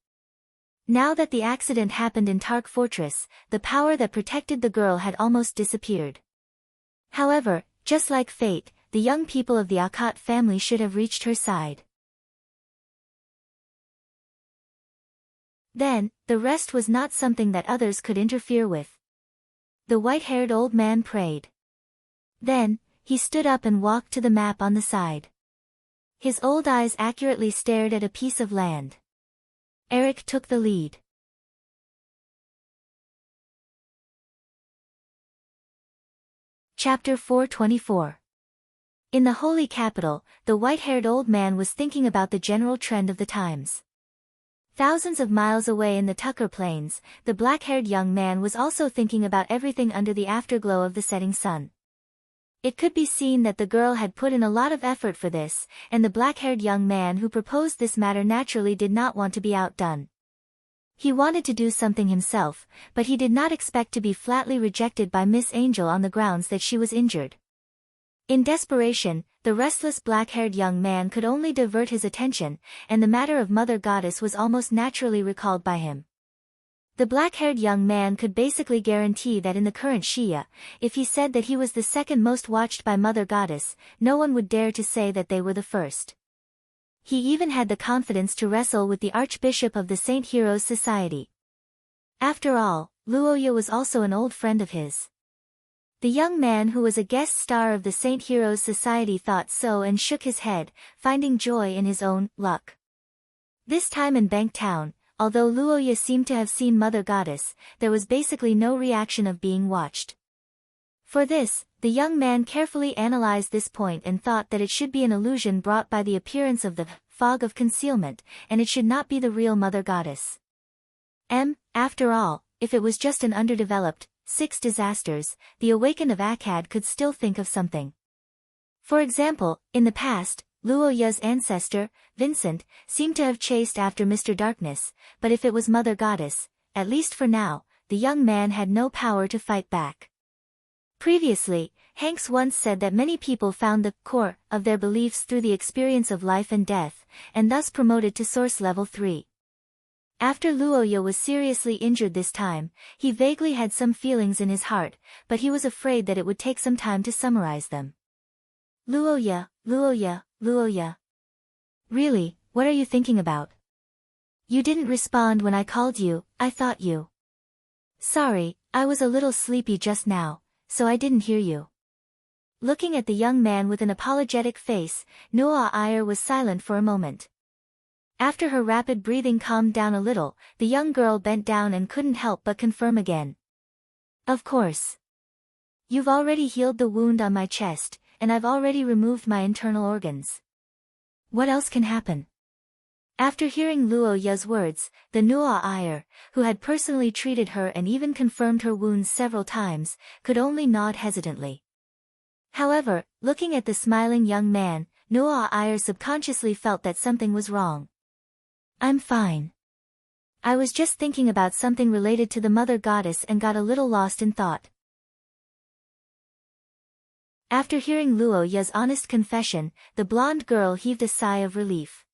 Now that the accident happened in Tark Fortress, the power that protected the girl had almost disappeared. However, just like fate, the young people of the Akkad family should have reached her side. Then, the rest was not something that others could interfere with. The white-haired old man prayed. Then, he stood up and walked to the map on the side. His old eyes accurately stared at a piece of land. Eric took the lead. Chapter 424. In the holy capital, the white-haired old man was thinking about the general trend of the times. Thousands of miles away in the Tucker Plains, the black-haired young man was also thinking about everything under the afterglow of the setting sun. It could be seen that the girl had put in a lot of effort for this, and the black-haired young man who proposed this matter naturally did not want to be outdone. He wanted to do something himself, but he did not expect to be flatly rejected by Miss Angel on the grounds that she was injured. In desperation, the restless black-haired young man could only divert his attention, and the matter of Mother Goddess was almost naturally recalled by him. The black-haired young man could basically guarantee that in the current Shia, if he said that he was the second most watched by Mother Goddess, no one would dare to say that they were the first. He even had the confidence to wrestle with the Archbishop of the Saint Heroes Society. After all, Luoya was also an old friend of his. The young man who was a guest star of the Saint Heroes Society thought so and shook his head, finding joy in his own luck. This time in Bank Town, although Luoya seemed to have seen Mother Goddess, there was basically no reaction of being watched. For this, the young man carefully analyzed this point and thought that it should be an illusion brought by the appearance of the fog of concealment, and it should not be the real Mother Goddess. After all, if it was just an underdeveloped, 6 disasters, the awakened of Akkad could still think of something. For example, in the past, Luoya's ancestor, Vincent, seemed to have chased after Mr. Darkness, but if it was Mother Goddess, at least for now, the young man had no power to fight back. Previously, Hanks once said that many people found the core of their beliefs through the experience of life and death, and thus promoted to source level 3. After Luoya was seriously injured this time, he vaguely had some feelings in his heart, but he was afraid that it would take some time to summarize them. Luoya, Luoya, Luoya. Really, what are you thinking about? You didn't respond when I called you, I thought you. Sorry, I was a little sleepy just now, so I didn't hear you. Looking at the young man with an apologetic face, Noah Iyer was silent for a moment. After her rapid breathing calmed down a little, the young girl bent down and couldn't help but confirm again. Of course. You've already healed the wound on my chest, and I've already removed my internal organs. What else can happen? After hearing Luoya's words, the Noah Iyer, who had personally treated her and even confirmed her wounds several times, could only nod hesitantly. However, looking at the smiling young man, Noah Iyer subconsciously felt that something was wrong. I'm fine. I was just thinking about something related to the Mother Goddess and got a little lost in thought. After hearing Luoya's honest confession, the blonde girl heaved a sigh of relief.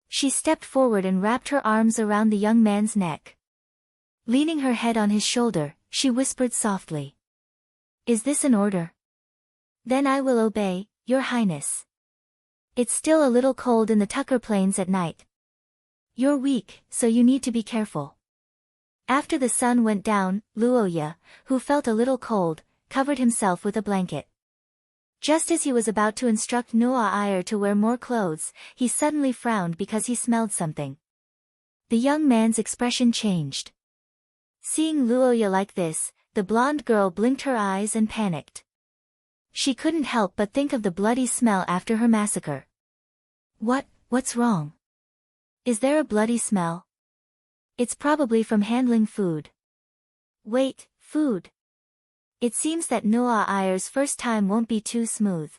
She stepped forward and wrapped her arms around the young man's neck. Leaning her head on his shoulder, she whispered softly. Is this an order? Then I will obey, Your Highness. It's still a little cold in the Tucker Plains at night. You're weak, so you need to be careful. After the sun went down, Luoya, who felt a little cold, covered himself with a blanket. Just as he was about to instruct Noah Iyer to wear more clothes, he suddenly frowned because he smelled something. The young man's expression changed. Seeing Luoya like this, the blonde girl blinked her eyes and panicked. She couldn't help but think of the bloody smell after her massacre. What's wrong? Is there a bloody smell? It's probably from handling food. Wait, food. It seems that Noah Iyer's first time won't be too smooth.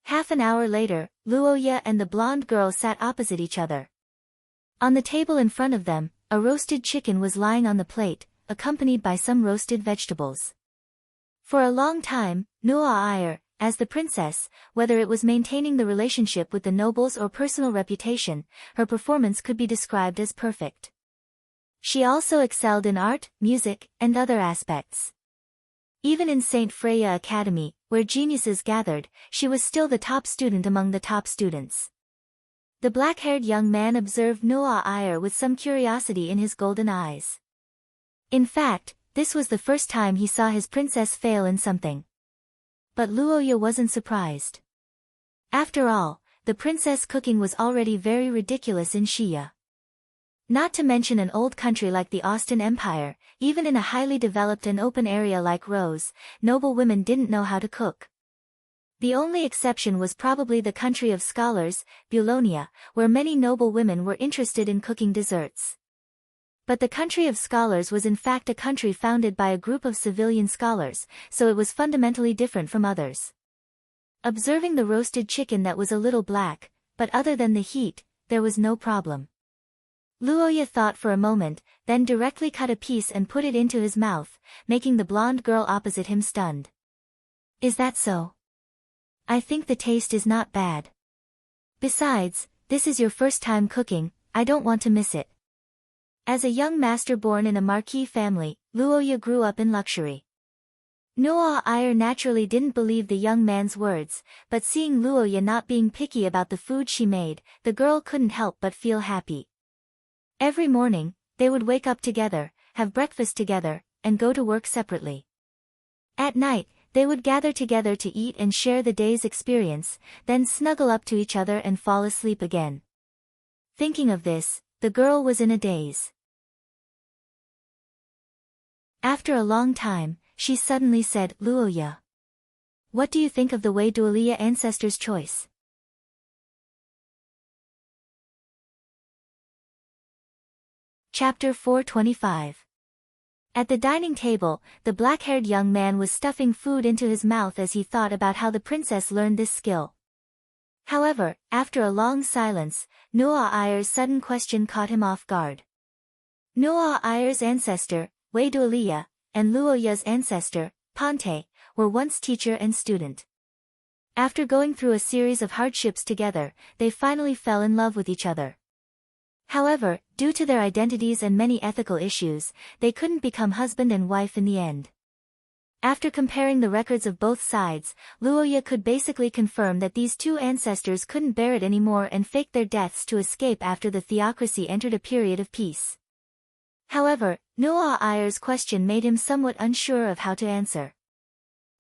Half an hour later, Luoya and the blonde girl sat opposite each other. On the table in front of them, a roasted chicken was lying on the plate, accompanied by some roasted vegetables. For a long time, Noah Iyer, as the princess, whether it was maintaining the relationship with the nobles or personal reputation, her performance could be described as perfect. She also excelled in art, music, and other aspects. Even in St. Freya Academy, where geniuses gathered, she was still the top student among the top students. The black-haired young man observed Noah Iyer with some curiosity in his golden eyes. In fact, this was the first time he saw his princess fail in something. But Luoya wasn't surprised. After all, the princess cooking was already very ridiculous in Shia. Not to mention an old country like the Austin Empire, even in a highly developed and open area like Rose, noble women didn't know how to cook. The only exception was probably the country of scholars, Bulonia, where many noble women were interested in cooking desserts. But the country of scholars was in fact a country founded by a group of civilian scholars, so it was fundamentally different from others. Observing the roasted chicken that was a little black, but other than the heat, there was no problem. Luoya thought for a moment, then directly cut a piece and put it into his mouth, making the blonde girl opposite him stunned. Is that so? I think the taste is not bad. Besides, this is your first time cooking, I don't want to miss it. As a young master born in a marquis family, Luoya grew up in luxury. Noah Iyer naturally didn't believe the young man's words, but seeing Luoya not being picky about the food she made, the girl couldn't help but feel happy. Every morning, they would wake up together, have breakfast together, and go to work separately. At night, they would gather together to eat and share the day's experience, then snuggle up to each other and fall asleep again. Thinking of this, the girl was in a daze. After a long time, she suddenly said, Luoya, what do you think of the Wei Duolia ancestors' choice? Chapter 425. At the dining table, the black-haired young man was stuffing food into his mouth as he thought about how the princess learned this skill. However, after a long silence, Noah Iyer's sudden question caught him off guard. Noah Iyer's ancestor, Wei Duolia, and Luoya's ancestor, Pante, were once teacher and student. After going through a series of hardships together, they finally fell in love with each other. However, due to their identities and many ethical issues, they couldn't become husband and wife in the end. After comparing the records of both sides, Luoya could basically confirm that these two ancestors couldn't bear it anymore and faked their deaths to escape after the theocracy entered a period of peace. However, Noah Iyer's question made him somewhat unsure of how to answer.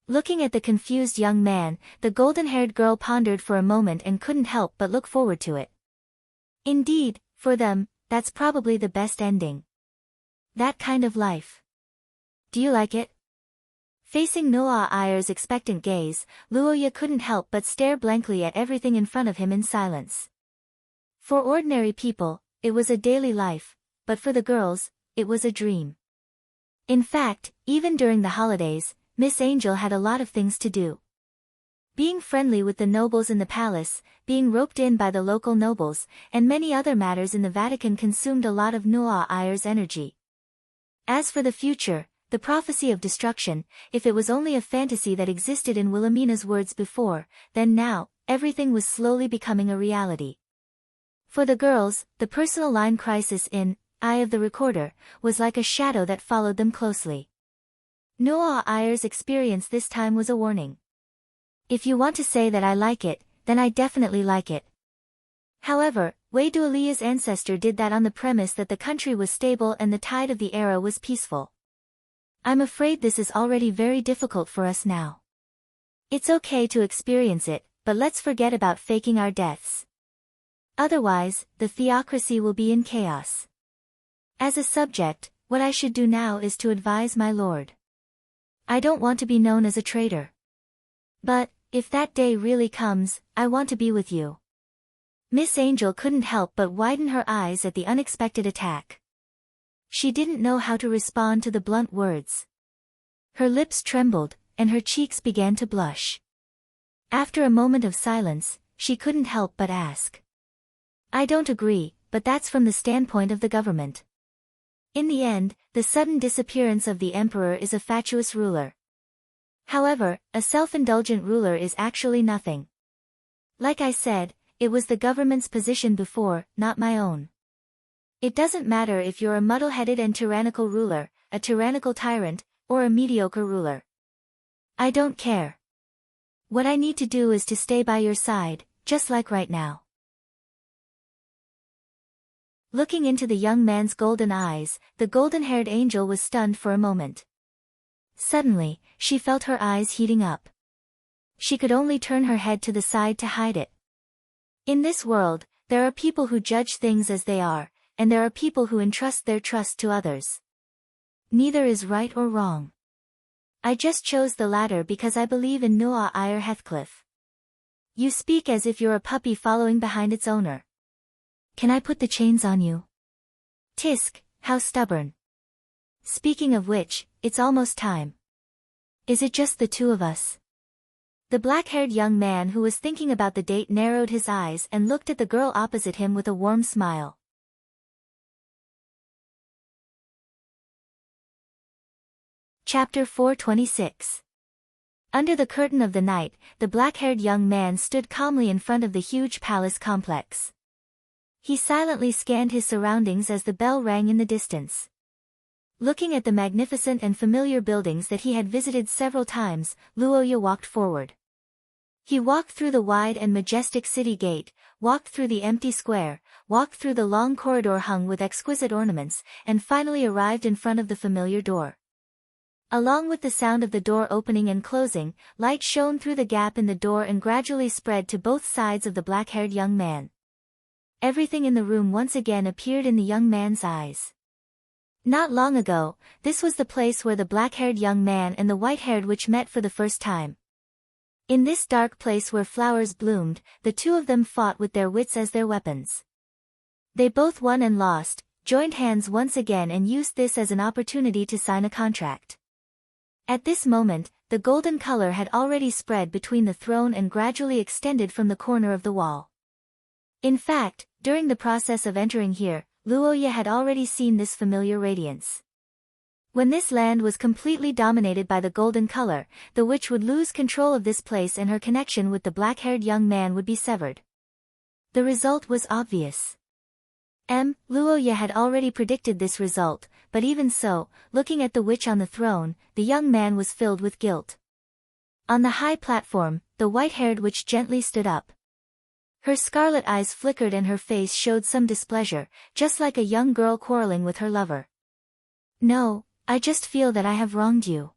Looking at the confused young man, the golden-haired girl pondered for a moment and couldn't help but look forward to it. Indeed, for them, that's probably the best ending. That kind of life. Do you like it? Facing Noah Iyer's expectant gaze, Luoya couldn't help but stare blankly at everything in front of him in silence. For ordinary people, it was a daily life, but for the girls, it was a dream. In fact, even during the holidays, Miss Angel had a lot of things to do. Being friendly with the nobles in the palace, being roped in by the local nobles, and many other matters in the Vatican consumed a lot of Noah Iyer's energy. As for the future, the prophecy of destruction, if it was only a fantasy that existed in Wilhelmina's words before, then now, everything was slowly becoming a reality. For the girls, the personal line crisis in Eye of the Recorder was like a shadow that followed them closely. Noah Iyer's experience this time was a warning. If you want to say that I like it, then I definitely like it. However, Wei Duolia's ancestor did that on the premise that the country was stable and the tide of the era was peaceful. I'm afraid this is already very difficult for us now. It's okay to experience it, but let's forget about faking our deaths. Otherwise, the theocracy will be in chaos. As a subject, what I should do now is to advise my lord. I don't want to be known as a traitor. But, if that day really comes, I want to be with you. Miss Angel couldn't help but widen her eyes at the unexpected attack. She didn't know how to respond to the blunt words. Her lips trembled, and her cheeks began to blush. After a moment of silence, she couldn't help but ask. I don't agree, but that's from the standpoint of the government. In the end, the sudden disappearance of the emperor is a fatuous ruler. However, a self-indulgent ruler is actually nothing. Like I said, it was the government's position before, not my own. It doesn't matter if you're a muddle-headed and tyrannical ruler, a tyrannical tyrant, or a mediocre ruler. I don't care. What I need to do is to stay by your side, just like right now. Looking into the young man's golden eyes, the golden-haired angel was stunned for a moment. Suddenly, she felt her eyes heating up. She could only turn her head to the side to hide it. In this world, there are people who judge things as they are, and there are people who entrust their trust to others. Neither is right or wrong. I just chose the latter because I believe in Noah Iyer Heathcliff. You speak as if you're a puppy following behind its owner. Can I put the chains on you? Tisk, how stubborn. Speaking of which, it's almost time. Is it just the two of us? The black-haired young man who was thinking about the date narrowed his eyes and looked at the girl opposite him with a warm smile. Chapter 426. Under the curtain of the night, the black-haired young man stood calmly in front of the huge palace complex. He silently scanned his surroundings as the bell rang in the distance. Looking at the magnificent and familiar buildings that he had visited several times, Luoya walked forward. He walked through the wide and majestic city gate, walked through the empty square, walked through the long corridor hung with exquisite ornaments, and finally arrived in front of the familiar door. Along with the sound of the door opening and closing, light shone through the gap in the door and gradually spread to both sides of the black-haired young man. Everything in the room once again appeared in the young man's eyes. Not long ago, this was the place where the black-haired young man and the white-haired witch met for the first time. In this dark place where flowers bloomed, the two of them fought with their wits as their weapons. They both won and lost, joined hands once again and used this as an opportunity to sign a contract. At this moment, the golden color had already spread between the throne and gradually extended from the corner of the wall. In fact, during the process of entering here, Luoya had already seen this familiar radiance. When this land was completely dominated by the golden color, the witch would lose control of this place and her connection with the black-haired young man would be severed. The result was obvious. Luoya had already predicted this result, but even so, looking at the witch on the throne, the young man was filled with guilt. On the high platform, the white-haired witch gently stood up. Her scarlet eyes flickered and her face showed some displeasure, just like a young girl quarreling with her lover. No, I just feel that I have wronged you.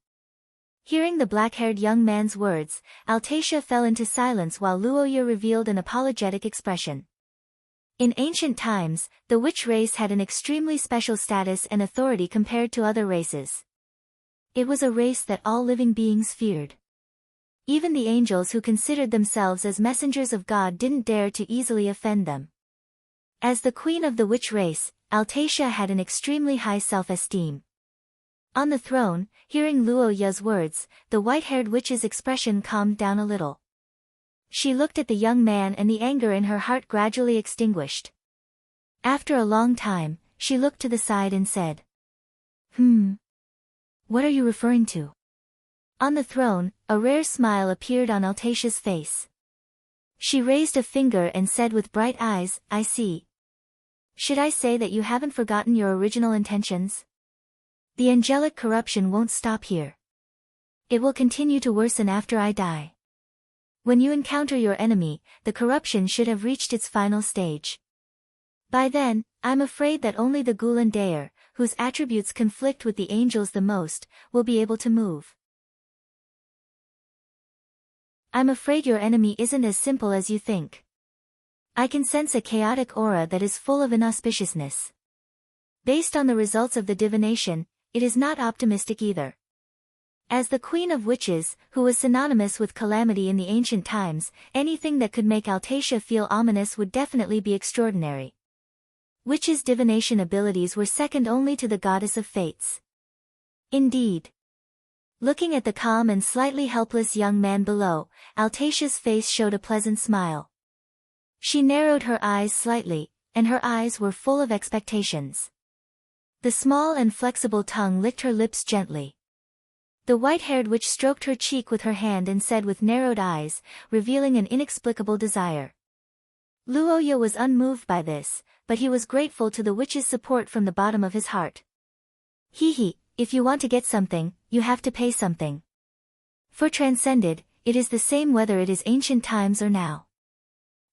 Hearing the black-haired young man's words, Altacia fell into silence while Luoya revealed an apologetic expression. In ancient times, the witch race had an extremely special status and authority compared to other races. It was a race that all living beings feared. Even the angels who considered themselves as messengers of God didn't dare to easily offend them. As the queen of the witch race, Altacia had an extremely high self-esteem. On the throne, hearing Luoya's words, the white-haired witch's expression calmed down a little. She looked at the young man and the anger in her heart gradually extinguished. After a long time, she looked to the side and said, What are you referring to? On the throne, a rare smile appeared on Altacia's face. She raised a finger and said with bright eyes, I see. Should I say that you haven't forgotten your original intentions? The angelic corruption won't stop here. It will continue to worsen after I die. When you encounter your enemy, the corruption should have reached its final stage. By then, I'm afraid that only the Gulan Daer, whose attributes conflict with the angels the most, will be able to move. I'm afraid your enemy isn't as simple as you think. I can sense a chaotic aura that is full of inauspiciousness. Based on the results of the divination, it is not optimistic either. As the queen of witches, who was synonymous with calamity in the ancient times, anything that could make Altacia feel ominous would definitely be extraordinary. Witches' divination abilities were second only to the goddess of fates. Indeed. Looking at the calm and slightly helpless young man below, Altacia's face showed a pleasant smile. She narrowed her eyes slightly, and her eyes were full of expectations. The small and flexible tongue licked her lips gently. The white-haired witch stroked her cheek with her hand and said with narrowed eyes, revealing an inexplicable desire. Luoya was unmoved by this, but he was grateful to the witch's support from the bottom of his heart. If you want to get something, you have to pay something. For Transcended, it is the same whether it is ancient times or now.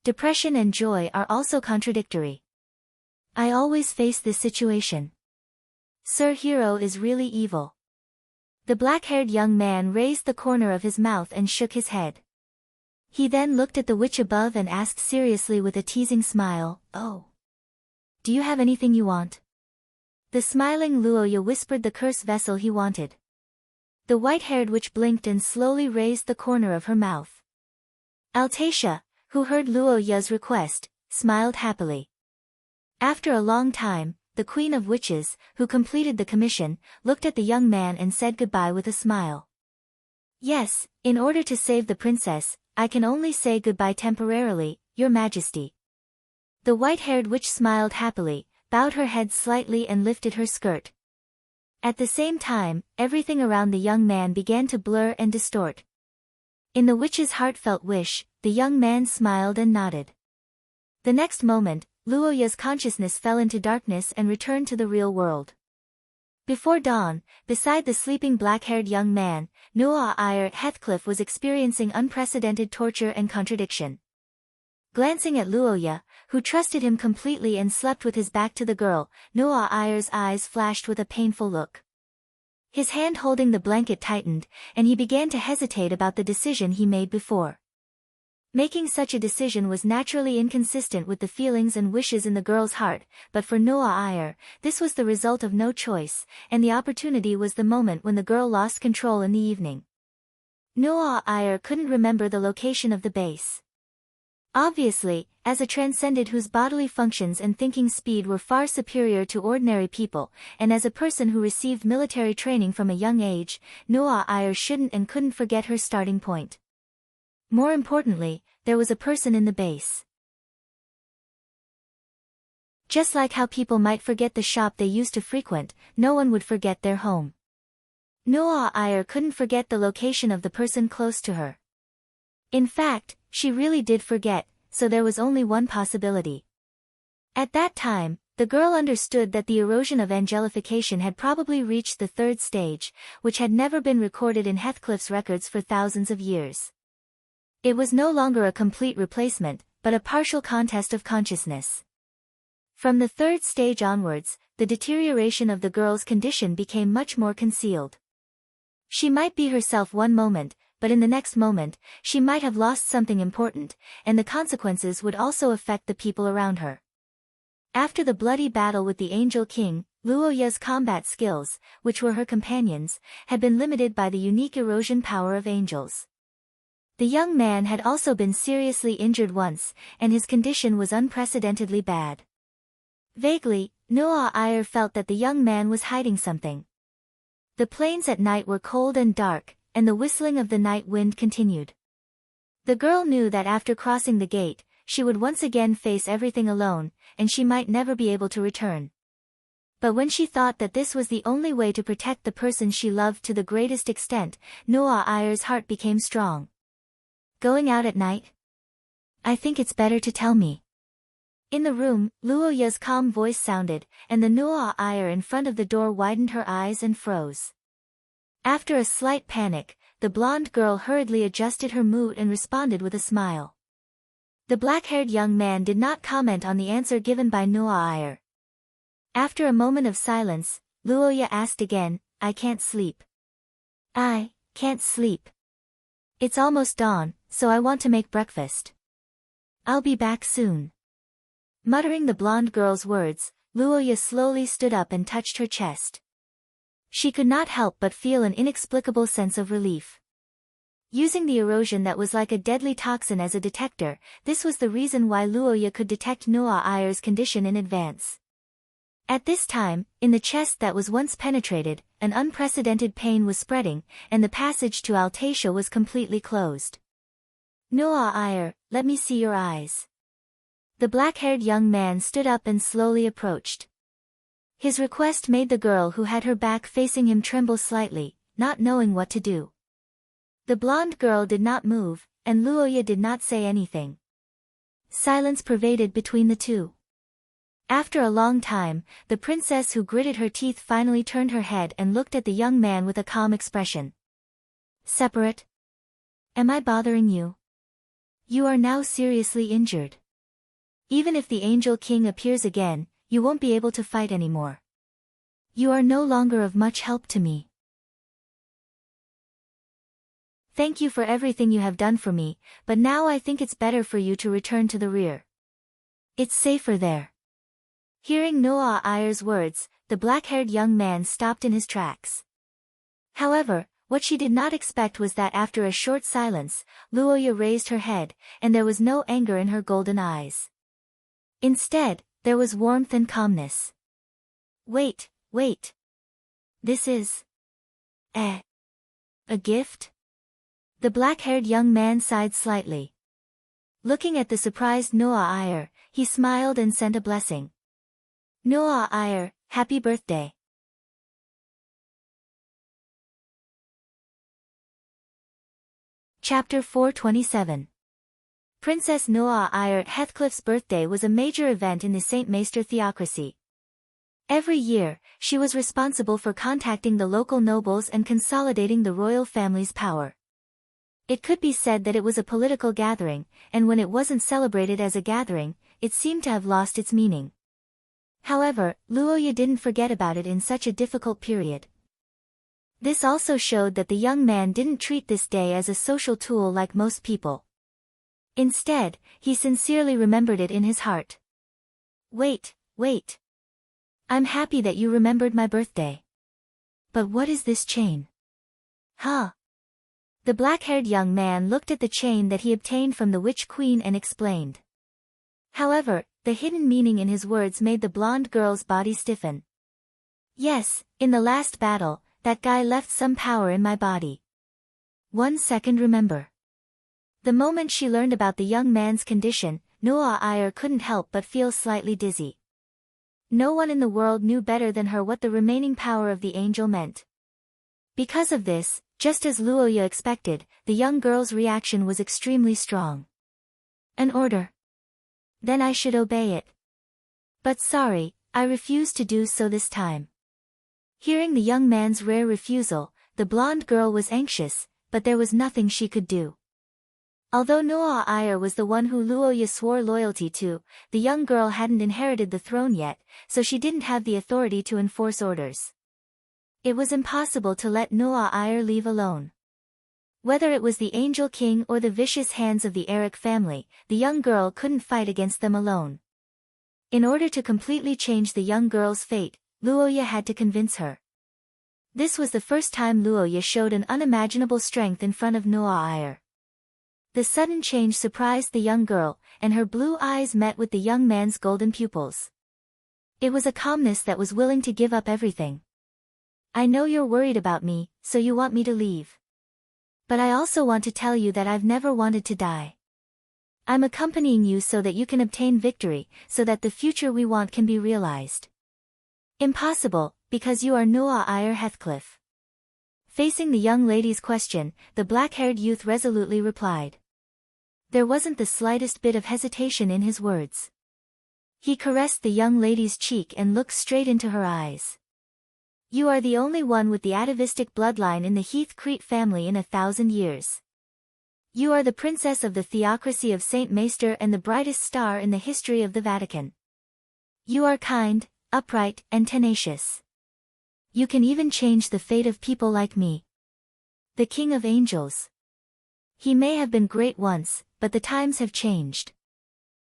Depression and joy are also contradictory. I always face this situation. Sir Hero is really evil. The black-haired young man raised the corner of his mouth and shook his head. He then looked at the witch above and asked seriously with a teasing smile, Oh. Do you have anything you want? The smiling Luoya whispered the curse vessel he wanted. The white-haired witch blinked and slowly raised the corner of her mouth. Altacia, who heard Luo Ya's request, smiled happily. After a long time, the Queen of Witches, who completed the commission, looked at the young man and said goodbye with a smile. Yes, in order to save the princess, I can only say goodbye temporarily, Your Majesty. The white-haired witch smiled happily, bowed her head slightly and lifted her skirt. At the same time, everything around the young man began to blur and distort. In the witch's heartfelt wish, the young man smiled and nodded. The next moment, Luo Ya's consciousness fell into darkness and returned to the real world. Before dawn, beside the sleeping black-haired young man, Noah Eyre Heathcliff was experiencing unprecedented torture and contradiction. Glancing at Luo Ya, who trusted him completely and slept with his back to the girl, Noah Eyre's eyes flashed with a painful look. His hand holding the blanket tightened, and he began to hesitate about the decision he made before. Making such a decision was naturally inconsistent with the feelings and wishes in the girl's heart, but for Noah Eyre, this was the result of no choice, and the opportunity was the moment when the girl lost control in the evening. Noah Eyre couldn't remember the location of the base. Obviously, as a transcendent whose bodily functions and thinking speed were far superior to ordinary people, and as a person who received military training from a young age, Noah Eyre shouldn't and couldn't forget her starting point. More importantly, there was a person in the base. Just like how people might forget the shop they used to frequent, no one would forget their home. Noah Eyre couldn't forget the location of the person close to her. In fact, she really did forget, so there was only one possibility. At that time, the girl understood that the erosion of angelification had probably reached the third stage, which had never been recorded in Heathcliff's records for thousands of years. It was no longer a complete replacement, but a partial contest of consciousness. From the third stage onwards, the deterioration of the girl's condition became much more concealed. She might be herself one moment, but in the next moment, she might have lost something important, and the consequences would also affect the people around her. After the bloody battle with the Angel King, Luo Ya's combat skills, which were her companions, had been limited by the unique erosion power of angels. The young man had also been seriously injured once, and his condition was unprecedentedly bad. Vaguely, Noah Eyre felt that the young man was hiding something. The plains at night were cold and dark, and the whistling of the night wind continued. The girl knew that after crossing the gate, she would once again face everything alone, and she might never be able to return. But when she thought that this was the only way to protect the person she loved to the greatest extent, Noah Eyre's heart became strong. Going out at night? I think it's better to tell me. In the room, Luo Ya's calm voice sounded, and the Noah Eyre in front of the door widened her eyes and froze. After a slight panic, the blonde girl hurriedly adjusted her mood and responded with a smile. The black-haired young man did not comment on the answer given by Noah Eyre. After a moment of silence, Luo Ya asked again, I can't sleep. I can't sleep. It's almost dawn, so I want to make breakfast. I'll be back soon. Muttering the blonde girl's words, Luo Ya slowly stood up and touched her chest. She could not help but feel an inexplicable sense of relief. Using the erosion that was like a deadly toxin as a detector, this was the reason why Luo Ya could detect Noah Eyre's condition in advance. At this time, in the chest that was once penetrated, an unprecedented pain was spreading, and the passage to Altacia was completely closed. Noah Eyre, let me see your eyes. The black-haired young man stood up and slowly approached. His request made the girl who had her back facing him tremble slightly, not knowing what to do. The blonde girl did not move, and Luo Ya did not say anything. Silence pervaded between the two. After a long time, the princess who gritted her teeth finally turned her head and looked at the young man with a calm expression. Separate? Am I bothering you? You are now seriously injured. Even if the Angel King appears again, you won't be able to fight anymore. You are no longer of much help to me. Thank you for everything you have done for me, but now I think it's better for you to return to the rear. It's safer there. Hearing Noah Eyre's words, the black-haired young man stopped in his tracks. However, What she did not expect was that after a short silence, Luoya raised her head, and there was no anger in her golden eyes. Instead, there was warmth and calmness. Wait. This is... a gift? The black-haired young man sighed slightly. Looking at the surprised Noah Iyer, he smiled and sent a blessing. Noah Iyer, happy birthday. Chapter 427. Princess Noah Iyer Heathcliff's birthday was a major event in the St. Maester theocracy. Every year, she was responsible for contacting the local nobles and consolidating the royal family's power. It could be said that it was a political gathering, and when it wasn't celebrated as a gathering, it seemed to have lost its meaning. However, Luoya didn't forget about it in such a difficult period. This also showed that the young man didn't treat this day as a social tool like most people. Instead, he sincerely remembered it in his heart. Wait. I'm happy that you remembered my birthday. But what is this chain? Huh? The black-haired young man looked at the chain that he obtained from the Witch Queen and explained. However, the hidden meaning in his words made the blonde girl's body stiffen. Yes, in the last battle, that guy left some power in my body. 1 second, remember. The moment she learned about the young man's condition, Noah Iyer couldn't help but feel slightly dizzy. No one in the world knew better than her what the remaining power of the angel meant. Because of this, just as Luoya expected, the young girl's reaction was extremely strong. An order. Then I should obey it. But sorry, I refuse to do so this time. Hearing the young man's rare refusal, the blonde girl was anxious, but there was nothing she could do. Although Noah Iyer was the one who Luoya swore loyalty to, the young girl hadn't inherited the throne yet, so she didn't have the authority to enforce orders. It was impossible to let Noah Iyer leave alone. Whether it was the Angel King or the vicious hands of the Eric family, the young girl couldn't fight against them alone. In order to completely change the young girl's fate, Luoya had to convince her. This was the first time Luoya showed an unimaginable strength in front of Noah Iyer. The sudden change surprised the young girl, and her blue eyes met with the young man's golden pupils. It was a calmness that was willing to give up everything. I know you're worried about me, so you want me to leave. But I also want to tell you that I've never wanted to die. I'm accompanying you so that you can obtain victory, so that the future we want can be realized. Impossible, because you are Noah Iyer Heathcliff. Facing the young lady's question, the black-haired youth resolutely replied. There wasn't the slightest bit of hesitation in his words. He caressed the young lady's cheek and looked straight into her eyes. You are the only one with the atavistic bloodline in the Heathcrete family in 1,000 years. You are the princess of the theocracy of St. Maester and the brightest star in the history of the Vatican. You are kind, upright, and tenacious. You can even change the fate of people like me. The King of Angels. He may have been great once, but the times have changed.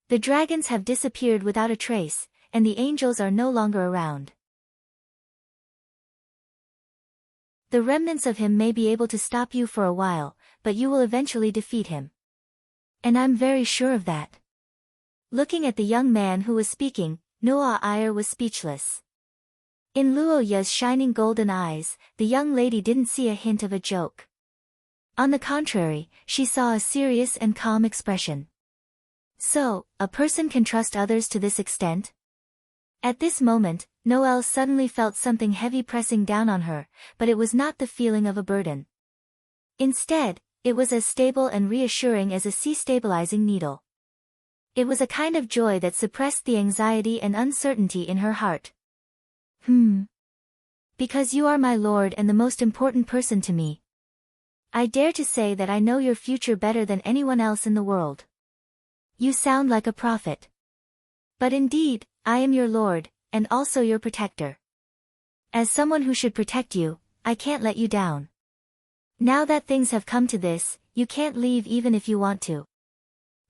The dragons have disappeared without a trace, and the angels are no longer around. The remnants of him may be able to stop you for a while, but you will eventually defeat him. And I'm very sure of that. Looking at the young man who was speaking, Noah Iyer was speechless. In Luoya's shining golden eyes, the young lady didn't see a hint of a joke. On the contrary, she saw a serious and calm expression. So, a person can trust others to this extent? At this moment, Noelle suddenly felt something heavy pressing down on her, but it was not the feeling of a burden. Instead, it was as stable and reassuring as a sea-stabilizing needle. It was a kind of joy that suppressed the anxiety and uncertainty in her heart. Because you are my lord and the most important person to me. I dare to say that I know your future better than anyone else in the world. You sound like a prophet. But indeed, I am your lord, and also your protector. As someone who should protect you, I can't let you down. Now that things have come to this, you can't leave even if you want to.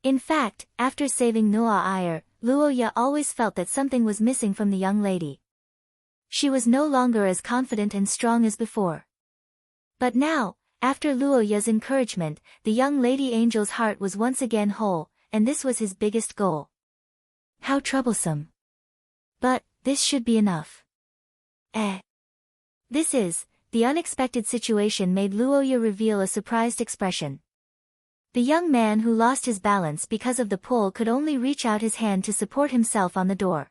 In fact, after saving Noah Iyer, Luoya always felt that something was missing from the young lady. She was no longer as confident and strong as before. But now, after Luoya's encouragement, the young lady angel's heart was once again whole, and this was his biggest goal. How troublesome. But, this should be enough. The unexpected situation made Luoya reveal a surprised expression. The young man who lost his balance because of the pull could only reach out his hand to support himself on the door.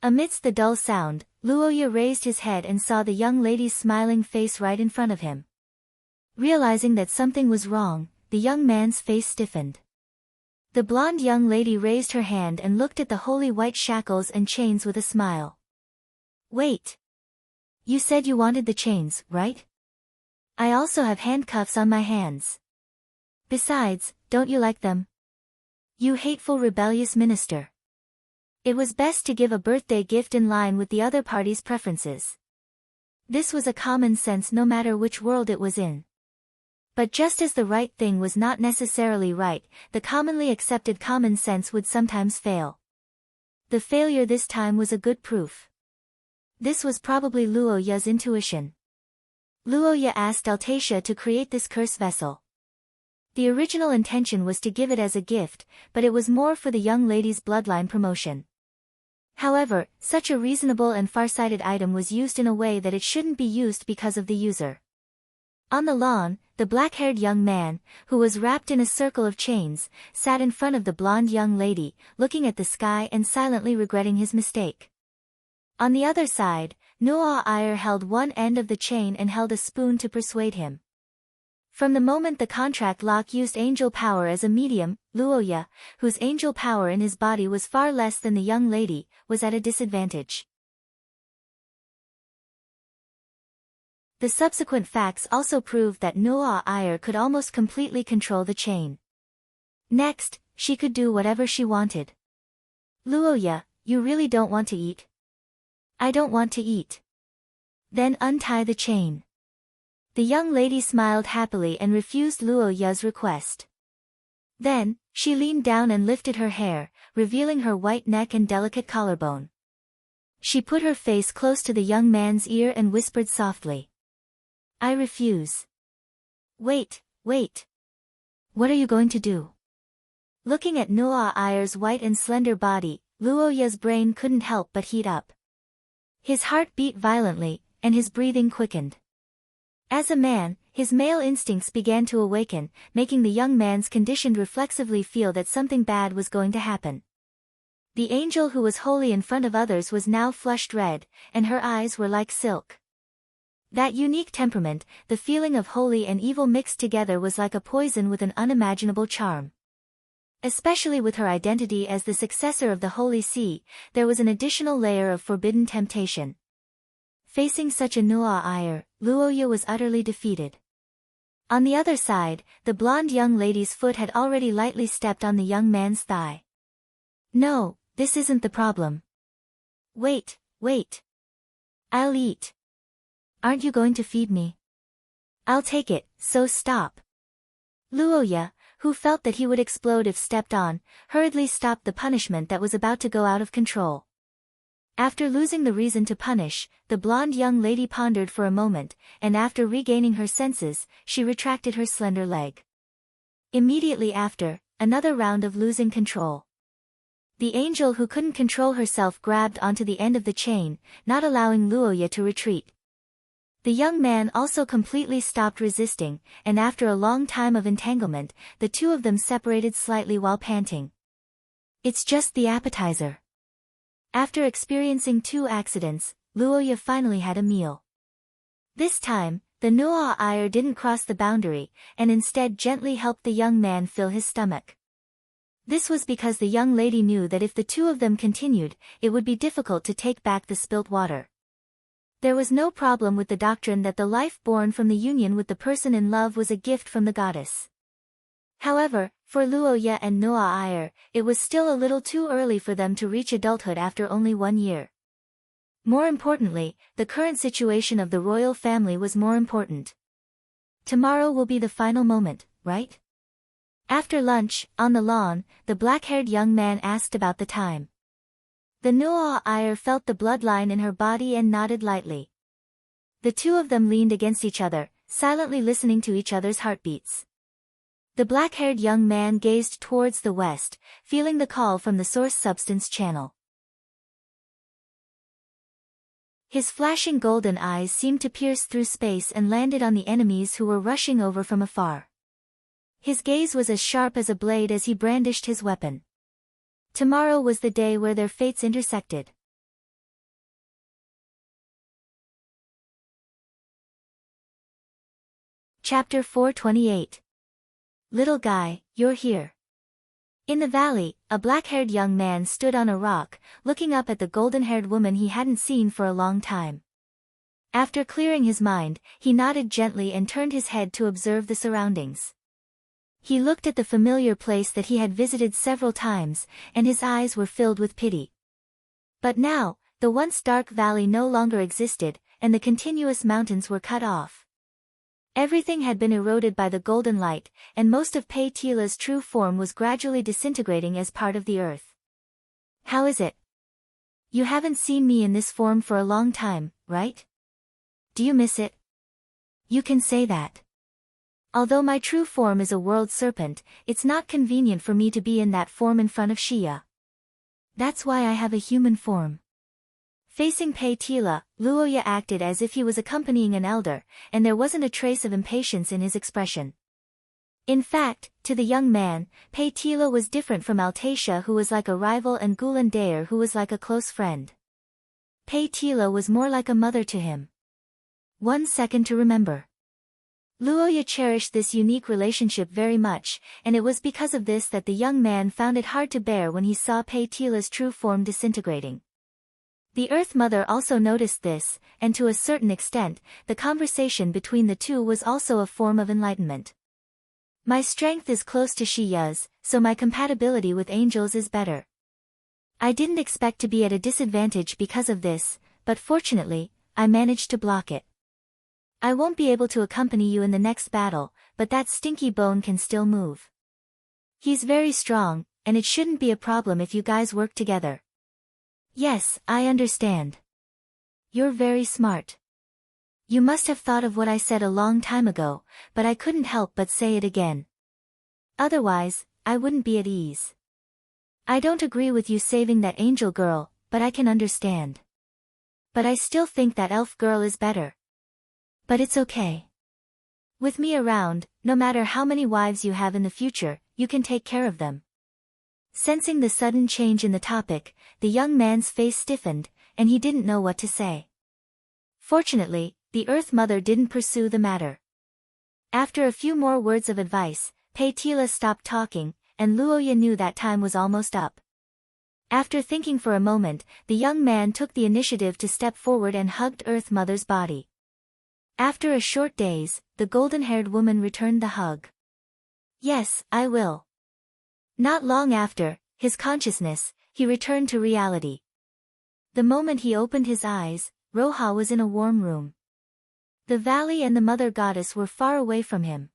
Amidst the dull sound, Luoya raised his head and saw the young lady's smiling face right in front of him. Realizing that something was wrong, the young man's face stiffened. The blonde young lady raised her hand and looked at the holy white shackles and chains with a smile. Wait. You said you wanted the chains, right? I also have handcuffs on my hands. Besides, don't you like them? You hateful rebellious minister. It was best to give a birthday gift in line with the other party's preferences. This was a common sense no matter which world it was in. But just as the right thing was not necessarily right, the commonly accepted common sense would sometimes fail. The failure this time was a good proof. This was probably Luoya's intuition. Luoya asked Altacia to create this curse vessel. The original intention was to give it as a gift, but it was more for the young lady's bloodline promotion. However, such a reasonable and far-sighted item was used in a way that it shouldn't be used because of the user. On the lawn, the black-haired young man, who was wrapped in a circle of chains, sat in front of the blonde young lady, looking at the sky and silently regretting his mistake. On the other side, Noah Iyer held one end of the chain and held a spoon to persuade him. From the moment the contract lock used angel power as a medium, Luoya, whose angel power in his body was far less than the young lady, was at a disadvantage. The subsequent facts also proved that Noah Iyer could almost completely control the chain. Next, she could do whatever she wanted. Luoya, you really don't want to eat? I don't want to eat. Then untie the chain. The young lady smiled happily and refused Luoya's request. Then, she leaned down and lifted her hair, revealing her white neck and delicate collarbone. She put her face close to the young man's ear and whispered softly. I refuse. Wait. What are you going to do? Looking at Noah Iyer's white and slender body, Luoya's brain couldn't help but heat up. His heart beat violently, and his breathing quickened. As a man, his male instincts began to awaken, making the young man's conditioned reflexively feel that something bad was going to happen. The angel who was holy in front of others was now flushed red, and her eyes were like silk. That unique temperament, the feeling of holy and evil mixed together, was like a poison with an unimaginable charm. Especially with her identity as the successor of the Holy See, there was an additional layer of forbidden temptation. Facing such a Noah Iyer, Luoya was utterly defeated. On the other side, the blonde young lady's foot had already lightly stepped on the young man's thigh. No, this isn't the problem. Wait. I'll eat. Aren't you going to feed me? I'll take it, so stop. Luoya, who felt that he would explode if stepped on, hurriedly stopped the punishment that was about to go out of control. After losing the reason to punish, the blonde young lady pondered for a moment, and after regaining her senses, she retracted her slender leg. Immediately after, another round of losing control. The angel who couldn't control herself grabbed onto the end of the chain, not allowing Luoya to retreat. The young man also completely stopped resisting, and after a long time of entanglement, the two of them separated slightly while panting. It's just the appetizer. After experiencing 2 accidents, Luoya finally had a meal. This time, the Noah Iyer didn't cross the boundary, and instead gently helped the young man fill his stomach. This was because the young lady knew that if the two of them continued, it would be difficult to take back the spilt water. There was no problem with the doctrine that the life born from the union with the person in love was a gift from the goddess. However, for Luoya and Noah Iyer, it was still a little too early for them to reach adulthood after only 1 year. More importantly, the current situation of the royal family was more important. Tomorrow will be the final moment, right? After lunch, on the lawn, the black-haired young man asked about the time. The Noah Iyer felt the bloodline in her body and nodded lightly. The two of them leaned against each other, silently listening to each other's heartbeats. The black-haired young man gazed towards the west, feeling the call from the source substance channel. His flashing golden eyes seemed to pierce through space and landed on the enemies who were rushing over from afar. His gaze was as sharp as a blade as he brandished his weapon. Tomorrow was the day where their fates intersected. Chapter 428. Little guy, you're here. In the valley, a black-haired young man stood on a rock, looking up at the golden-haired woman he hadn't seen for a long time. After clearing his mind, he nodded gently and turned his head to observe the surroundings. He looked at the familiar place that he had visited several times, and his eyes were filled with pity. But now, the once dark valley no longer existed, and the continuous mountains were cut off. Everything had been eroded by the golden light, and most of Pei Tila's true form was gradually disintegrating as part of the earth. How is it? You haven't seen me in this form for a long time, right? Do you miss it? You can say that. Although my true form is a world serpent, it's not convenient for me to be in that form in front of Xia. That's why I have a human form. Facing Pei Tila, Luoya acted as if he was accompanying an elder, and there wasn't a trace of impatience in his expression. In fact, to the young man, Pei Tila was different from Altacia, who was like a rival, and Gulan Daer, who was like a close friend. Pei Tila was more like a mother to him. 1 second to remember. Luoya cherished this unique relationship very much, and it was because of this that the young man found it hard to bear when he saw Pei Tila's true form disintegrating. The Earth Mother also noticed this, and to a certain extent, the conversation between the two was also a form of enlightenment. My strength is close to Xia's, so my compatibility with angels is better. I didn't expect to be at a disadvantage because of this, but fortunately, I managed to block it. I won't be able to accompany you in the next battle, but that stinky bone can still move. He's very strong, and it shouldn't be a problem if you guys work together. Yes, I understand. You're very smart. You must have thought of what I said a long time ago, but I couldn't help but say it again. Otherwise, I wouldn't be at ease. I don't agree with you saving that angel girl, but I can understand. But I still think that elf girl is better. But it's okay. With me around, no matter how many wives you have in the future, you can take care of them. Sensing the sudden change in the topic, the young man's face stiffened, and he didn't know what to say. Fortunately, the Earth Mother didn't pursue the matter. After a few more words of advice, Pei Tila stopped talking, and Luoya knew that time was almost up. After thinking for a moment, the young man took the initiative to step forward and hugged Earth Mother's body. After a short daze, the golden-haired woman returned the hug. Yes, I will. Not long after, his consciousness, he returned to reality. The moment he opened his eyes, Roha was in a warm room. The valley and the mother goddess were far away from him.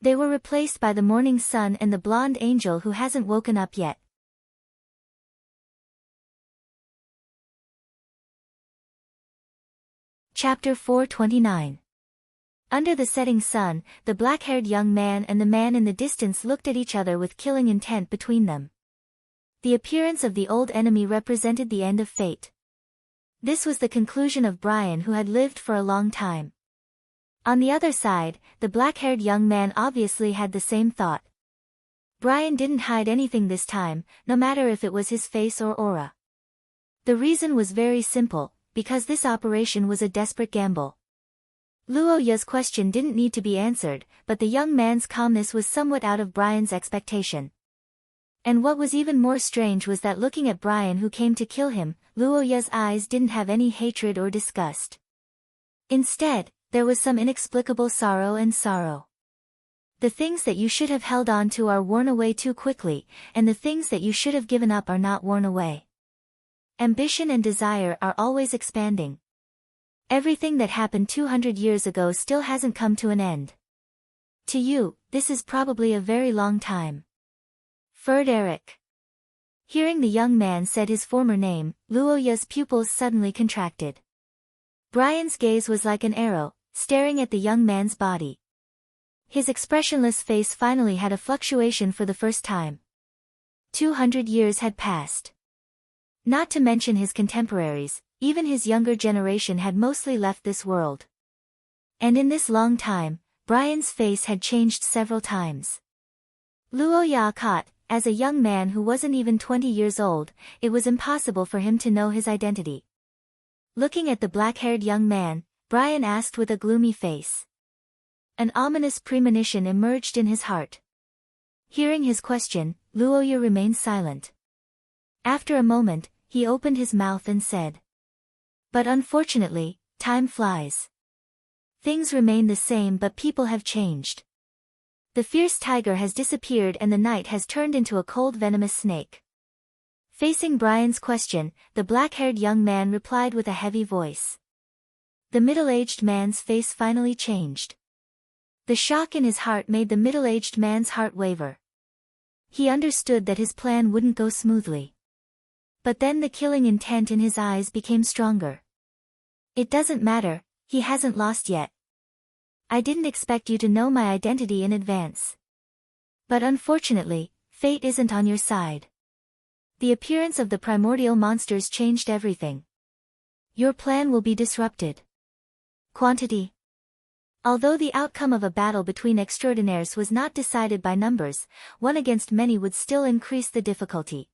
They were replaced by the morning sun and the blonde angel who hasn't woken up yet. Chapter 429. Under the setting sun, the black-haired young man and the man in the distance looked at each other with killing intent between them. The appearance of the old enemy represented the end of fate. This was the conclusion of Brian, who had lived for a long time. On the other side, the black-haired young man obviously had the same thought. Brian didn't hide anything this time, no matter if it was his face or aura. The reason was very simple, because this operation was a desperate gamble. Luoya's question didn't need to be answered, but the young man's calmness was somewhat out of Brian's expectation. And what was even more strange was that looking at Brian, who came to kill him, Luoya's eyes didn't have any hatred or disgust. Instead, there was some inexplicable sorrow and sorrow. The things that you should have held on to are worn away too quickly, and the things that you should have given up are not worn away. Ambition and desire are always expanding. Everything that happened 200 years ago still hasn't come to an end. To you, this is probably a very long time. Ferd Eric. Hearing the young man said his former name, Luoya's pupils suddenly contracted. Brian's gaze was like an arrow, staring at the young man's body. His expressionless face finally had a fluctuation for the first time. 200 years had passed. Not to mention his contemporaries, even his younger generation had mostly left this world. And in this long time, Brian's face had changed several times. Luo Ya caught, as a young man who wasn't even 20 years old, it was impossible for him to know his identity. Looking at the black-haired young man, Brian asked with a gloomy face. An ominous premonition emerged in his heart. Hearing his question, Luoya remained silent. After a moment, he opened his mouth and said. But unfortunately, time flies. Things remain the same but people have changed. The fierce tiger has disappeared and the night has turned into a cold venomous snake. Facing Brian's question, the black-haired young man replied with a heavy voice. The middle-aged man's face finally changed. The shock in his heart made the middle-aged man's heart waver. He understood that his plan wouldn't go smoothly. But then the killing intent in his eyes became stronger. It doesn't matter, he hasn't lost yet. I didn't expect you to know my identity in advance. But unfortunately, fate isn't on your side. The appearance of the primordial monsters changed everything. Your plan will be disrupted. Quantity. Although the outcome of a battle between extraordinaires was not decided by numbers, one against many would still increase the difficulty.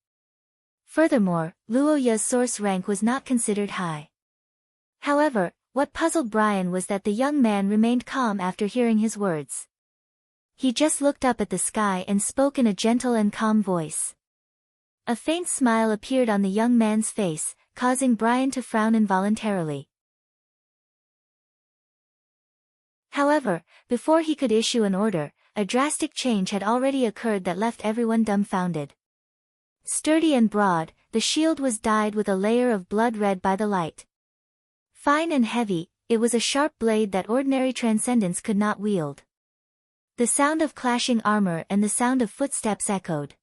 Furthermore, Luoya's source rank was not considered high. However, what puzzled Brian was that the young man remained calm after hearing his words. He just looked up at the sky and spoke in a gentle and calm voice. A faint smile appeared on the young man's face, causing Brian to frown involuntarily. However, before he could issue an order, a drastic change had already occurred that left everyone dumbfounded. Sturdy and broad, the shield was dyed with a layer of blood red by the light. Fine and heavy, it was a sharp blade that ordinary transcendence could not wield. The sound of clashing armor and the sound of footsteps echoed.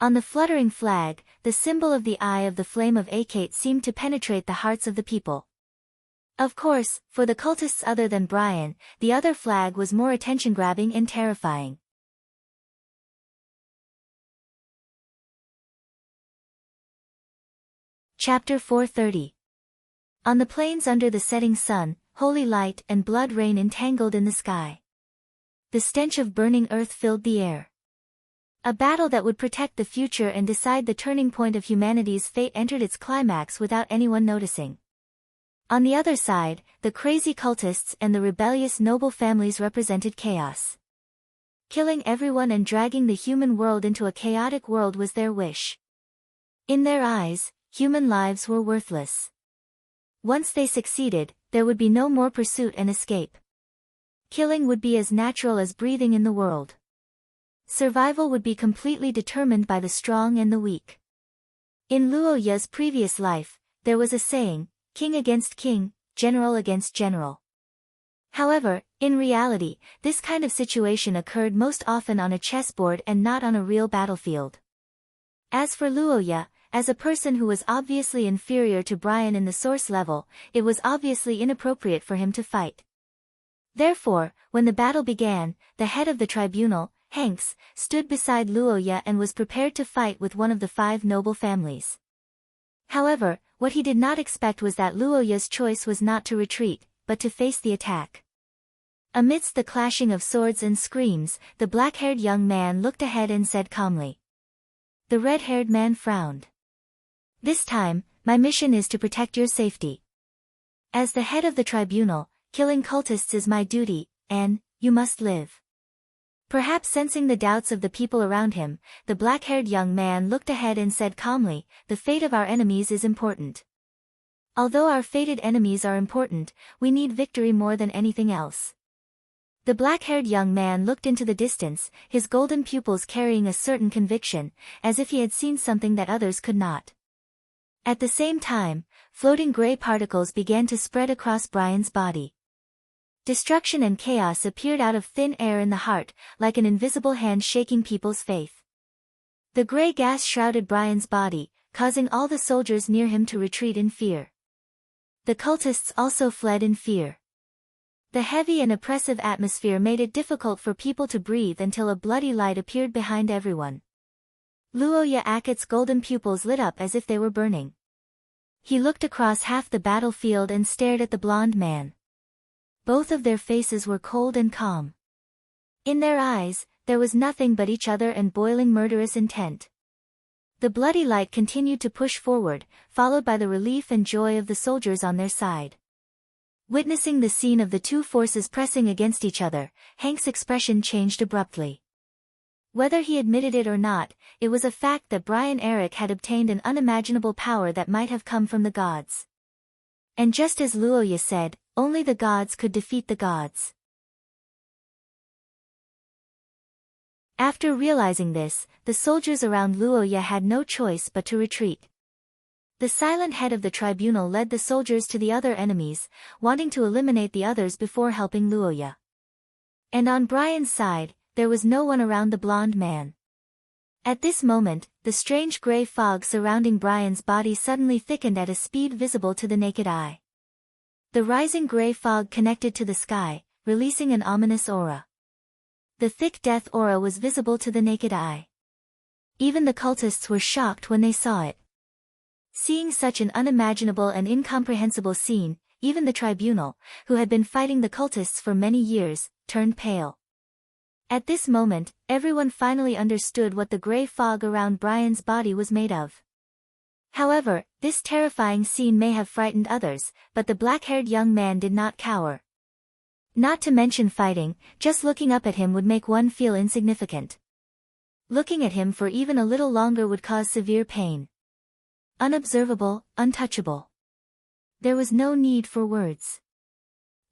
On the fluttering flag, the symbol of the eye of the flame of Akate seemed to penetrate the hearts of the people. Of course, for the cultists other than Brian, the other flag was more attention-grabbing and terrifying. Chapter 430. On the plains under the setting sun, holy light and blood rain entangled in the sky. The stench of burning earth filled the air. A battle that would protect the future and decide the turning point of humanity's fate entered its climax without anyone noticing. On the other side, the crazy cultists and the rebellious noble families represented chaos. Killing everyone and dragging the human world into a chaotic world was their wish. In their eyes, human lives were worthless. Once they succeeded, there would be no more pursuit and escape. Killing would be as natural as breathing in the world. Survival would be completely determined by the strong and the weak. In Luoya's previous life, there was a saying, king against king, general against general. However, in reality, this kind of situation occurred most often on a chessboard and not on a real battlefield. As for Luoya, as a person who was obviously inferior to Brian in the source level, it was obviously inappropriate for him to fight. Therefore, when the battle began, the head of the tribunal, Hanks, stood beside Luoya and was prepared to fight with one of the 5 noble families. However, what he did not expect was that Luoya's choice was not to retreat, but to face the attack. Amidst the clashing of swords and screams, the black-haired young man looked ahead and said calmly. The red-haired man frowned. This time, my mission is to protect your safety. As the head of the tribunal, killing cultists is my duty, and, you must live. Perhaps sensing the doubts of the people around him, the black-haired young man looked ahead and said calmly, the fate of our enemies is important. Although our fated enemies are important, we need victory more than anything else. The black-haired young man looked into the distance, his golden pupils carrying a certain conviction, as if he had seen something that others could not. At the same time, floating gray particles began to spread across Brian's body. Destruction and chaos appeared out of thin air in the heart, like an invisible hand shaking people's faith. The gray gas shrouded Brian's body, causing all the soldiers near him to retreat in fear. The cultists also fled in fear. The heavy and oppressive atmosphere made it difficult for people to breathe until a bloody light appeared behind everyone. Luoya Akat's golden pupils lit up as if they were burning. He looked across half the battlefield and stared at the blonde man. Both of their faces were cold and calm. In their eyes, there was nothing but each other and boiling murderous intent. The bloody light continued to push forward, followed by the relief and joy of the soldiers on their side. Witnessing the scene of the two forces pressing against each other, Hank's expression changed abruptly. Whether he admitted it or not, it was a fact that Brian Eric had obtained an unimaginable power that might have come from the gods. And just as Luoya said, only the gods could defeat the gods. After realizing this, the soldiers around Luoya had no choice but to retreat. The silent head of the tribunal led the soldiers to the other enemies, wanting to eliminate the others before helping Luoya. And on Brian's side, there was no one around the blonde man. At this moment, the strange gray fog surrounding Brian's body suddenly thickened at a speed visible to the naked eye. The rising gray fog connected to the sky, releasing an ominous aura. The thick death aura was visible to the naked eye. Even the cultists were shocked when they saw it. Seeing such an unimaginable and incomprehensible scene, even the tribunal, who had been fighting the cultists for many years, turned pale. At this moment, everyone finally understood what the gray fog around Brian's body was made of. However, this terrifying scene may have frightened others, but the black-haired young man did not cower. Not to mention fighting, just looking up at him would make one feel insignificant. Looking at him for even a little longer would cause severe pain. Unobservable, untouchable. There was no need for words.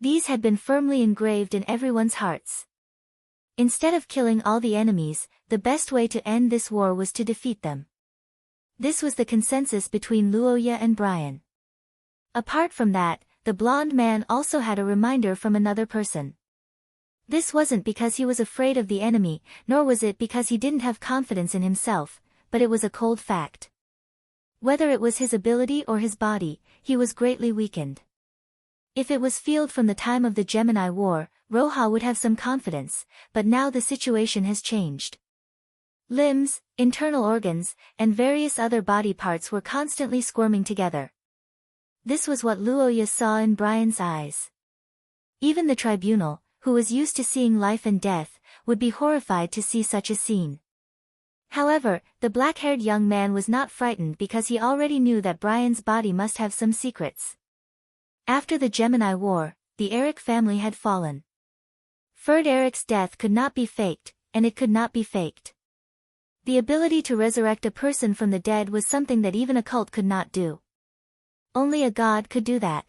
These had been firmly engraved in everyone's hearts. Instead of killing all the enemies, the best way to end this war was to defeat them. This was the consensus between Luoya and Brian. Apart from that, the blonde man also had a reminder from another person. This wasn't because he was afraid of the enemy, nor was it because he didn't have confidence in himself, but it was a cold fact. Whether it was his ability or his body, he was greatly weakened. If it was Field from the time of the Gemini War, Roja would have some confidence, but now the situation has changed. Limbs, internal organs, and various other body parts were constantly squirming together. This was what Luoya saw in Brian's eyes. Even the tribunal, who was used to seeing life and death, would be horrified to see such a scene. However, the black-haired young man was not frightened because he already knew that Brian's body must have some secrets. After the Gemini War, the Eric family had fallen. Ferd Eric's death could not be faked, and it could not be faked. The ability to resurrect a person from the dead was something that even a cult could not do. Only a god could do that.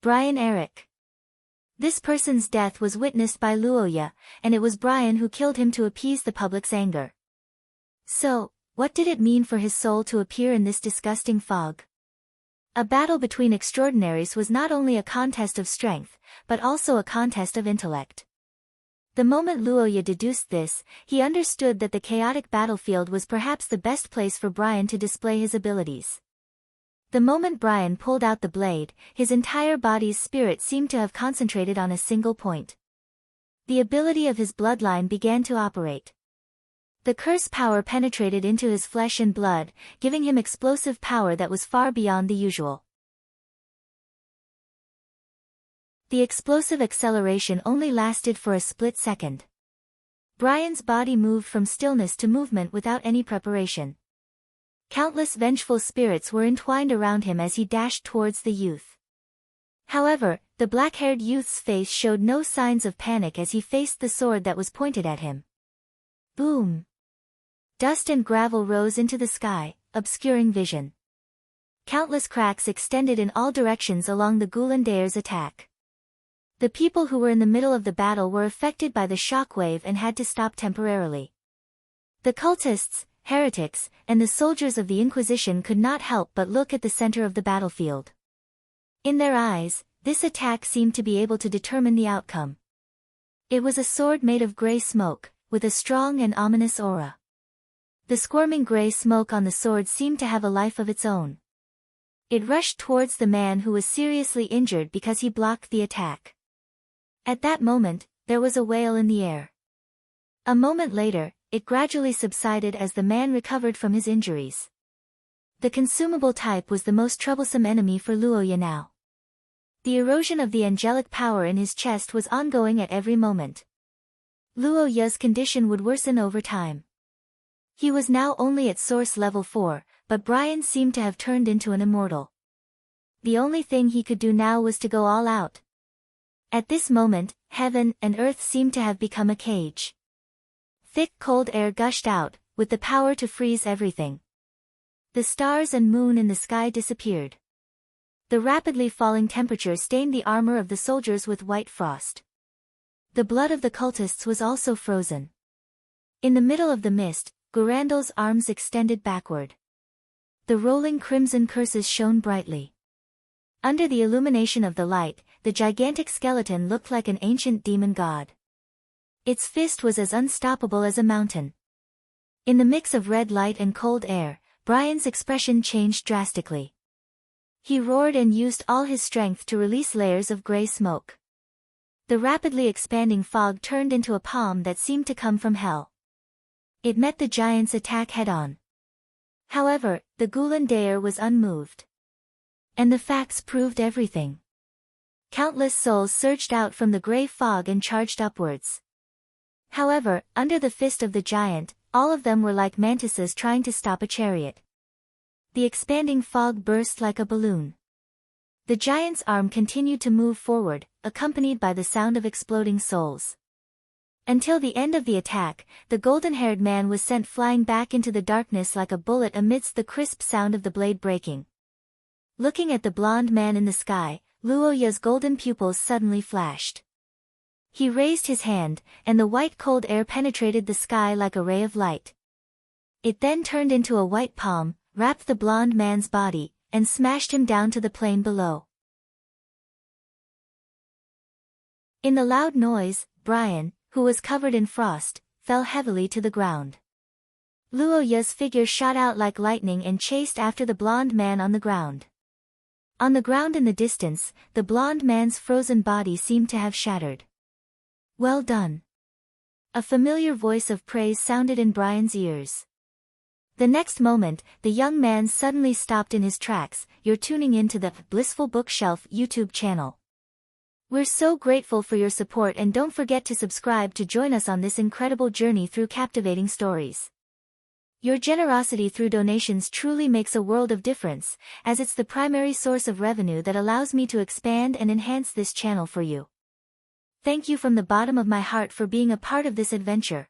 Brian Eric. This person's death was witnessed by Luoya, and it was Brian who killed him to appease the public's anger. So, what did it mean for his soul to appear in this disgusting fog? A battle between extraordinaries was not only a contest of strength, but also a contest of intellect. The moment Luoya deduced this, he understood that the chaotic battlefield was perhaps the best place for Brian to display his abilities. The moment Brian pulled out the blade, his entire body's spirit seemed to have concentrated on a single point. The ability of his bloodline began to operate. The curse power penetrated into his flesh and blood, giving him explosive power that was far beyond the usual. The explosive acceleration only lasted for a split second. Brian's body moved from stillness to movement without any preparation. Countless vengeful spirits were entwined around him as he dashed towards the youth. However, the black-haired youth's face showed no signs of panic as he faced the sword that was pointed at him. Boom! Dust and gravel rose into the sky, obscuring vision. Countless cracks extended in all directions along the Goulandaire's attack. The people who were in the middle of the battle were affected by the shockwave and had to stop temporarily. The cultists, heretics, and the soldiers of the Inquisition could not help but look at the center of the battlefield. In their eyes, this attack seemed to be able to determine the outcome. It was a sword made of gray smoke, with a strong and ominous aura. The squirming gray smoke on the sword seemed to have a life of its own. It rushed towards the man who was seriously injured because he blocked the attack. At that moment, there was a wail in the air. A moment later, it gradually subsided as the man recovered from his injuries. The consumable type was the most troublesome enemy for Luoya now. The erosion of the angelic power in his chest was ongoing at every moment. Luoya's condition would worsen over time. He was now only at source level 4, but Brian seemed to have turned into an immortal. The only thing he could do now was to go all out. At this moment, heaven and earth seemed to have become a cage. Thick cold air gushed out, with the power to freeze everything. The stars and moon in the sky disappeared. The rapidly falling temperature stained the armor of the soldiers with white frost. The blood of the cultists was also frozen. In the middle of the mist, Gurandal's arms extended backward. The rolling crimson curses shone brightly. Under the illumination of the light, the gigantic skeleton looked like an ancient demon god. Its fist was as unstoppable as a mountain. In the mix of red light and cold air, Brian's expression changed drastically. He roared and used all his strength to release layers of gray smoke. The rapidly expanding fog turned into a palm that seemed to come from hell. It met the giant's attack head-on. However, the Gulan Daer was unmoved. And the facts proved everything. Countless souls surged out from the gray fog and charged upwards. However, under the fist of the giant, all of them were like mantises trying to stop a chariot. The expanding fog burst like a balloon. The giant's arm continued to move forward, accompanied by the sound of exploding souls. Until the end of the attack, the golden-haired man was sent flying back into the darkness like a bullet amidst the crisp sound of the blade breaking. Looking at the blonde man in the sky, Luoya's golden pupils suddenly flashed. He raised his hand, and the white cold air penetrated the sky like a ray of light. It then turned into a white palm, wrapped the blonde man's body, and smashed him down to the plain below. In the loud noise, Brian, who was covered in frost, fell heavily to the ground. Luoya's figure shot out like lightning and chased after the blonde man on the ground. On the ground in the distance, the blonde man's frozen body seemed to have shattered. Well done. A familiar voice of praise sounded in Brian's ears. The next moment, the young man suddenly stopped in his tracks. You're tuning into the Blissful Bookshelf YouTube channel. We're so grateful for your support, and don't forget to subscribe to join us on this incredible journey through captivating stories. Your generosity through donations truly makes a world of difference, as it's the primary source of revenue that allows me to expand and enhance this channel for you. Thank you from the bottom of my heart for being a part of this adventure.